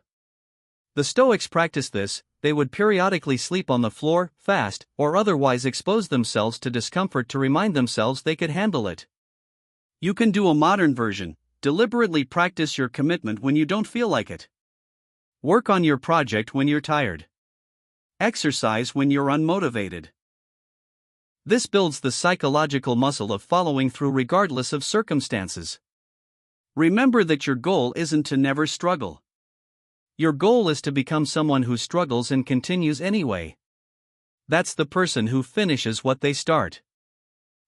A: The Stoics practiced this, they would periodically sleep on the floor, fast, or otherwise expose themselves to discomfort to remind themselves they could handle it. You can do a modern version, deliberately practice your commitment when you don't feel like it. Work on your project when you're tired. Exercise when you're unmotivated. This builds the psychological muscle of following through regardless of circumstances. Remember that your goal isn't to never struggle. Your goal is to become someone who struggles and continues anyway. That's the person who finishes what they start.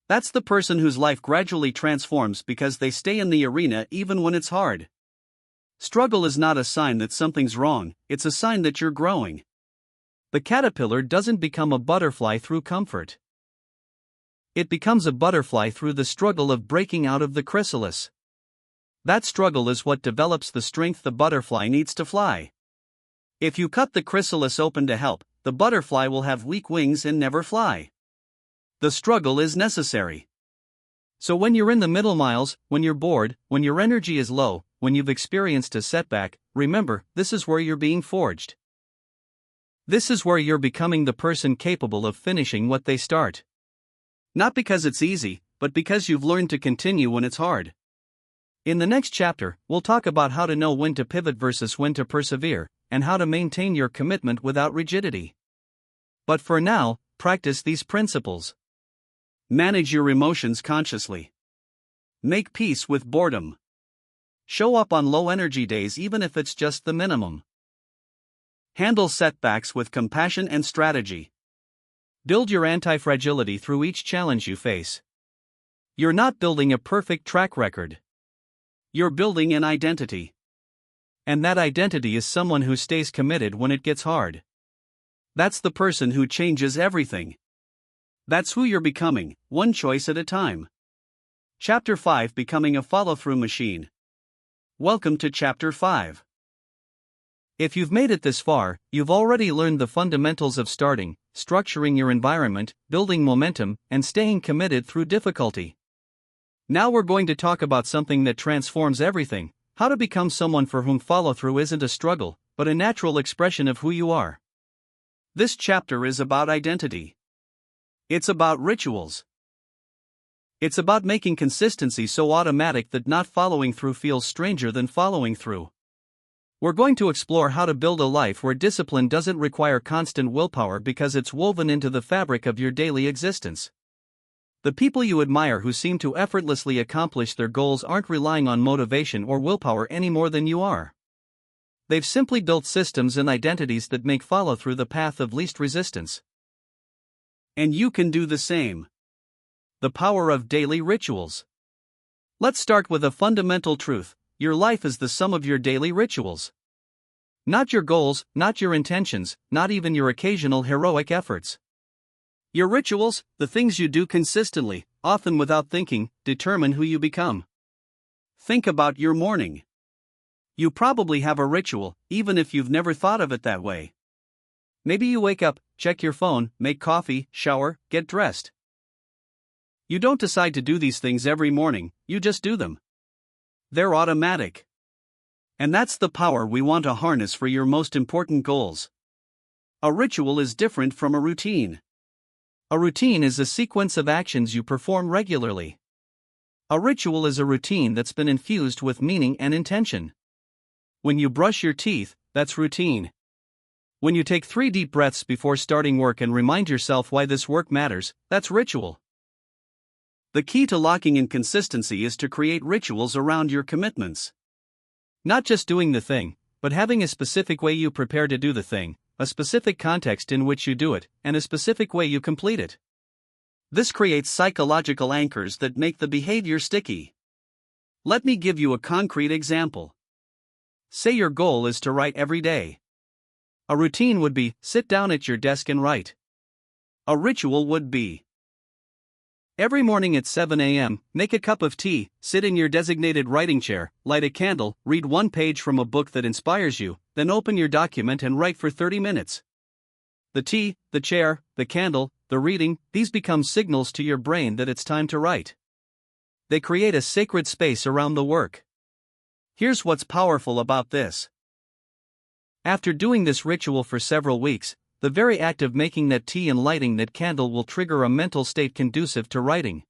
A: That's the person whose life gradually transforms because they stay in the arena even when it's hard. Struggle is not a sign that something's wrong, it's a sign that you're growing. The caterpillar doesn't become a butterfly through comfort. It becomes a butterfly through the struggle of breaking out of the chrysalis. That struggle is what develops the strength the butterfly needs to fly. If you cut the chrysalis open to help, the butterfly will have weak wings and never fly. The struggle is necessary. So when you're in the middle miles, when you're bored, when your energy is low, when you've experienced a setback, remember, this is where you're being forged. This is where you're becoming the person capable of finishing what they start. Not because it's easy, but because you've learned to continue when it's hard. In the next chapter, we'll talk about how to know when to pivot versus when to persevere, and how to maintain your commitment without rigidity. But for now, practice these principles. Manage your emotions consciously. Make peace with boredom. Show up on low energy days even if it's just the minimum. Handle setbacks with compassion and strategy. Build your anti-fragility through each challenge you face. You're not building a perfect track record. You're building an identity. And that identity is someone who stays committed when it gets hard. That's the person who changes everything. That's who you're becoming, one choice at a time. Chapter 5: Becoming a Follow-Through Machine. Welcome to Chapter 5. If you've made it this far, you've already learned the fundamentals of starting, structuring your environment, building momentum, and staying committed through difficulty. Now we're going to talk about something that transforms everything: how to become someone for whom follow-through isn't a struggle, but a natural expression of who you are. This chapter is about identity. It's about rituals. It's about making consistency so automatic that not following through feels stranger than following through. We're going to explore how to build a life where discipline doesn't require constant willpower because it's woven into the fabric of your daily existence. The people you admire who seem to effortlessly accomplish their goals aren't relying on motivation or willpower any more than you are. They've simply built systems and identities that make follow-through the path of least resistance. And you can do the same. The power of daily rituals. Let's start with a fundamental truth: your life is the sum of your daily rituals. Not your goals, not your intentions, not even your occasional heroic efforts. Your rituals, the things you do consistently, often without thinking, determine who you become. Think about your morning. You probably have a ritual, even if you've never thought of it that way. Maybe you wake up, check your phone, make coffee, shower, get dressed. You don't decide to do these things every morning, you just do them. They're automatic. And that's the power we want to harness for your most important goals. A ritual is different from a routine. A routine is a sequence of actions you perform regularly. A ritual is a routine that's been infused with meaning and intention. When you brush your teeth, that's routine. When you take 3 deep breaths before starting work and remind yourself why this work matters, that's ritual. The key to locking in consistency is to create rituals around your commitments. Not just doing the thing, but having a specific way you prepare to do the thing, a specific context in which you do it, and a specific way you complete it. This creates psychological anchors that make the behavior sticky. Let me give you a concrete example. Say your goal is to write every day. A routine would be, sit down at your desk and write. A ritual would be, every morning at 7 a.m., make a cup of tea, sit in your designated writing chair, light a candle, read 1 page from a book that inspires you, then open your document and write for 30 minutes. The tea, the chair, the candle, the reading, these become signals to your brain that it's time to write. They create a sacred space around the work. Here's what's powerful about this. After doing this ritual for several weeks, the very act of making that tea and lighting that candle will trigger a mental state conducive to writing.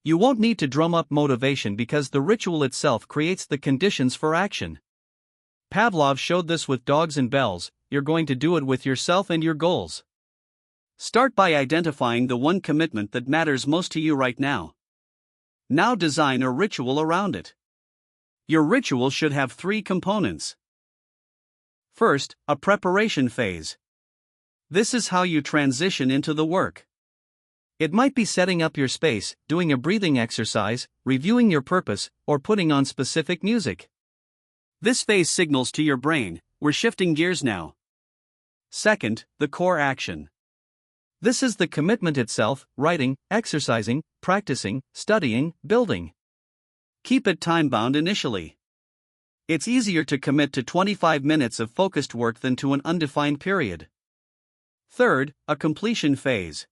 A: You won't need to drum up motivation because the ritual itself creates the conditions for action. Pavlov showed this with dogs and bells. You're going to do it with yourself and your goals. Start by identifying the one commitment that matters most to you right now. Now design a ritual around it. Your ritual should have 3 components. First, a preparation phase. This is how you transition into the work. It might be setting up your space, doing a breathing exercise, reviewing your purpose, or putting on specific music. This phase signals to your brain, we're shifting gears now. Second, the core action. This is the commitment itself: writing, exercising, practicing, studying, building. Keep it time-bound initially. It's easier to commit to 25 minutes of focused work than to an undefined period. Third, a completion phase.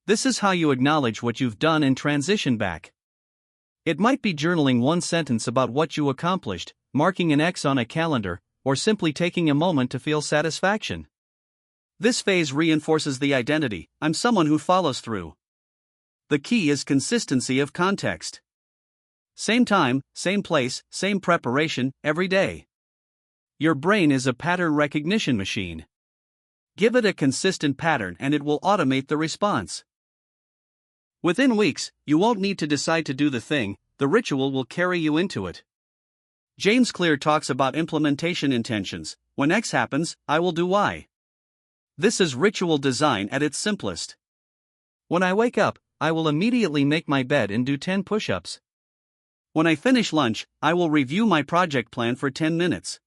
A: This is how you acknowledge what you've done and transition back. It might be journaling one sentence about what you accomplished, marking an X on a calendar, or simply taking a moment to feel satisfaction. This phase reinforces the identity: I'm someone who follows through. The key is consistency of context. Same time, same place, same preparation, every day. Your brain is a pattern recognition machine. Give it a consistent pattern and it will automate the response. Within weeks, you won't need to decide to do the thing, the ritual will carry you into it. James Clear talks about implementation intentions: when X happens, I will do Y. This is ritual design at its simplest. When I wake up, I will immediately make my bed and do 10 push-ups. When I finish lunch, I will review my project plan for 10 minutes.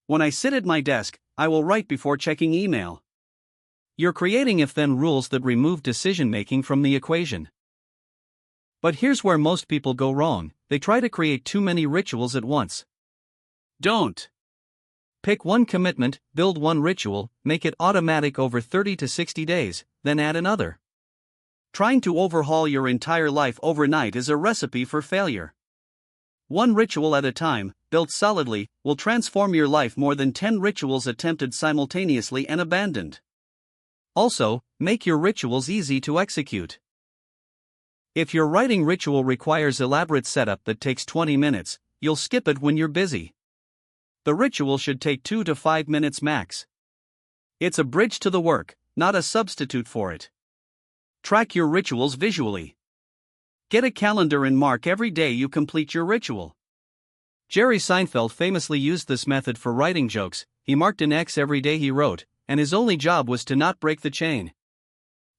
A: When I sit at my desk, I will write before checking email. You're creating if-then rules that remove decision-making from the equation. But here's where most people go wrong: they try to create too many rituals at once. Don't. Pick one commitment, build one ritual, make it automatic over 30 to 60 days, then add another. Trying to overhaul your entire life overnight is a recipe for failure. One ritual at a time, built solidly, will transform your life more than 10 rituals attempted simultaneously and abandoned. Also, make your rituals easy to execute. If your writing ritual requires elaborate setup that takes 20 minutes, you'll skip it when you're busy. The ritual should take 2 to 5 minutes max. It's a bridge to the work, not a substitute for it. Track your rituals visually. Get a calendar and mark every day you complete your ritual. Jerry Seinfeld famously used this method for writing jokes. He marked an X every day he wrote, and his only job was to not break the chain.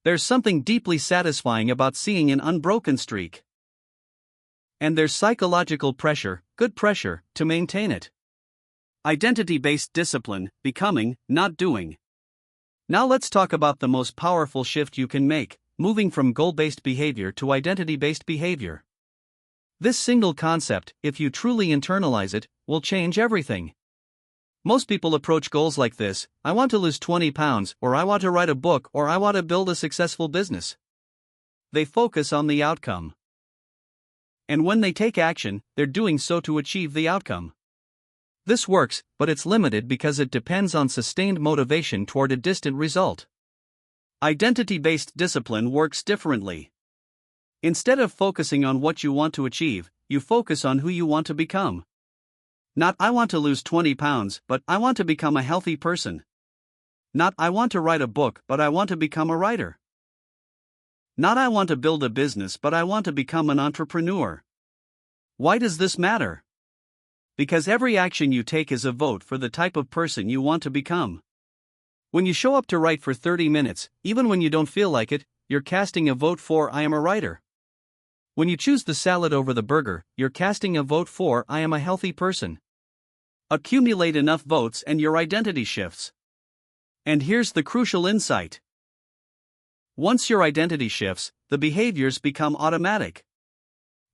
A: There's something deeply satisfying about seeing an unbroken streak. And there's psychological pressure, good pressure, to maintain it. Identity-based discipline: becoming, not doing. Now let's talk about the most powerful shift you can make: moving from goal-based behavior to identity-based behavior. This single concept, if you truly internalize it, will change everything. Most people approach goals like this: I want to lose 20 pounds, or I want to write a book, or I want to build a successful business. They focus on the outcome. And when they take action, they're doing so to achieve the outcome. This works, but it's limited because it depends on sustained motivation toward a distant result. Identity-based discipline works differently. Instead of focusing on what you want to achieve, you focus on who you want to become. Not I want to lose 20 pounds, but I want to become a healthy person. Not I want to write a book, but I want to become a writer. Not I want to build a business, but I want to become an entrepreneur. Why does this matter? Because every action you take is a vote for the type of person you want to become. When you show up to write for 30 minutes, even when you don't feel like it, you're casting a vote for I am a writer. When you choose the salad over the burger, you're casting a vote for I am a healthy person. Accumulate enough votes and your identity shifts. And here's the crucial insight. Once your identity shifts, the behaviors become automatic.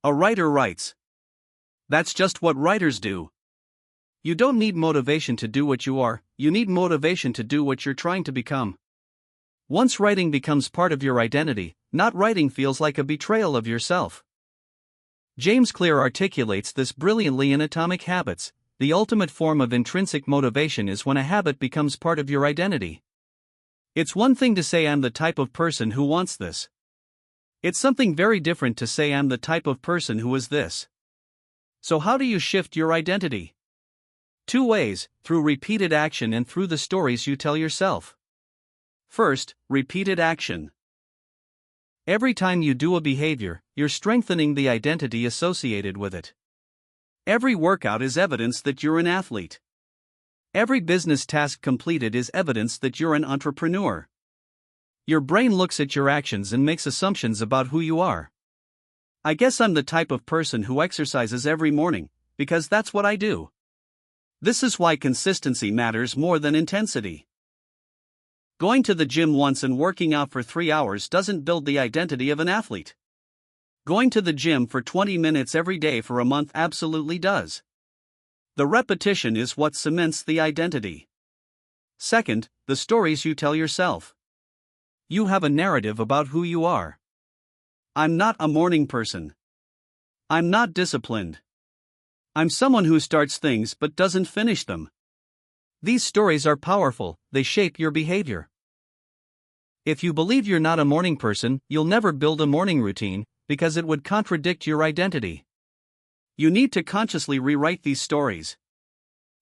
A: A writer writes. That's just what writers do. You don't need motivation to do what you are, you need motivation to do what you're trying to become. Once writing becomes part of your identity, not writing feels like a betrayal of yourself. James Clear articulates this brilliantly in Atomic Habits. The ultimate form of intrinsic motivation is when a habit becomes part of your identity. It's one thing to say I'm the type of person who wants this. It's something very different to say I'm the type of person who is this. So how do you shift your identity? 2 ways: through repeated action and through the stories you tell yourself. First, repeated action. Every time you do a behavior, you're strengthening the identity associated with it. Every workout is evidence that you're an athlete. Every business task completed is evidence that you're an entrepreneur. Your brain looks at your actions and makes assumptions about who you are. I guess I'm the type of person who exercises every morning, because that's what I do. This is why consistency matters more than intensity. Going to the gym once and working out for 3 hours doesn't build the identity of an athlete. Going to the gym for 20 minutes every day for a month absolutely does. The repetition is what cements the identity. Second, the stories you tell yourself. You have a narrative about who you are. I'm not a morning person. I'm not disciplined. I'm someone who starts things but doesn't finish them. These stories are powerful, they shape your behavior. If you believe you're not a morning person, you'll never build a morning routine, because it would contradict your identity. You need to consciously rewrite these stories.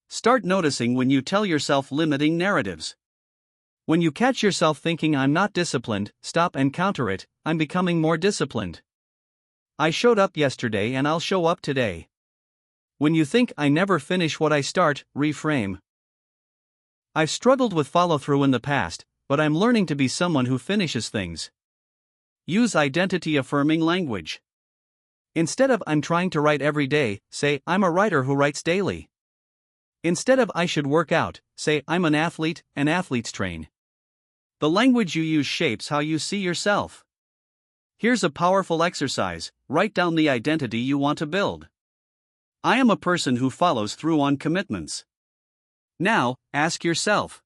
A: Start noticing when you tell yourself limiting narratives. When you catch yourself thinking I'm not disciplined, stop and counter it, I'm becoming more disciplined. I showed up yesterday and I'll show up today. When you think I never finish what I start, reframe. I've struggled with follow-through in the past, but I'm learning to be someone who finishes things. Use identity-affirming language. Instead of I'm trying to write every day, say I'm a writer who writes daily. Instead of I should work out, say I'm an athlete, and athletes train. The language you use shapes how you see yourself. Here's a powerful exercise: write down the identity you want to build. I am a person who follows through on commitments. Now, ask yourself,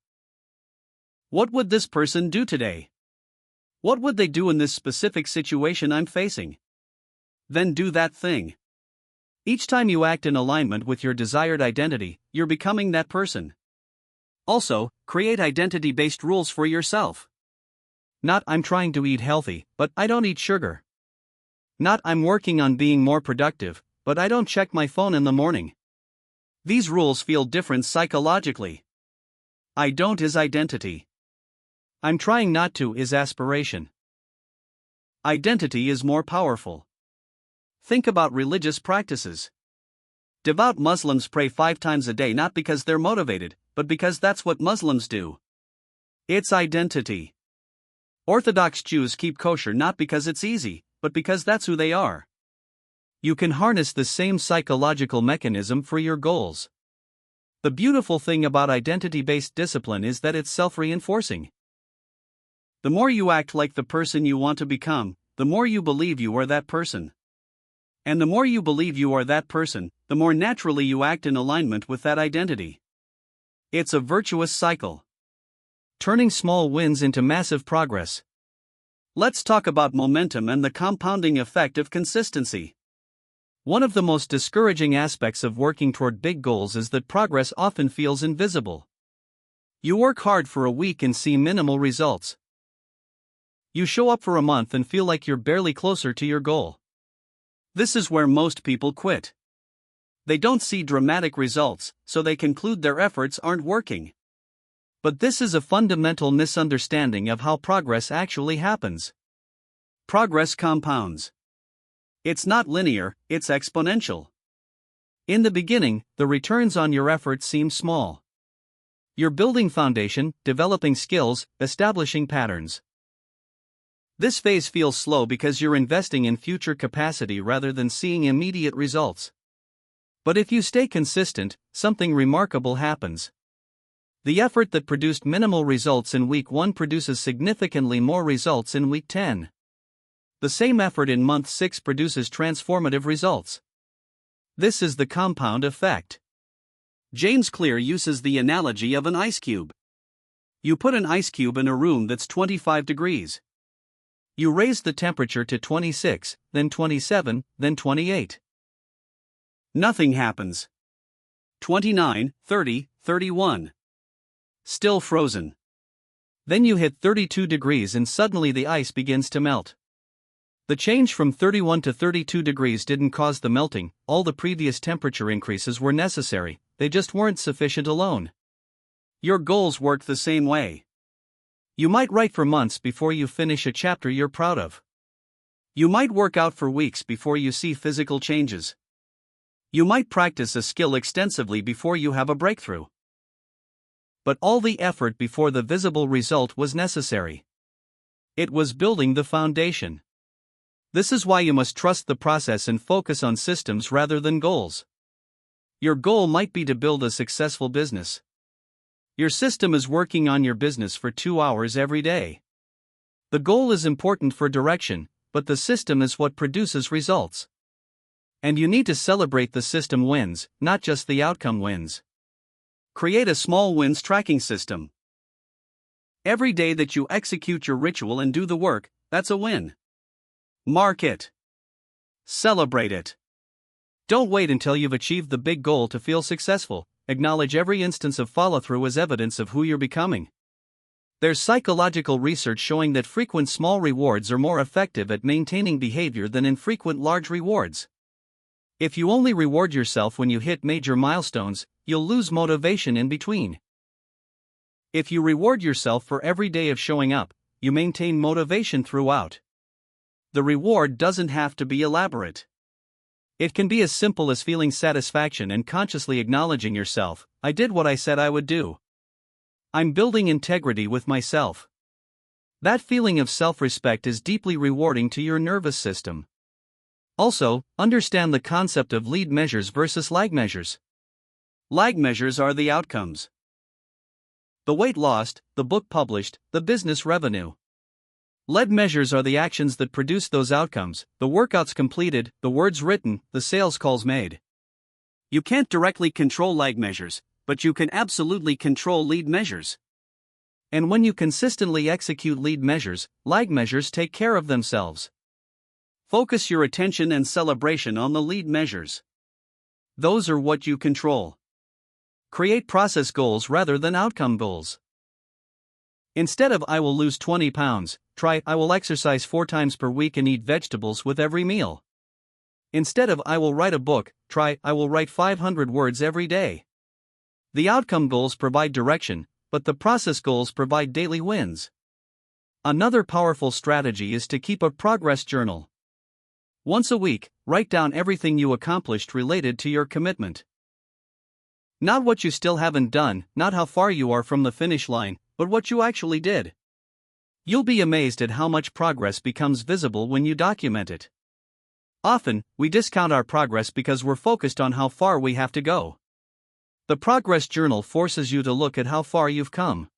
A: what would this person do today? What would they do in this specific situation I'm facing? Then do that thing. Each time you act in alignment with your desired identity, you're becoming that person. Also, create identity-based rules for yourself. Not I'm trying to eat healthy, but I don't eat sugar. Not I'm working on being more productive, but I don't check my phone in the morning. These rules feel different psychologically. I don't is identity. I'm trying not to is aspiration. Identity is more powerful. Think about religious practices. Devout Muslims pray 5 times a day not because they're motivated, but because that's what Muslims do. It's identity. Orthodox Jews keep kosher not because it's easy, but because that's who they are. You can harness the same psychological mechanism for your goals. The beautiful thing about identity-based discipline is that it's self-reinforcing. The more you act like the person you want to become, the more you believe you are that person. And the more you believe you are that person, the more naturally you act in alignment with that identity. It's a virtuous cycle. Turning small wins into massive progress. Let's talk about momentum and the compounding effect of consistency. One of the most discouraging aspects of working toward big goals is that progress often feels invisible. You work hard for a week and see minimal results. You show up for a month and feel like you're barely closer to your goal. This is where most people quit. They don't see dramatic results, so they conclude their efforts aren't working. But this is a fundamental misunderstanding of how progress actually happens. Progress compounds. It's not linear, it's exponential. In the beginning, the returns on your efforts seem small. You're building foundation, developing skills, establishing patterns. This phase feels slow because you're investing in future capacity rather than seeing immediate results. But if you stay consistent, something remarkable happens. The effort that produced minimal results in week 1 produces significantly more results in week 10. The same effort in month 6 produces transformative results. This is the compound effect. James Clear uses the analogy of an ice cube. You put an ice cube in a room that's 25 degrees. You raise the temperature to 26, then 27, then 28. Nothing happens. 29, 30, 31. Still frozen. Then you hit 32 degrees and suddenly the ice begins to melt. The change from 31 to 32 degrees didn't cause the melting, all the previous temperature increases were necessary, they just weren't sufficient alone. Your goals work the same way. You might write for months before you finish a chapter you're proud of. You might work out for weeks before you see physical changes. You might practice a skill extensively before you have a breakthrough. But all the effort before the visible result was necessary. It was building the foundation. This is why you must trust the process and focus on systems rather than goals. Your goal might be to build a successful business. Your system is working on your business for 2 hours every day. The goal is important for direction, but the system is what produces results. And you need to celebrate the system wins, not just the outcome wins. Create a small wins tracking system. Every day that you execute your ritual and do the work, that's a win. Mark it. Celebrate it. Don't wait until you've achieved the big goal to feel successful. Acknowledge every instance of follow-through as evidence of who you're becoming. There's psychological research showing that frequent small rewards are more effective at maintaining behavior than infrequent large rewards. If you only reward yourself when you hit major milestones, you'll lose motivation in between. If you reward yourself for every day of showing up, you maintain motivation throughout. The reward doesn't have to be elaborate. It can be as simple as feeling satisfaction and consciously acknowledging yourself, I did what I said I would do. I'm building integrity with myself. That feeling of self-respect is deeply rewarding to your nervous system. Also, understand the concept of lead measures versus lag measures. Lag measures are the outcomes. The weight lost, the book published, the business revenue. Lead measures are the actions that produce those outcomes, the workouts completed, the words written, the sales calls made. You can't directly control lag measures, but you can absolutely control lead measures. And when you consistently execute lead measures, lag measures take care of themselves. Focus your attention and celebration on the lead measures. Those are what you control. Create process goals rather than outcome goals. Instead of I will lose 20 pounds, try I will exercise 4 times per week and eat vegetables with every meal. Instead of I will write a book, try I will write 500 words every day. The outcome goals provide direction, but the process goals provide daily wins. Another powerful strategy is to keep a progress journal. Once a week, write down everything you accomplished related to your commitment. Not what you still haven't done, not how far you are from the finish line, but what you actually did. You'll be amazed at how much progress becomes visible when you document it. Often, we discount our progress because we're focused on how far we have to go. The progress journal forces you to look at how far you've come.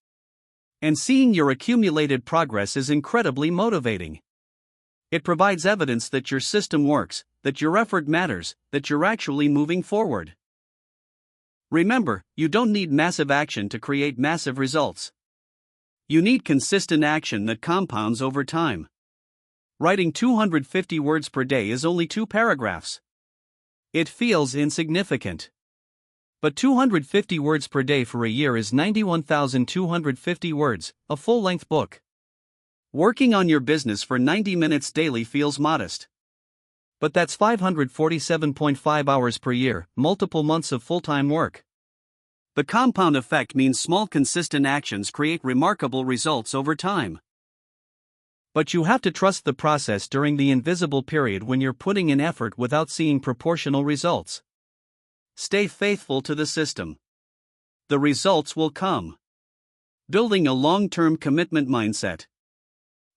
A: And seeing your accumulated progress is incredibly motivating. It provides evidence that your system works, that your effort matters, that you're actually moving forward. Remember, you don't need massive action to create massive results. You need consistent action that compounds over time. Writing 250 words per day is only 2 paragraphs. It feels insignificant. But 250 words per day for a year is 91,250 words, a full-length book. Working on your business for 90 minutes daily feels modest. But that's 547.5 hours per year, multiple months of full-time work. The compound effect means small consistent actions create remarkable results over time. But you have to trust the process during the invisible period when you're putting in effort without seeing proportional results. Stay faithful to the system. The results will come. Building a long-term commitment mindset.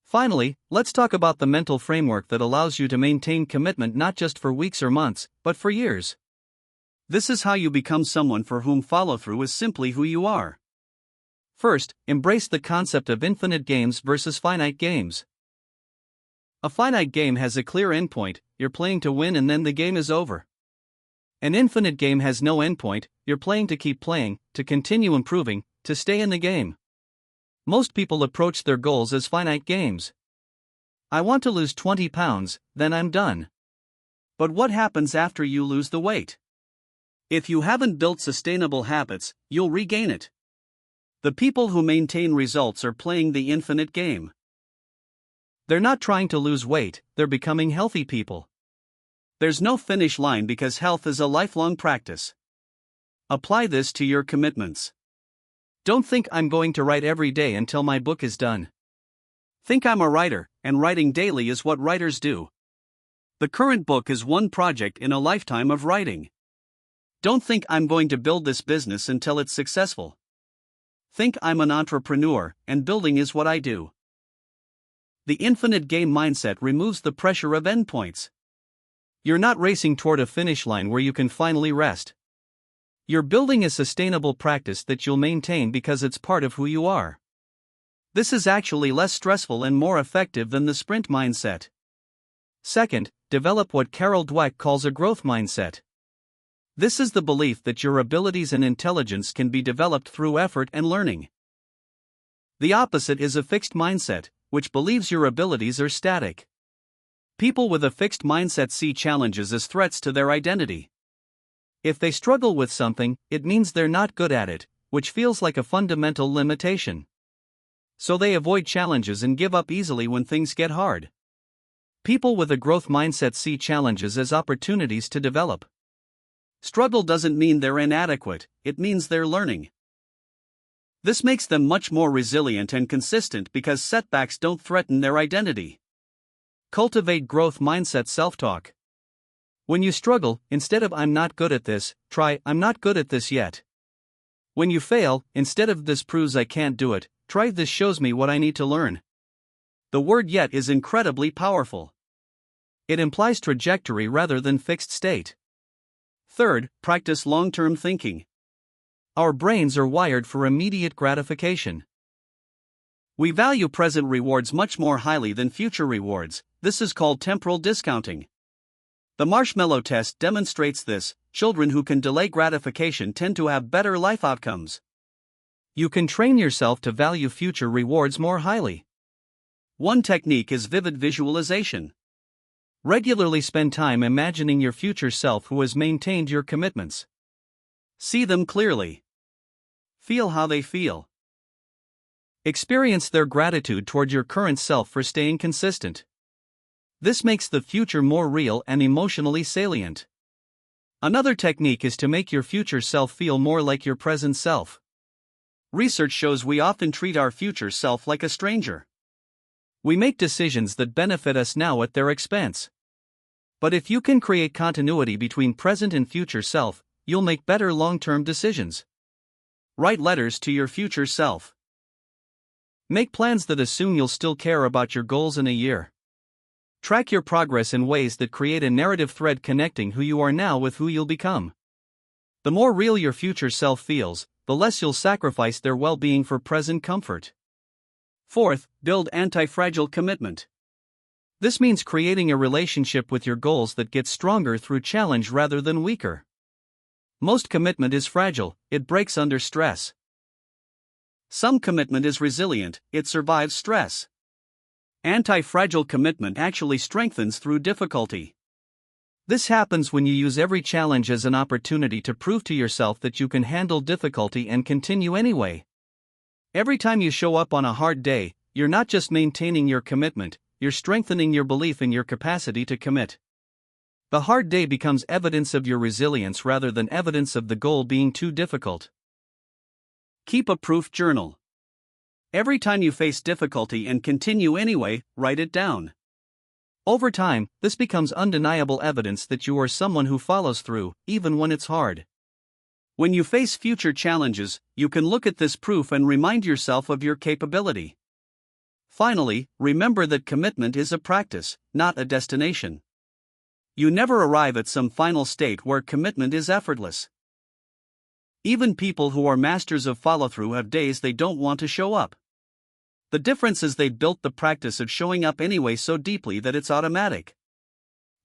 A: Finally, let's talk about the mental framework that allows you to maintain commitment not just for weeks or months, but for years. This is how you become someone for whom follow-through is simply who you are. First, embrace the concept of infinite games versus finite games. A finite game has a clear endpoint, you're playing to win and then the game is over. An infinite game has no endpoint, you're playing to keep playing, to continue improving, to stay in the game. Most people approach their goals as finite games. I want to lose 20 pounds, then I'm done. But what happens after you lose the weight? If you haven't built sustainable habits, you'll regain it. The people who maintain results are playing the infinite game. They're not trying to lose weight, they're becoming healthy people. There's no finish line because health is a lifelong practice. Apply this to your commitments. Don't think I'm going to write every day until my book is done. Think I'm a writer, and writing daily is what writers do. The current book is one project in a lifetime of writing. Don't think I'm going to build this business until it's successful. Think I'm an entrepreneur, and building is what I do. The infinite game mindset removes the pressure of endpoints. You're not racing toward a finish line where you can finally rest. You're building a sustainable practice that you'll maintain because it's part of who you are. This is actually less stressful and more effective than the sprint mindset. Second, develop what Carol Dweck calls a growth mindset. This is the belief that your abilities and intelligence can be developed through effort and learning. The opposite is a fixed mindset, which believes your abilities are static. People with a fixed mindset see challenges as threats to their identity. If they struggle with something, it means they're not good at it, which feels like a fundamental limitation. So they avoid challenges and give up easily when things get hard. People with a growth mindset see challenges as opportunities to develop. Struggle doesn't mean they're inadequate, it means they're learning. This makes them much more resilient and consistent because setbacks don't threaten their identity. Cultivate growth mindset self-talk. When you struggle, instead of "I'm not good at this," try "I'm not good at this yet." When you fail, instead of "this proves I can't do it," try "this shows me what I need to learn." The word "yet" is incredibly powerful. It implies trajectory rather than fixed state. Third, practice long-term thinking. Our brains are wired for immediate gratification. We value present rewards much more highly than future rewards. This is called temporal discounting. The marshmallow test demonstrates this. Children who can delay gratification tend to have better life outcomes. You can train yourself to value future rewards more highly. One technique is vivid visualization. Regularly spend time imagining your future self who has maintained your commitments. See them clearly. Feel how they feel. Experience their gratitude toward your current self for staying consistent. This makes the future more real and emotionally salient. Another technique is to make your future self feel more like your present self. Research shows we often treat our future self like a stranger. We make decisions that benefit us now at their expense. But if you can create continuity between present and future self, you'll make better long-term decisions. Write letters to your future self. Make plans that assume you'll still care about your goals in a year. Track your progress in ways that create a narrative thread connecting who you are now with who you'll become. The more real your future self feels, the less you'll sacrifice their well-being for present comfort. Fourth, build anti-fragile commitment. This means creating a relationship with your goals that gets stronger through challenge rather than weaker. Most commitment is fragile, it breaks under stress. Some commitment is resilient, it survives stress. Anti-fragile commitment actually strengthens through difficulty. This happens when you use every challenge as an opportunity to prove to yourself that you can handle difficulty and continue anyway. Every time you show up on a hard day, you're not just maintaining your commitment, you're strengthening your belief in your capacity to commit. The hard day becomes evidence of your resilience rather than evidence of the goal being too difficult. Keep a proof journal. Every time you face difficulty and continue anyway, write it down. Over time, this becomes undeniable evidence that you are someone who follows through, even when it's hard. When you face future challenges, you can look at this proof and remind yourself of your capability. Finally, remember that commitment is a practice, not a destination. You never arrive at some final state where commitment is effortless. Even people who are masters of follow-through have days they don't want to show up. The difference is they built the practice of showing up anyway so deeply that it's automatic.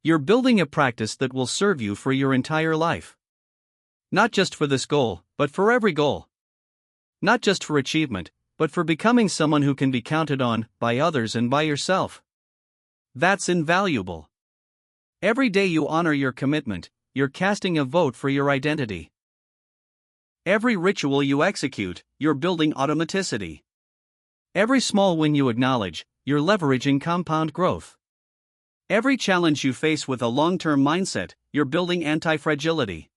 A: You're building a practice that will serve you for your entire life. Not just for this goal, but for every goal. Not just for achievement, but for becoming someone who can be counted on, by others and by yourself. That's invaluable. Every day you honor your commitment, you're casting a vote for your identity. Every ritual you execute, you're building automaticity. Every small win you acknowledge, you're leveraging compound growth. Every challenge you face with a long-term mindset, you're building anti-fragility.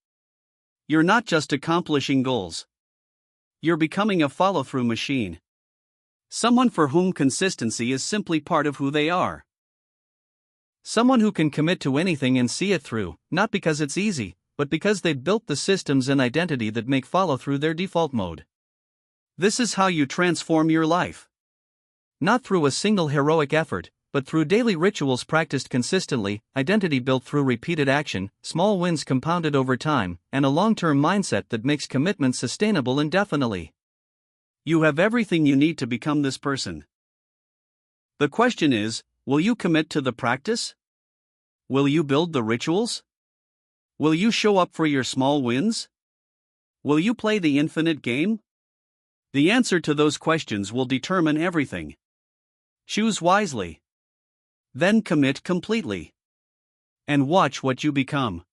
A: You're not just accomplishing goals. You're becoming a follow-through machine. Someone for whom consistency is simply part of who they are. Someone who can commit to anything and see it through, not because it's easy, but because they've built the systems and identity that make follow-through their default mode. This is how you transform your life. Not through a single heroic effort, but through daily rituals practiced consistently, identity built through repeated action, small wins compounded over time, and a long-term mindset that makes commitment sustainable indefinitely. You have everything you need to become this person. The question is, will you commit to the practice? Will you build the rituals? Will you show up for your small wins? Will you play the infinite game? The answer to those questions will determine everything. Choose wisely. Then commit completely. And watch what you become.